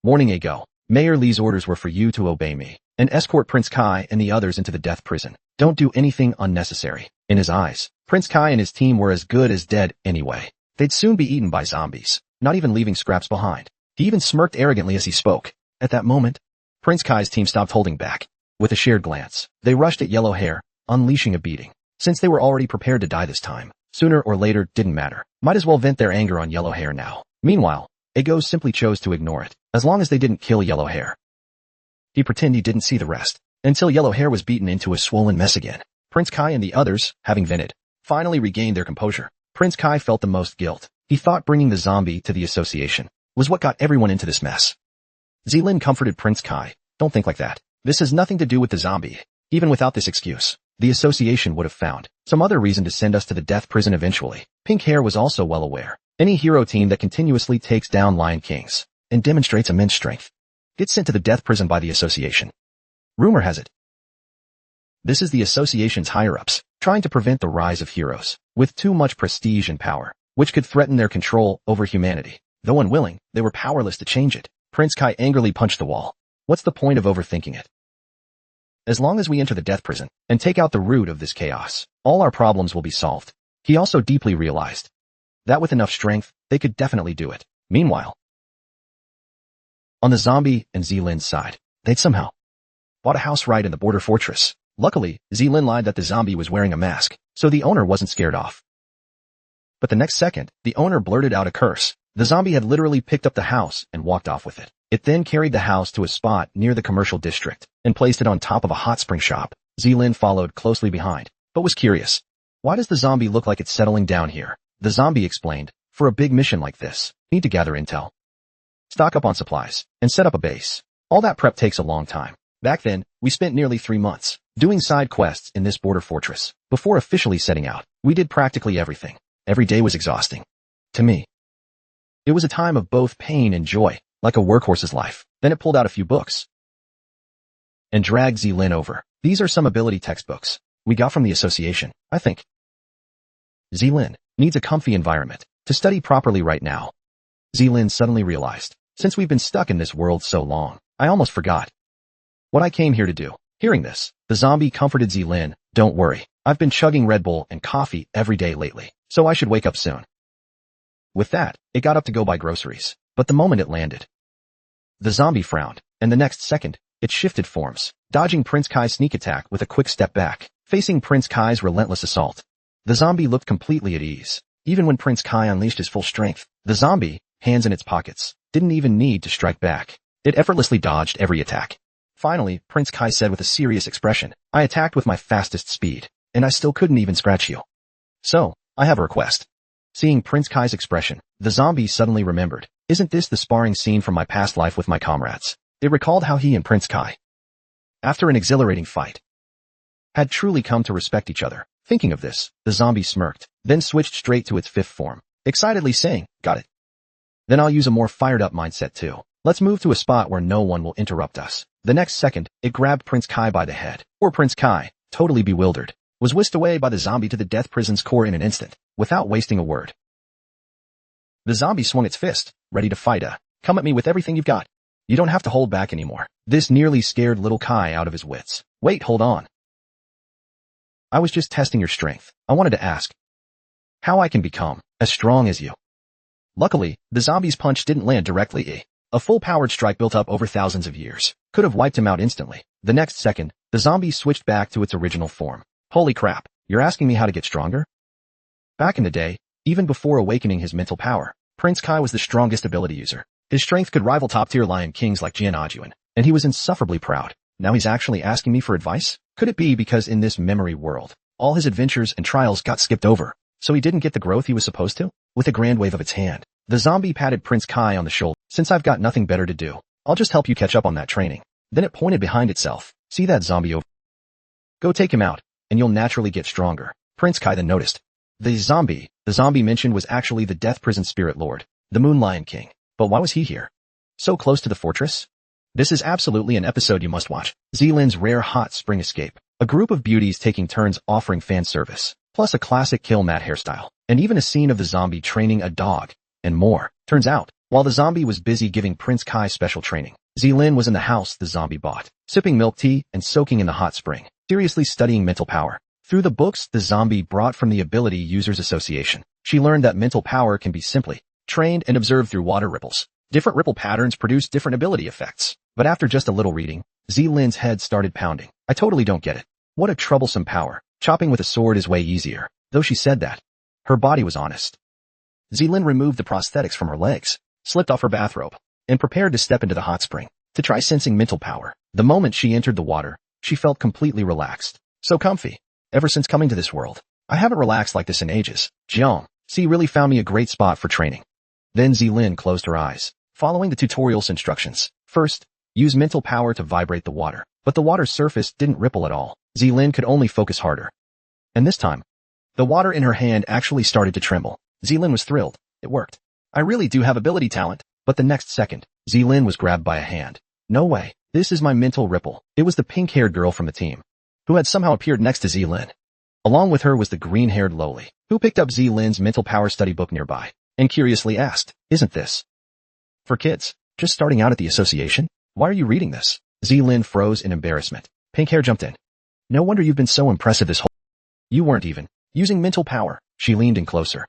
warning Agon, "Mayor Lee's orders were for you to obey me and escort Prince Kai and the others into the death prison. Don't do anything unnecessary." In his eyes, Prince Kai and his team were as good as dead anyway. They'd soon be eaten by zombies, not even leaving scraps behind. He even smirked arrogantly as he spoke. At that moment, Prince Kai's team stopped holding back. With a shared glance, they rushed at Yellow Hair, unleashing a beating. Since they were already prepared to die this time, sooner or later didn't matter. Might as well vent their anger on Yellow Hair now. Meanwhile, Agon simply chose to ignore it, as long as they didn't kill Yellow Hair. He pretended he didn't see the rest, until Yellow Hair was beaten into a swollen mess again. Prince Kai and the others, having vented, finally regained their composure. Prince Kai felt the most guilt. He thought bringing the zombie to the association was what got everyone into this mess. Zelin comforted Prince Kai. "Don't think like that. This has nothing to do with the zombie. Even without this excuse, the association would have found some other reason to send us to the death prison eventually." Pink Hair was also well aware. Any hero team that continuously takes down Lion Kings and demonstrates immense strength gets sent to the death prison by the association. Rumor has it this is the association's higher-ups trying to prevent the rise of heroes with too much prestige and power, which could threaten their control over humanity. Though unwilling, they were powerless to change it. Prince Kai angrily punched the wall. What's the point of overthinking it? As long as we enter the death prison and take out the root of this chaos, all our problems will be solved. He also deeply realized that with enough strength, they could definitely do it. Meanwhile, on the zombie and Zelin's side, they'd somehow bought a house right in the border fortress. Luckily, Zelin lied that the zombie was wearing a mask, so the owner wasn't scared off. But the next second, the owner blurted out a curse. The zombie had literally picked up the house and walked off with it. It then carried the house to a spot near the commercial district and placed it on top of a hot spring shop. Zelin followed closely behind, but was curious. Why does the zombie look like it's settling down here? The zombie explained, for a big mission like this, need to gather intel, stock up on supplies, and set up a base. All that prep takes a long time. Back then, we spent nearly 3 months doing side quests in this border fortress. Before officially setting out, we did practically everything. Every day was exhausting. To me, it was a time of both pain and joy, like a workhorse's life. Then it pulled out a few books and dragged Zelin over. These are some ability textbooks we got from the association, I think. Zelin needs a comfy environment to study properly right now. Zelin suddenly realized, since we've been stuck in this world so long, I almost forgot what I came here to do. Hearing this, the zombie comforted Zelin. "Don't worry, I've been chugging Red Bull and coffee every day lately, so I should wake up soon." With that, it got up to go buy groceries. But the moment it landed, the zombie frowned, and the next second, it shifted forms, dodging Prince Kai's sneak attack with a quick step back, facing Prince Kai's relentless assault. The zombie looked completely at ease. Even when Prince Kai unleashed his full strength, the zombie, hands in its pockets, didn't even need to strike back. It effortlessly dodged every attack. Finally, Prince Kai said with a serious expression, "I attacked with my fastest speed, and I still couldn't even scratch you. So, I have a request." Seeing Prince Kai's expression, the zombie suddenly remembered, "Isn't this the sparring scene from my past life with my comrades? It recalled how he and Prince Kai, after an exhilarating fight, had truly come to respect each other. Thinking of this, the zombie smirked, then switched straight to its fifth form, excitedly saying, "Got it. Then I'll use a more fired-up mindset too. Let's move to a spot where no one will interrupt us." The next second, it grabbed Prince Kai by the head. Poor Prince Kai, totally bewildered, was whisked away by the zombie to the death prison's core in an instant, without wasting a word. The zombie swung its fist, ready to fight. "Come at me with everything you've got. You don't have to hold back anymore." This nearly scared little Kai out of his wits. "Wait, hold on. I was just testing your strength. I wanted to ask how I can become as strong as you." Luckily, the zombie's punch didn't land directly. A full-powered strike built up over thousands of years could have wiped him out instantly. The next second, the zombie switched back to its original form. "Holy crap, you're asking me how to get stronger?" Back in the day, even before awakening his mental power, Prince Kai was the strongest ability user. His strength could rival top-tier lion kings like Jian Ajuan, and he was insufferably proud. Now he's actually asking me for advice? Could it be because in this memory world, all his adventures and trials got skipped over, so he didn't get the growth he was supposed to? With a grand wave of its hand, the zombie patted Prince Kai on the shoulder. "Since I've got nothing better to do, I'll just help you catch up on that training." Then it pointed behind itself. "See that zombie over? Go take him out, and you'll naturally get stronger." Prince Kai then noticed. The zombie mentioned was actually the death prison spirit lord, the Moon Lion King. But why was he here? So close to the fortress? This is absolutely an episode you must watch. Zelin's rare hot spring escape. A group of beauties taking turns offering fan service, plus a classic kill mat hairstyle, and even a scene of the zombie training a dog, and more. Turns out, while the zombie was busy giving Prince Kai special training, Zelin was in the house the zombie bought, sipping milk tea and soaking in the hot spring, seriously studying mental power. Through the books the zombie brought from the Ability Users Association, she learned that mental power can be simply trained and observed through water ripples. Different ripple patterns produce different ability effects. But after just a little reading, Zelin's head started pounding. "I totally don't get it. What a troublesome power. Chopping with a sword is way easier." Though she said that, her body was honest. Zelin removed the prosthetics from her legs, slipped off her bathrobe, and prepared to step into the hot spring to try sensing mental power. The moment she entered the water, she felt completely relaxed. So comfy. Ever since coming to this world, I haven't relaxed like this in ages. Jiang, she really found me a great spot for training. Then Zelin closed her eyes, following the tutorial's instructions. First, use mental power to vibrate the water. But the water's surface didn't ripple at all. Zelin could only focus harder. And this time, the water in her hand actually started to tremble. Zelin was thrilled. It worked. "I really do have ability talent." But the next second, Zelin was grabbed by a hand. "No way. This is my mental ripple." It was the pink-haired girl from the team, who had somehow appeared next to Zelin. Along with her was the green-haired Loli, who picked up Zelin's mental power study book nearby, and curiously asked, "Isn't this for kids? Just starting out at the association? Why are you reading this?" Zelin froze in embarrassment. Pink hair jumped in. "No wonder you've been so impressive this whole... You weren't even using mental power." She leaned in closer,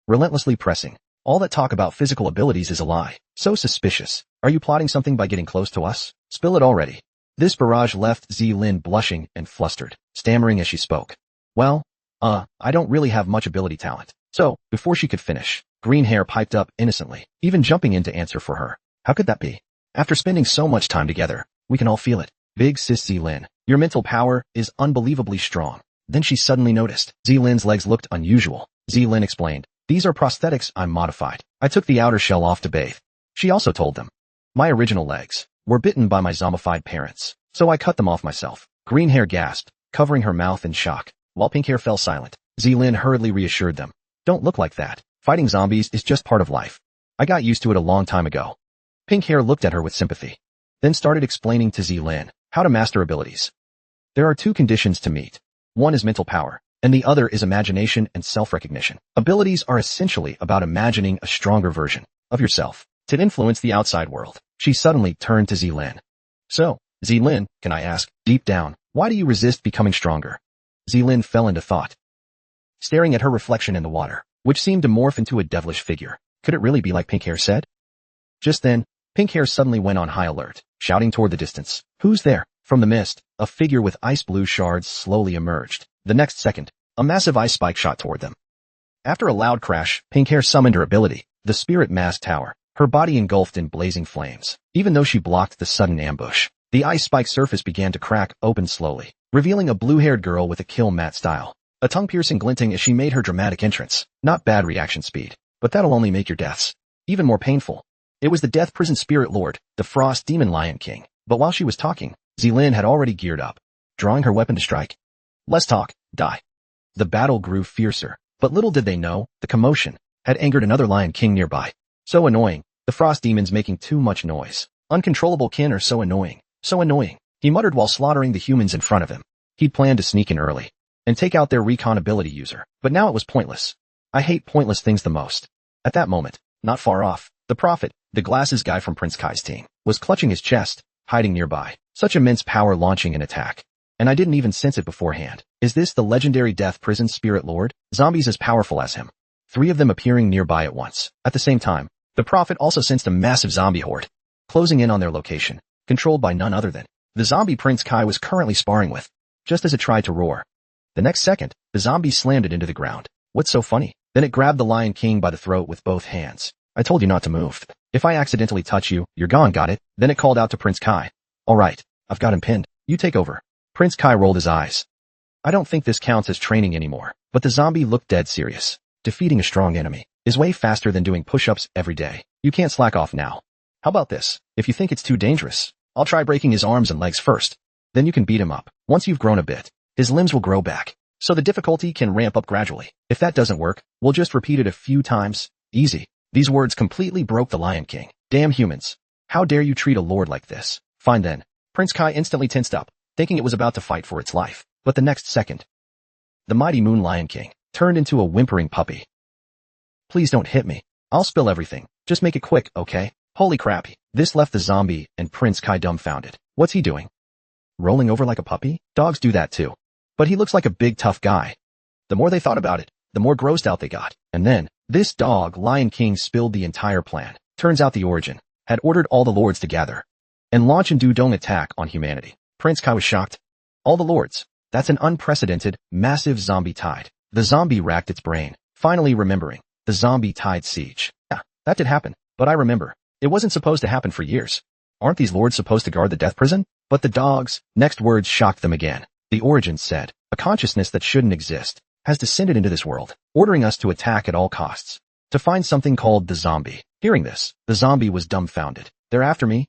relentlessly pressing. "All that talk about physical abilities is a lie. So suspicious. Are you plotting something by getting close to us? Spill it already." This barrage left Zelin blushing and flustered, stammering as she spoke. "Well, I don't really have much ability talent." So, before she could finish, green hair piped up innocently, even jumping in to answer for her. "How could that be? After spending so much time together, we can all feel it. Big sis Zelin, your mental power is unbelievably strong." Then she suddenly noticed Zelin's legs looked unusual. Zelin explained, "These are prosthetics I modified. I took the outer shell off to bathe." She also told them, "My original legs were bitten by my zombified parents, so I cut them off myself." Green hair gasped, covering her mouth in shock, while pink hair fell silent. Zelin hurriedly reassured them, "Don't look like that. Fighting zombies is just part of life. I got used to it a long time ago." Pink hair looked at her with sympathy, then started explaining to Zelin how to master abilities. There are two conditions to meet. One is mental power, and the other is imagination and self-recognition. Abilities are essentially about imagining a stronger version of yourself to influence the outside world. She suddenly turned to Zelin. "So, Zelin, can I ask, deep down, why do you resist becoming stronger?" Zelin fell into thought, staring at her reflection in the water, which seemed to morph into a devilish figure. Could it really be like Pink Hair said? Just then, Pink Hair suddenly went on high alert, shouting toward the distance, "Who's there?" From the mist, a figure with ice blue shards slowly emerged. The next second, a massive ice spike shot toward them. After a loud crash, Pink Hair summoned her ability, the Spirit Mass Tower, her body engulfed in blazing flames. Even though she blocked the sudden ambush, the ice spike surface began to crack open slowly, revealing a blue-haired girl with a kill mat style. A tongue-piercing glinting as she made her dramatic entrance. Not bad reaction speed, but that'll only make your deaths even more painful. It was the Death Prison Spirit Lord, the Frost Demon Lion King. But while she was talking, Zelin had already geared up, drawing her weapon to strike. Less talk, die. The battle grew fiercer, but little did they know, the commotion had angered another Lion King nearby. So annoying, the Frost Demons making too much noise. Uncontrollable kin are so annoying, he muttered while slaughtering the humans in front of him. He'd planned to sneak in early and take out their recon ability user, but now it was pointless. I hate pointless things the most. At that moment, not far off, the Prophet, the glasses guy from Prince Kai's team, was clutching his chest, hiding nearby. Such immense power launching an attack. And I didn't even sense it beforehand. Is this the legendary Death Prison Spirit Lord? Zombies as powerful as him. 3 of them appearing nearby at once. At the same time, the Prophet also sensed a massive zombie horde, closing in on their location, controlled by none other than the zombie Prince Kai was currently sparring with. Just as it tried to roar, the next second, the zombie slammed it into the ground. What's so funny? Then it grabbed the Lion King by the throat with both hands. I told you not to move. If I accidentally touch you, you're gone, got it? Then it called out to Prince Kai. Alright, I've got him pinned. You take over. Prince Kai rolled his eyes. I don't think this counts as training anymore, but the zombie looked dead serious. Defeating a strong enemy is way faster than doing push-ups every day. You can't slack off now. How about this? If you think it's too dangerous, I'll try breaking his arms and legs first. Then you can beat him up. Once you've grown a bit, his limbs will grow back, so the difficulty can ramp up gradually. If that doesn't work, we'll just repeat it a few times. Easy. These words completely broke the Lion King. Damn humans. How dare you treat a lord like this? Fine then. Prince Kai instantly tensed up, thinking it was about to fight for its life. But the next second, the mighty Moon Lion King turned into a whimpering puppy. Please don't hit me. I'll spill everything. Just make it quick, okay? Holy crap. This left the zombie and Prince Kai dumbfounded. What's he doing? Rolling over like a puppy? Dogs do that too. But he looks like a big tough guy. The more they thought about it, the more grossed out they got. And then, this dog Lion King spilled the entire plan. Turns out the Origin had ordered all the lords to gather and launch a Dudong attack on humanity. Prince Kai was shocked. All the lords. That's an unprecedented, massive zombie tide. The zombie racked its brain, finally remembering. The zombie tide siege. Yeah, that did happen. But I remember. It wasn't supposed to happen for years. Aren't these lords supposed to guard the death prison? But the dog's next words shocked them again. The Origin said, a consciousness that shouldn't exist has descended into this world, ordering us to attack at all costs. To find something called the zombie. Hearing this, the zombie was dumbfounded. They're after me?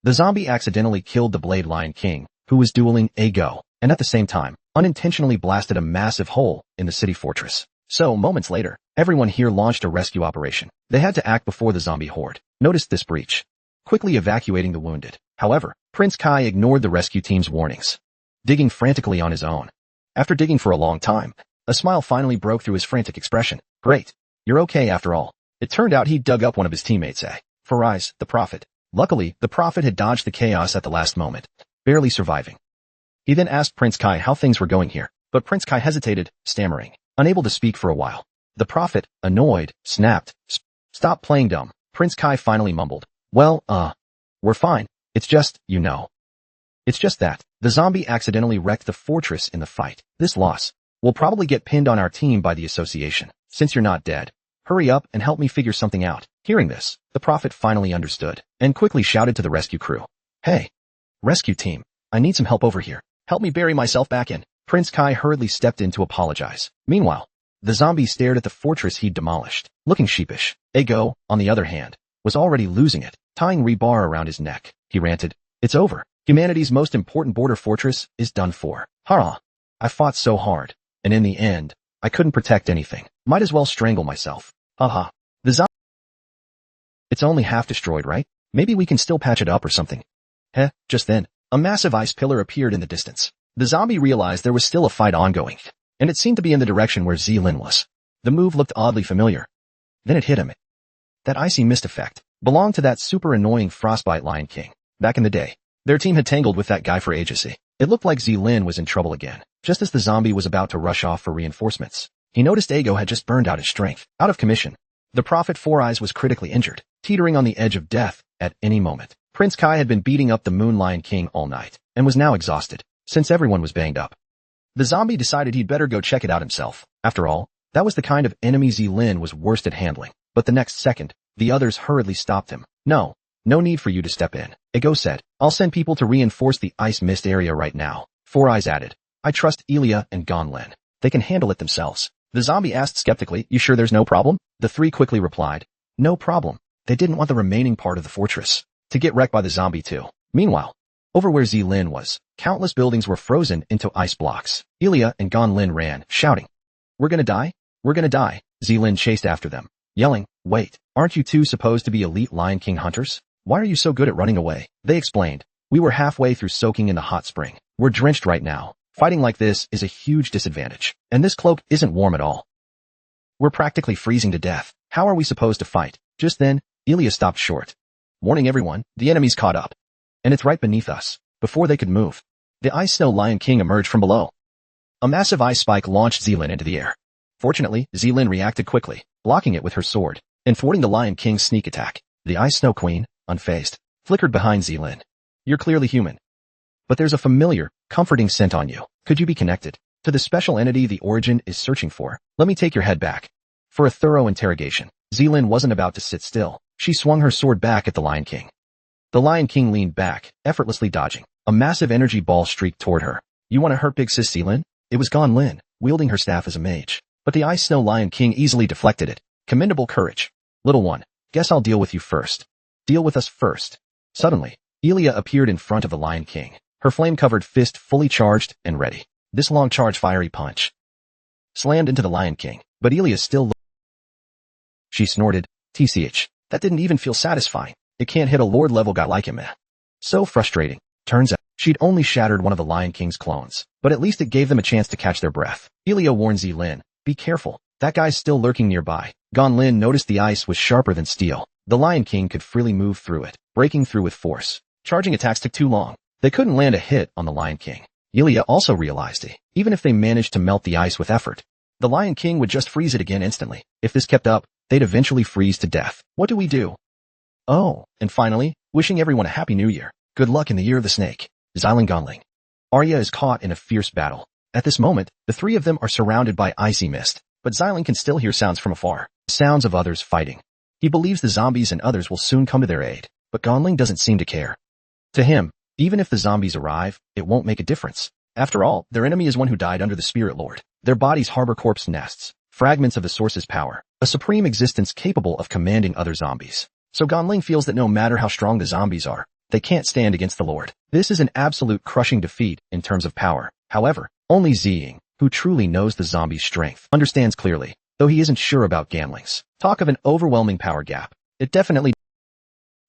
The zombie accidentally killed the Blade Lion King, who was dueling Agon, and at the same time, unintentionally blasted a massive hole in the city fortress. So, moments later, everyone here launched a rescue operation. They had to act before the zombie horde noticed this breach, quickly evacuating the wounded. However, Prince Kai ignored the rescue team's warnings, digging frantically on his own. After digging for a long time, a smile finally broke through his frantic expression. Great. You're okay after all. It turned out he'd dug up one of his teammates, Farais, the Prophet. Luckily, the Prophet had dodged the chaos at the last moment, barely surviving. He then asked Prince Kai how things were going here, but Prince Kai hesitated, stammering, unable to speak for a while. The Prophet, annoyed, snapped, Stop playing dumb. Prince Kai finally mumbled. Well, we're fine. It's just, you know. It's just that the zombie accidentally wrecked the fortress in the fight. This loss will probably get pinned on our team by the association. Since you're not dead, hurry up and help me figure something out. Hearing this, the Prophet finally understood and quickly shouted to the rescue crew. Hey, rescue team, I need some help over here. Help me bury myself back in. Prince Kai hurriedly stepped in to apologize. Meanwhile, the zombie stared at the fortress he'd demolished, looking sheepish. Agon, on the other hand, was already losing it, tying rebar around his neck. He ranted. It's over. Humanity's most important border fortress is done for. Hurrah! I fought so hard, and in the end, I couldn't protect anything. Might as well strangle myself. Haha. The zombie. It's only half destroyed, right? Maybe we can still patch it up or something. Just then, a massive ice pillar appeared in the distance. The zombie realized there was still a fight ongoing, and it seemed to be in the direction where Zelin was. The move looked oddly familiar. Then it hit him. That icy mist effect belonged to that super annoying Frostbite Lion King. Back in the day, their team had tangled with that guy for ages. It looked like Zelin was in trouble again. Just as the zombie was about to rush off for reinforcements, he noticed Agon had just burned out his strength. Out of commission. The Prophet Four Eyes was critically injured, teetering on the edge of death at any moment. Prince Kai had been beating up the Moon Lion King all night, and was now exhausted, since everyone was banged up. The zombie decided he'd better go check it out himself. After all, that was the kind of enemy Zelin was worst at handling. But the next second, the others hurriedly stopped him. No need for you to step in. Agon said, I'll send people to reinforce the ice mist area right now. Four Eyes added, I trust Elia and Gonlen. They can handle it themselves. The zombie asked skeptically, you sure there's no problem? The three quickly replied, no problem. They didn't want the remaining part of the fortress to get wrecked by the zombie too. Meanwhile, over where Zelin was, countless buildings were frozen into ice blocks. Elia and Gonlin ran, shouting, "We're gonna die? We're gonna die." Zelin chased after them, yelling, "Wait, aren't you two supposed to be elite Lion King hunters? Why are you so good at running away?" They explained, "We were halfway through soaking in the hot spring. We're drenched right now. Fighting like this is a huge disadvantage, and this cloak isn't warm at all. We're practically freezing to death. How are we supposed to fight?" Just then, Elia stopped short. "Warning everyone, the enemy's caught up. And it's right beneath us." Before they could move, the Ice Snow Lion King emerged from below. A massive ice spike launched Zelin into the air. Fortunately, Zelin reacted quickly, blocking it with her sword, and thwarting the Lion King's sneak attack. The Ice Snow Queen, unfazed, flickered behind Zelin. "You're clearly human. But there's a familiar, comforting scent on you. Could you be connected to the special entity the Origin is searching for? Let me take your head back." For a thorough interrogation, Zelin wasn't about to sit still. She swung her sword back at the Lion King. The Lion King leaned back, effortlessly dodging. A massive energy ball streaked toward her. "You want to hurt Big Sis Zelin?" It was Gonlin, wielding her staff as a mage. But the Ice Snow Lion King easily deflected it. Commendable courage. "Little one, guess I'll deal with you first." "Deal with us first." Suddenly, Elia appeared in front of the Lion King, her flame-covered fist fully charged and ready. This long-charge fiery punch slammed into the Lion King, but Elia still looked. She snorted, "TCH, that didn't even feel satisfying. It can't hit a Lord-level guy like him, man." So frustrating. Turns out, she'd only shattered one of the Lion King's clones, but at least it gave them a chance to catch their breath. Elia warned Zelin, "Be careful, that guy's still lurking nearby." Gonlin noticed the ice was sharper than steel. The Lion King could freely move through it, breaking through with force. Charging attacks took too long. They couldn't land a hit on the Lion King. Elia also realized it. Even if they managed to melt the ice with effort, the Lion King would just freeze it again instantly. If this kept up, they'd eventually freeze to death. What do we do? Oh, and finally, wishing everyone a happy new year. Good luck in the year of the snake. Zelin Gonling. Arya is caught in a fierce battle. At this moment, the three of them are surrounded by icy mist, but Zelin can still hear sounds from afar. Sounds of others fighting. He believes the zombies and others will soon come to their aid, but Gonling doesn't seem to care. To him, even if the zombies arrive, it won't make a difference. After all, their enemy is one who died under the Spirit Lord. Their bodies harbor corpse nests, fragments of the Source's power, a supreme existence capable of commanding other zombies. So Gonling feels that no matter how strong the zombies are, they can't stand against the Lord. This is an absolute crushing defeat in terms of power. However, only Ziying, who truly knows the zombie's strength, understands clearly, though he isn't sure about Ganling's talk of an overwhelming power gap. It definitely.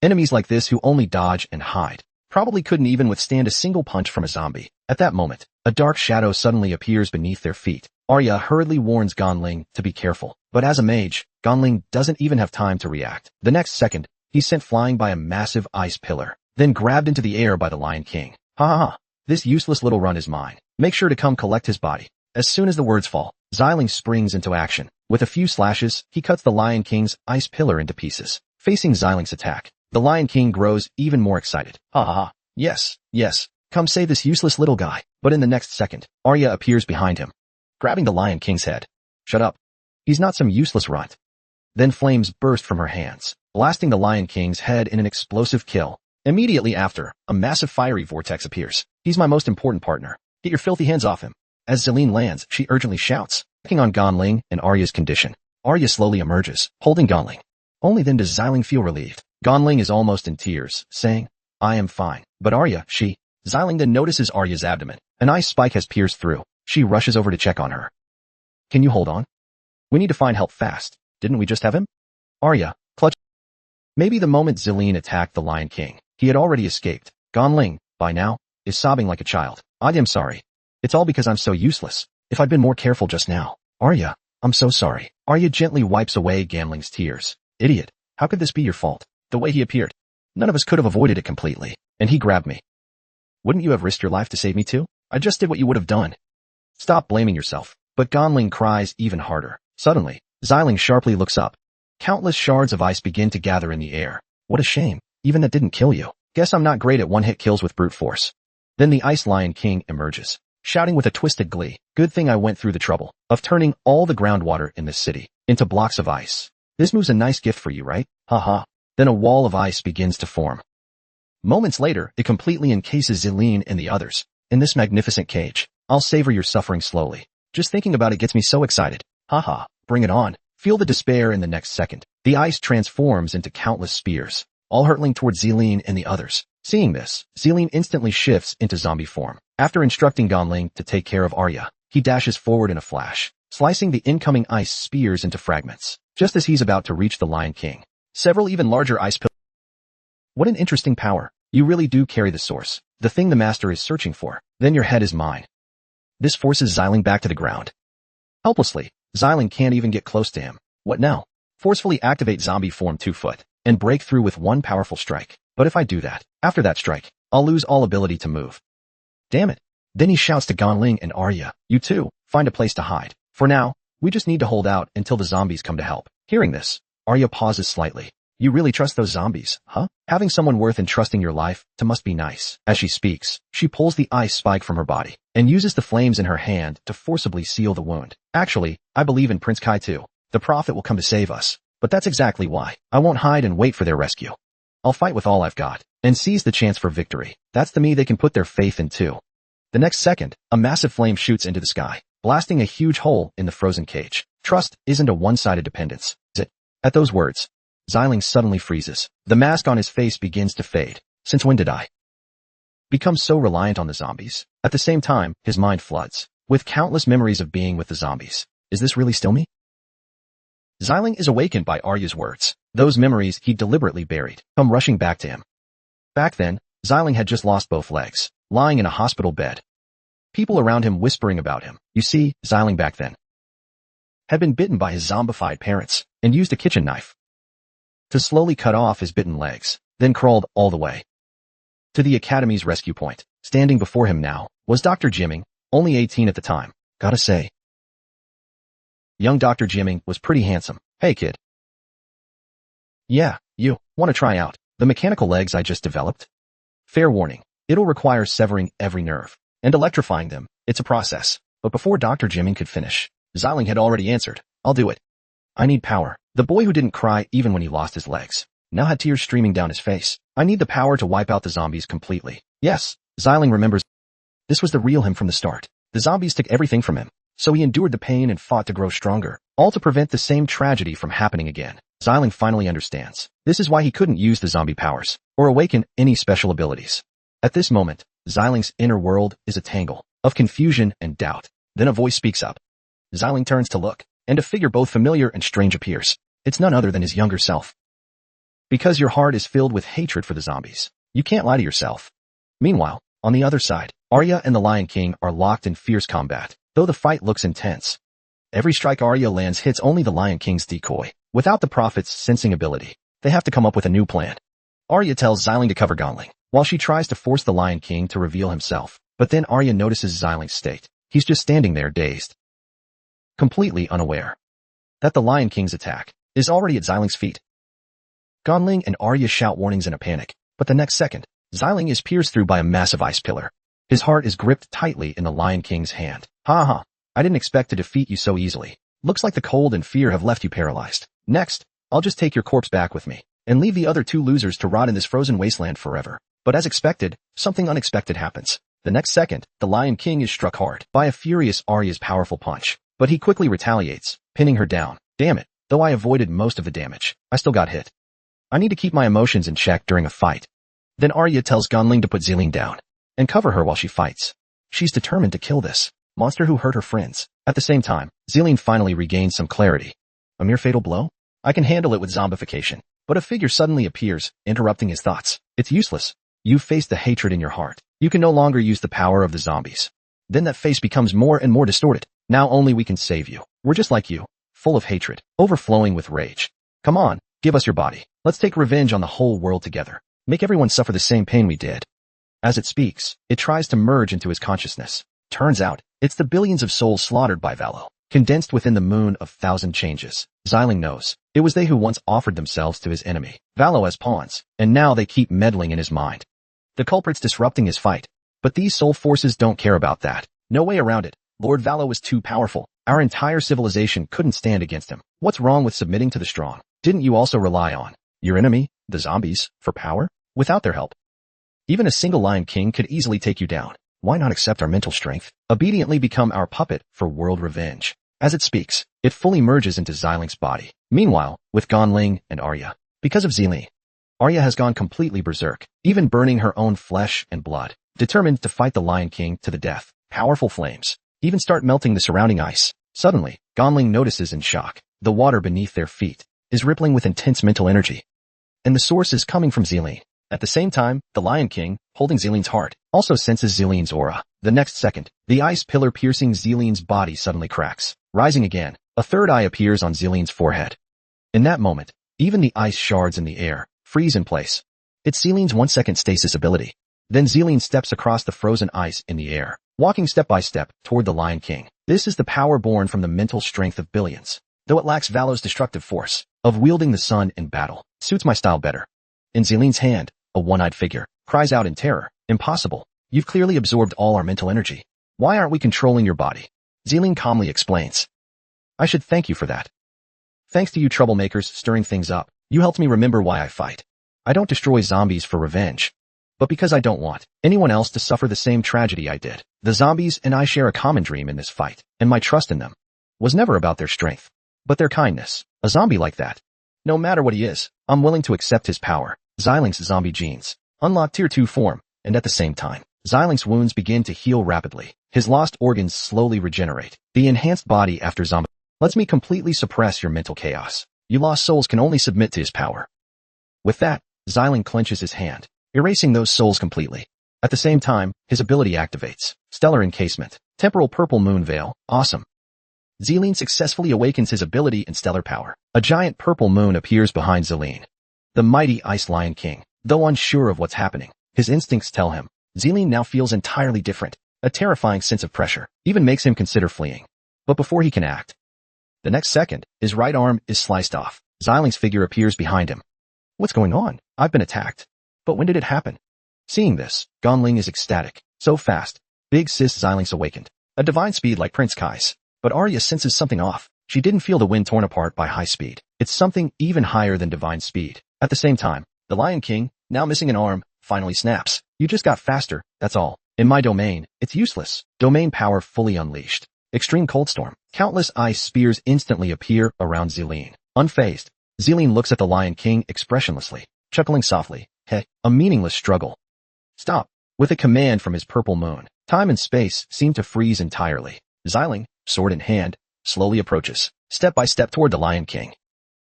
Enemies like this who only dodge and hide probably couldn't even withstand a single punch from a zombie. At that moment, a dark shadow suddenly appears beneath their feet. Arya hurriedly warns Gonling to be careful, but as a mage, Gonling doesn't even have time to react. The next second, he's sent flying by a massive ice pillar, then grabbed into the air by the Lion King. "Ha ha ha, this useless little run is mine. Make sure to come collect his body." As soon as the words fall, Zelin springs into action. With a few slashes, he cuts the Lion King's ice pillar into pieces. Facing Ziling's attack, the Lion King grows even more excited. "Ha ha ha, yes, yes, come save this useless little guy." But in the next second, Arya appears behind him, grabbing the Lion King's head. "Shut up. He's not some useless runt." Then flames burst from her hands, blasting the Lion King's head in an explosive kill. Immediately after, a massive fiery vortex appears. "He's my most important partner. Get your filthy hands off him." As Zelin lands, she urgently shouts, checking on Gonling and Arya's condition. Arya slowly emerges, holding Gonling. Only then does Zelin feel relieved. Gonling is almost in tears, saying, "I am fine." But Arya, Zelin then notices Arya's abdomen. An ice spike has pierced through. She rushes over to check on her. "Can you hold on? We need to find help fast. Didn't we just have him?" Arya, clutch. Maybe the moment Zelin attacked the Lion King, he had already escaped. Gonling, by now, is sobbing like a child. "I am sorry. It's all because I'm so useless. If I'd been more careful just now." "Arya, I'm so sorry." Arya gently wipes away Ganling's tears. "Idiot, how could this be your fault? The way he appeared. None of us could have avoided it completely. And he grabbed me. Wouldn't you have risked your life to save me too? I just did what you would have done." "Stop blaming yourself." But Gonling cries even harder. Suddenly, Zelin sharply looks up. Countless shards of ice begin to gather in the air. "What a shame. Even that didn't kill you. Guess I'm not great at one-hit kills with brute force." Then the Ice Lion King emerges, shouting with a twisted glee, "Good thing I went through the trouble of turning all the groundwater in this city into blocks of ice. This move's a nice gift for you, right? Haha." Then a wall of ice begins to form. Moments later, it completely encases Zelin and the others. In this magnificent cage, I'll savor your suffering slowly. Just thinking about it gets me so excited. Haha, bring it on. Feel the despair in the next second. The ice transforms into countless spears, all hurtling towards Zelin and the others. Seeing this, Zelin instantly shifts into zombie form. After instructing Ganling to take care of Arya, he dashes forward in a flash, slicing the incoming ice spears into fragments. Just as he's about to reach the Lion King, several even larger ice pillars. What an interesting power. You really do carry the source, the thing the master is searching for. Then your head is mine. This forces Zelin back to the ground. Helplessly, Zelin can't even get close to him. What now? Forcefully activate zombie form 2 foot, and break through with one powerful strike. But if I do that, after that strike, I'll lose all ability to move. Damn it. Then he shouts to Ganling and Arya, you two, find a place to hide. For now, we just need to hold out until the zombies come to help. Hearing this, Arya pauses slightly. You really trust those zombies, huh? Having someone worth entrusting your life to must be nice. As she speaks, she pulls the ice spike from her body and uses the flames in her hand to forcibly seal the wound. Actually, I believe in Prince Kai too. The prophet will come to save us. But that's exactly why. I won't hide and wait for their rescue. I'll fight with all I've got and seize the chance for victory. That's the me they can put their faith in too. The next second, a massive flame shoots into the sky, blasting a huge hole in the frozen cage. Trust isn't a one-sided dependence, is it? At those words, Zelin suddenly freezes. The mask on his face begins to fade. Since when did I become so reliant on the zombies? At the same time, his mind floods with countless memories of being with the zombies. Is this really still me? Zelin is awakened by Arya's words. Those memories he deliberately buried come rushing back to him. Back then, Zelin had just lost both legs, lying in a hospital bed. People around him whispering about him. You see, Zelin back then had been bitten by his zombified parents and used a kitchen knife to slowly cut off his bitten legs, then crawled all the way to the Academy's rescue point. Standing before him now was Dr. Jimming, only 18 at the time. Gotta say, young Dr. Jimming was pretty handsome. Hey kid. Yeah, you want to try out the mechanical legs I just developed? Fair warning, it'll require severing every nerve and electrifying them. It's a process. But before Dr. Jimming could finish, Zelin had already answered, I'll do it. I need power. The boy who didn't cry even when he lost his legs now had tears streaming down his face. I need the power to wipe out the zombies completely. Yes, Zelin remembers. This was the real him from the start. The zombies took everything from him, so he endured the pain and fought to grow stronger, all to prevent the same tragedy from happening again. Zelin finally understands. This is why he couldn't use the zombie powers or awaken any special abilities. At this moment, Zelin's inner world is a tangle of confusion and doubt. Then a voice speaks up. Zelin turns to look, and a figure both familiar and strange appears. It's none other than his younger self. Because your heart is filled with hatred for the zombies, you can't lie to yourself. Meanwhile, on the other side, Arya and the Lion King are locked in fierce combat, though the fight looks intense. Every strike Arya lands hits only the Lion King's decoy. Without the prophet's sensing ability, they have to come up with a new plan. Arya tells Zelin to cover Ganling, while she tries to force the Lion King to reveal himself. But then Arya notices Zelin's state. He's just standing there dazed, completely unaware that the Lion King's attack is already at Zelin's feet. Ganling and Arya shout warnings in a panic, but the next second, Zelin is pierced through by a massive ice pillar. His heart is gripped tightly in the Lion King's hand. Ha ha, I didn't expect to defeat you so easily. Looks like the cold and fear have left you paralyzed. Next, I'll just take your corpse back with me, and leave the other two losers to rot in this frozen wasteland forever. But as expected, something unexpected happens. The next second, the Lion King is struck hard by a furious Arya's powerful punch, but he quickly retaliates, pinning her down. Damn it, though I avoided most of the damage, I still got hit. I need to keep my emotions in check during a fight. Then Arya tells Ganling to put Zelin down and cover her while she fights. She's determined to kill this monster who hurt her friends. At the same time, Zelin finally regains some clarity. A mere fatal blow? I can handle it with zombification. But a figure suddenly appears, interrupting his thoughts. It's useless. You've faced the hatred in your heart. You can no longer use the power of the zombies. Then that face becomes more and more distorted. Now only we can save you. We're just like you, full of hatred, overflowing with rage. Come on, give us your body. Let's take revenge on the whole world together. Make everyone suffer the same pain we did. As it speaks, it tries to merge into his consciousness. Turns out, it's the billions of souls slaughtered by Valo, condensed within the moon of 1,000 changes. Zelin knows. It was they who once offered themselves to his enemy, Valo, as pawns, and now they keep meddling in his mind. The culprit's disrupting his fight. But these soul forces don't care about that. No way around it. Lord Valo is too powerful. Our entire civilization couldn't stand against him. What's wrong with submitting to the strong? Didn't you also rely on your enemy, the zombies, for power? Without their help, even a single Lion King could easily take you down. Why not accept our mental strength? Obediently become our puppet for world revenge. As it speaks, it fully merges into Xiling's body. Meanwhile, with Gonling and Arya, because of Zelin, Arya has gone completely berserk, even burning her own flesh and blood, determined to fight the Lion King to the death. Powerful flames even start melting the surrounding ice. Suddenly, Gonling notices in shock. The water beneath their feet is rippling with intense mental energy, and the source is coming from Zelin. At the same time, the Lion King, holding Zelin's heart, also senses Zelin's aura. The next second, the ice pillar piercing Zelin's body suddenly cracks. Rising again, a third eye appears on Zelin's forehead. In that moment, even the ice shards in the air freeze in place. It's Zelin's 1-second stasis ability. Then Zelin steps across the frozen ice in the air, walking step by step toward the Lion King. This is the power born from the mental strength of billions. Though it lacks Valo's destructive force of wielding the sun in battle, suits my style better. In Zelin's hand, a one-eyed figure cries out in terror, "Impossible. You've clearly absorbed all our mental energy. Why aren't we controlling your body?" Zelin calmly explains. "I should thank you for that. Thanks to you troublemakers stirring things up, you helped me remember why I fight. I don't destroy zombies for revenge, but because I don't want anyone else to suffer the same tragedy I did. The zombies and I share a common dream in this fight, and my trust in them was never about their strength, but their kindness. A zombie like that, no matter what he is, I'm willing to accept his power." Xiling's zombie genes unlock Tier 2 form, and at the same time, Xiling's wounds begin to heal rapidly. His lost organs slowly regenerate. The enhanced body after zombie lets me completely suppress your mental chaos. You lost souls can only submit to his power. With that, Zelin clenches his hand, erasing those souls completely. At the same time, his ability activates. Stellar Encasement. Temporal Purple Moon Veil. Awesome. Zelin successfully awakens his ability and stellar power. A giant purple moon appears behind Zelin. The mighty Ice Lion King, though unsure of what's happening, his instincts tell him. Zelin now feels entirely different. A terrifying sense of pressure even makes him consider fleeing. But before he can act, the next second, his right arm is sliced off. Xiling's figure appears behind him. "What's going on? I've been attacked. But when did it happen?" Seeing this, Gonling is ecstatic. So fast. Big Sis Xiling's awakened. A divine speed like Prince Kai's. But Arya senses something off. She didn't feel the wind torn apart by high speed. It's something even higher than divine speed. At the same time, the Lion King, now missing an arm, finally snaps. "You just got faster, that's all. In my domain, it's useless." Domain power fully unleashed. Extreme cold storm. Countless ice spears instantly appear around Zelin. Unfazed, Zelin looks at the Lion King expressionlessly, chuckling softly. "Heh, a meaningless struggle. Stop." With a command from his purple moon, time and space seem to freeze entirely. Ziling, sword in hand, slowly approaches, step by step toward the Lion King.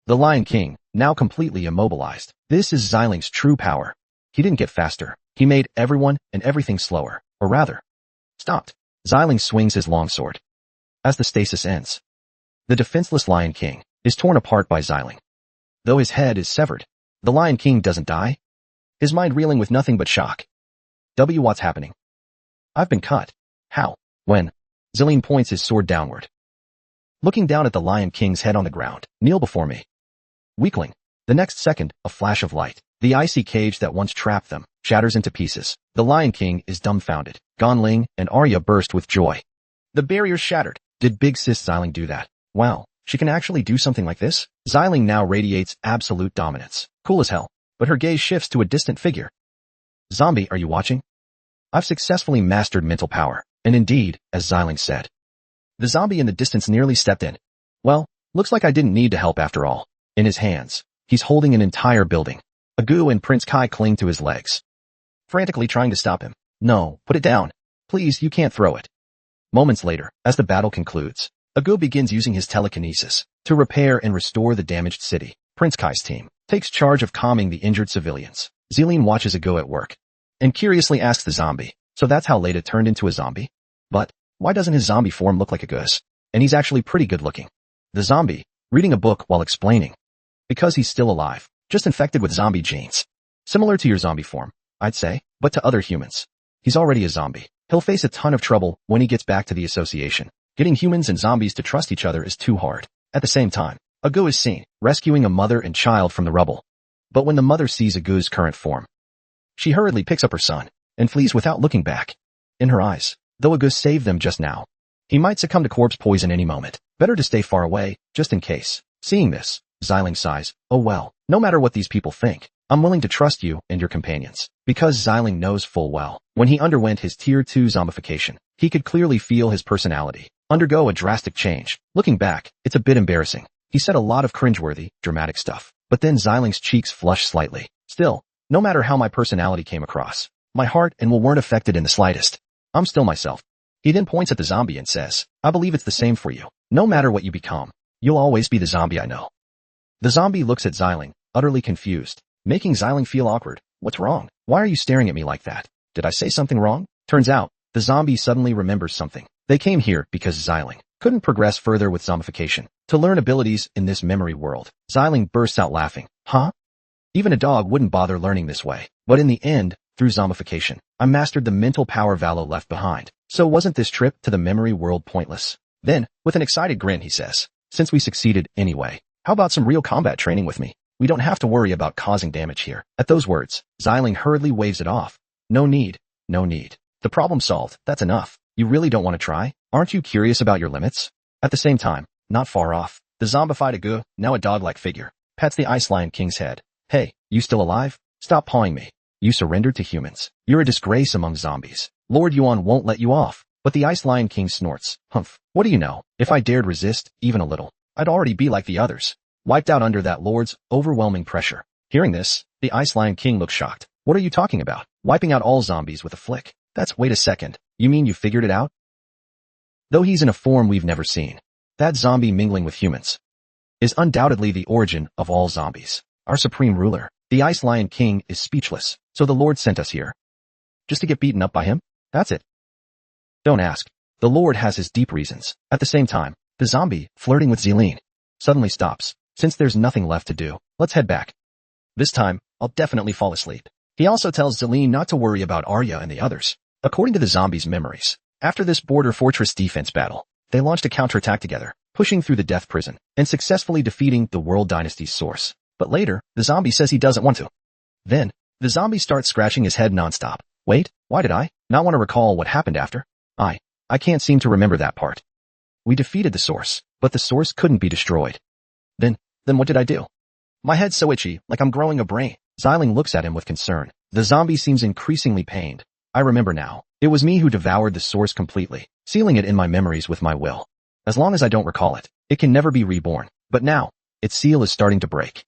The Lion King, now completely immobilized. This is Xiling's true power. He didn't get faster. He made everyone and everything slower, or rather, stopped. Xiling swings his longsword. As the stasis ends, the defenseless Lion King is torn apart by Xiling. Though his head is severed, the Lion King doesn't die. His mind reeling with nothing but shock. What's happening? I've been cut. How? When? Zelin points his sword downward. Looking down at the Lion King's head on the ground. "Kneel before me." Weakling. The next second, a flash of light. The icy cage that once trapped them shatters into pieces. The Lion King is dumbfounded. Gonling and Arya burst with joy. The barrier's shattered. Did Big Sis Xiling do that? Wow, she can actually do something like this? Xiling now radiates absolute dominance. Cool as hell. But her gaze shifts to a distant figure. "Zombie, are you watching? I've successfully mastered mental power." And indeed, as Xiling said, the zombie in the distance nearly stepped in. "Well, looks like I didn't need to help after all." In his hands, he's holding an entire building. Agu and Prince Kai cling to his legs, frantically trying to stop him. "No, put it down. Please, you can't throw it." Moments later, as the battle concludes, Agu begins using his telekinesis to repair and restore the damaged city. Prince Kai's team takes charge of calming the injured civilians. Zelin watches Agu at work and curiously asks the zombie, "So that's how Leda turned into a zombie? But why doesn't his zombie form look like Agu's? And he's actually pretty good looking." The zombie, reading a book while explaining, "Because he's still alive, just infected with zombie genes. Similar to your zombie form, I'd say, but to other humans. He's already a zombie. He'll face a ton of trouble when he gets back to the association. Getting humans and zombies to trust each other is too hard." At the same time, Agu is seen rescuing a mother and child from the rubble. But when the mother sees Agu's current form, she hurriedly picks up her son and flees without looking back. In her eyes, though Agu saved them just now, he might succumb to corpse poison any moment. Better to stay far away, just in case. Seeing this, Xiling sighs. "Oh well, no matter what these people think, I'm willing to trust you and your companions." Because Xiling knows full well, when he underwent his Tier 2 zombification, he could clearly feel his personality undergo a drastic change. Looking back, it's a bit embarrassing. He said a lot of cringeworthy, dramatic stuff. But then Xilin's cheeks flushed slightly. Still, no matter how my personality came across, my heart and will weren't affected in the slightest. I'm still myself. He then points at the zombie and says, I believe it's the same for you. No matter what you become, you'll always be the zombie I know. The zombie looks at Zelin, utterly confused, making Zelin feel awkward. What's wrong? Why are you staring at me like that? Did I say something wrong? Turns out, the zombie suddenly remembers something. They came here because Zelin couldn't progress further with zombification to learn abilities in this memory world. Zelin bursts out laughing. Huh? Even a dog wouldn't bother learning this way. But in the end, through zombification, I mastered the mental power Valo left behind. So wasn't this trip to the memory world pointless? Then, with an excited grin, he says, since we succeeded anyway, how about some real combat training with me? We don't have to worry about causing damage here. At those words, Zelin hurriedly waves it off. No need. No need. The problem solved. That's enough. You really don't want to try? Aren't you curious about your limits? At the same time, not far off, the zombified Agu, now a dog-like figure, pats the Ice Lion King's head. Hey, you still alive? Stop pawing me. You surrendered to humans. You're a disgrace among zombies. Lord Yuan won't let you off. But the Ice Lion King snorts. Humph. What do you know? If I dared resist, even a little, I'd already be like the others, wiped out under that lord's overwhelming pressure. Hearing this, the Ice Lion King looks shocked. What are you talking about? Wiping out all zombies with a flick? Wait a second. You mean you figured it out? Though he's in a form we've never seen, that zombie mingling with humans is undoubtedly the origin of all zombies. Our supreme ruler, the Ice Lion King, is speechless. So the Lord sent us here just to get beaten up by him? That's it. Don't ask. The Lord has his deep reasons. At the same time, the zombie, flirting with Zelin, suddenly stops. Since there's nothing left to do, let's head back. This time, I'll definitely fall asleep. He also tells Zelin not to worry about Arya and the others. According to the zombies' memories, after this border fortress defense battle, they launched a counterattack together, pushing through the death prison and successfully defeating the World Dynasty's source. But later, the zombie says he doesn't want to. Then, the zombie starts scratching his head nonstop. Wait, why did I not want to recall what happened after? I can't seem to remember that part. We defeated the source, but the source couldn't be destroyed. Then what did I do? My head's so itchy, like I'm growing a brain. Zelin looks at him with concern. The zombie seems increasingly pained. I remember now. It was me who devoured the source completely, sealing it in my memories with my will. As long as I don't recall it, it can never be reborn. But now, its seal is starting to break.